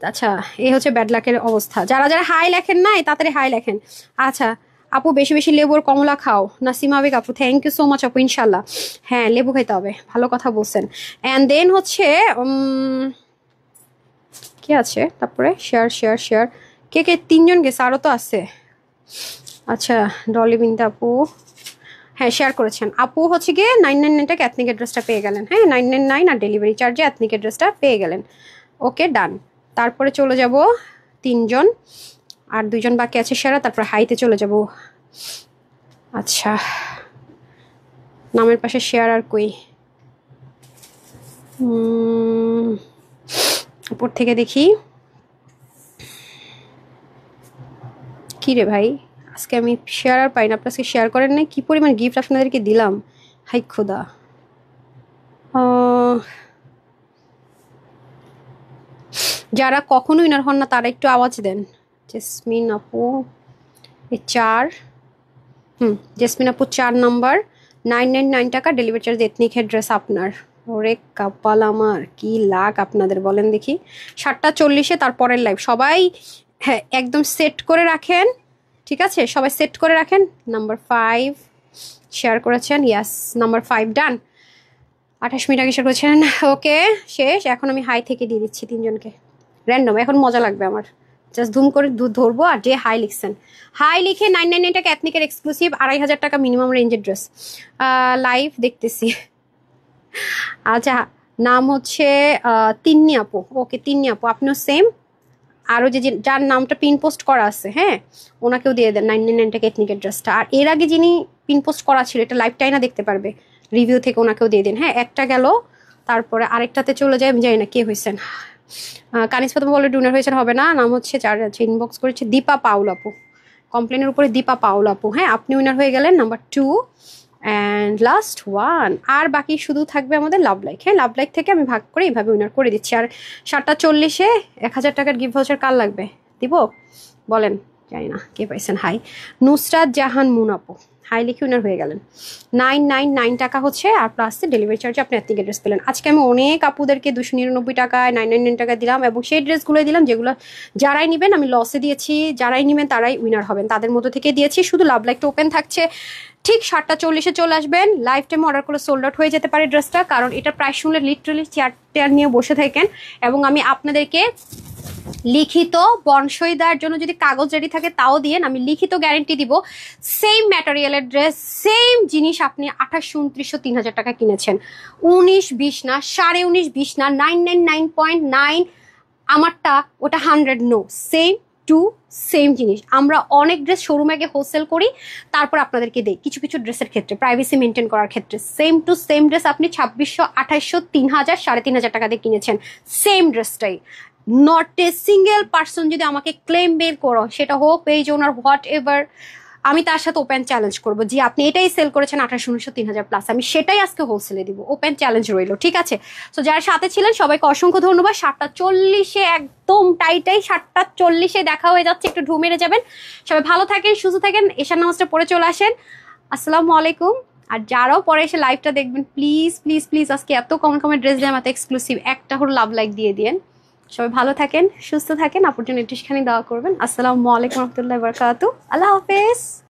আচ্ছা, এই হচ্ছে ব্যাড লাকের অবস্থা। যারা যারা হাই লেখেন নাই তাড়াতাড়ি হাই লেখেন। আচ্ছা আপু, বেশি বেশি লেবুর কমলা খাও। নাসিমা আবেগ আপু, থ্যাংক ইউ সো মাচ আপু, ইনশাল্লাহ। হ্যাঁ, লেবু খাইতে হবে, ভালো কথা বলছেন। অ্যান্ড দেন হচ্ছে কি আছে তারপরে? শেয়ার শেয়ার শেয়ার, কে কে? 3 জন গেছে, আরও তো আছে। আচ্ছা, ডলি বিন্দা আপু, হ্যাঁ শেয়ার করেছেন। আপু হচ্ছে গিয়ে 999 টাকা এথনিকের ড্রেসটা পেয়ে গেলেন। হ্যাঁ, 999 আর ডেলিভারি চার্জে এথনিকের ড্রেসটা পেয়ে গেলেন। ওকে, ডান। তারপরে চলে যাব 3 জন, আর 2 জন বাকি আছে সেরা, তারপর হাইতে চলে যাব। আচ্ছা, নামের পাশে শেয়ার আর কই? উপর থেকে দেখি, কি রে ভাই, আজকে আমি শেয়ার আর পাই না। আপনি আজকে শেয়ার করেন নাই, কি পরিমাণ গিফট আপনাদেরকে দিলাম, হাই খোদা। যারা কখনো উইনার হন না তারা একটু আওয়াজ দেন। জেসমিন আপু 4, জেসমিন আপু 4 নাম্বার, 999 টাকা delivery charge ethnic head dress আপনার। ওরে কপাল আমার, কি লাক আপনাদের বলেন দেখি। 7:40 তারপরের লাইভ, সবাই হ্যাঁ একদম সেট করে রাখেন, ঠিক আছে? সবাই সেট করে রাখেন। নাম্বার 5 শেয়ার করেছেন, ইয়াস নাম্বার 5 ডান। 28 মিনিট আগে শেয়ার করেছেন। ওকে, শেষ। এখন আমি হাই থেকে দিয়ে দিচ্ছি 3 জনকে র্যান্ডম, এখন মজা লাগবে আমার। জাস্ট ধুম করে ধরবো, আর যে হাই লিখছেন হাই লিখে 999 টাকা এথনিকের এক্সক্লুসিভ 2500 টাকা মিনিমাম রেঞ্জের ড্রেস। লাইভ দেখতেছি। আচ্ছা, নাম হচ্ছে তিন্নি আপু। ওকে, তিন্নি আপু আপনিও সেম। আরও যে যার নামটা পিন পোস্ট করা আছে, হ্যাঁ ওনাকেও দিয়ে দেন 999 টাকা এথনিকের ড্রেসটা। আর এর আগে যিনি পিন পোস্ট করা ছিল, এটা লাইভটাই না দেখতে পারবে রিভিউ থেকে, ওনাকেও দিয়ে দিন। হ্যাঁ, একটা গেল, তারপরে আরেকটাতে চলে যায়, আমি জানি না কে হয়েছেন। কানিস ফাতেমা বলে ডুনার হয়েছেন, হবে না। নাম হচ্ছে যার ইনবক্স করেছে দীপা পাউল আপু, কমপ্লেনের উপরে দীপা পাউল আপু। হ্যাঁ, আপনি উইনার হয়ে গেলেন নাম্বার 2 অ্যান্ড লাস্ট 1। আর বাকি শুধু থাকবে আমাদের লাভ লাইক। হ্যাঁ, লাভ লাইক থেকে আমি ভাগ করে এইভাবে উইনার করে দিচ্ছি। আর 7:40 1000 টাকার গিফট ভাউচার কার লাগবে দিব বলেন? জানি না কে পাইছেন। হাই নুসরাত জাহান মুন আপু, হাই লিখে উইনার হয়ে গেলেন। 999 টাকা হচ্ছে, আর প্লাস ডেলিভারি চার্জে আপনি এথনিক ড্রেস পেলেন। আজকে আমি অনেক আপুদেরকে 299 টাকায় 999 টাকা দিলাম, এবং সেই ড্রেসগুলোই দিলাম যেগুলো যারাই নেবেন আমি লসে দিয়েছি, যারাই নেবেন তারাই উইনার হবেন, তাদের মধ্যে থেকে দিয়েছি। শুধু লাভ লাইকটা ওপেন থাকছে, ঠিক 7:40 চলে আসবেন। লাইফ টাইমে অর্ডার করলে সোল্ড আউট হয়ে যেতে পারে ড্রেসটা, কারণ এটা প্রাইস শুনলে লিটারালি চেয়ার নিয়ে বসে থাকেন। এবং আমি আপনাদেরকে লিখিত বনসই দেওয়ার জন্য যদি কাগজ রেডি থাকে তাও দিয়ে আমি লিখিত গ্যারেন্টি দিব, সেম ম্যাটেরিয়ালের ড্রেস সেম জিনিস আপনি 2800, 2900, 3000 টাকা কিনেছেন, 19-20 না, 19.5-20 না, 999.9 আমারটা ওটা 100 নো, সেম টু সেম জিনিস। আমরা অনেক ড্রেস শোরুমে গিয়ে হোলসেল করি, তারপর আপনাদেরকে দিই। কিছু কিছু ড্রেসের ক্ষেত্রে প্রাইভেসি মেনটেন করার ক্ষেত্রে সেম টু সেম ড্রেস আপনি 2600, 2800, 3000, 3500 টাকা দিয়ে কিনেছেন, সেম ড্রেসটাই। নট এ সিঙ্গেল পার্সন যদি আমাকে ক্লেম বের করো, সেটা হোক পেজ ওনার হোয়াট এভার, আমি তার সাথে ওপেন চ্যালেঞ্জ করবো যে আপনি এটাই সেল করেছেন 2800, 3000 প্লাস, আমি সেটাই আজকে হোলসেলে দিব। ওপেন চ্যালেঞ্জ রইলো, ঠিক আছে? তো যারা সাথে ছিলেন সবাইকে অসংখ্য ধন্যবাদ। 7:40 একদম টাইটাই 7:40 দেখা হয়ে যাচ্ছে, একটু ঢু মেরে যাবেন। সবাই ভালো থাকেন, সুস্থ থাকেন, এশার নামাজটা পড়ে চলে আসেন। আসসালামু আলাইকুম। আর যারাও পরে এসে লাইভটা দেখবেন প্লিজ প্লিজ প্লিজ, আজকে এত কমে ড্রেস দিলাম, এত এক্সক্লুসিভ, একটা হলো লাভ লাইক দিয়ে দিয়েন। সবাই ভালো থাকেন, সুস্থ থাকেন, অপরচুনিটিসখানি দেওয়া করবেন। আসসালামু আলাইকুম রহমতুল্লাহি ওয়া বারাকাতুহু। আল্লাহ হাফেজ।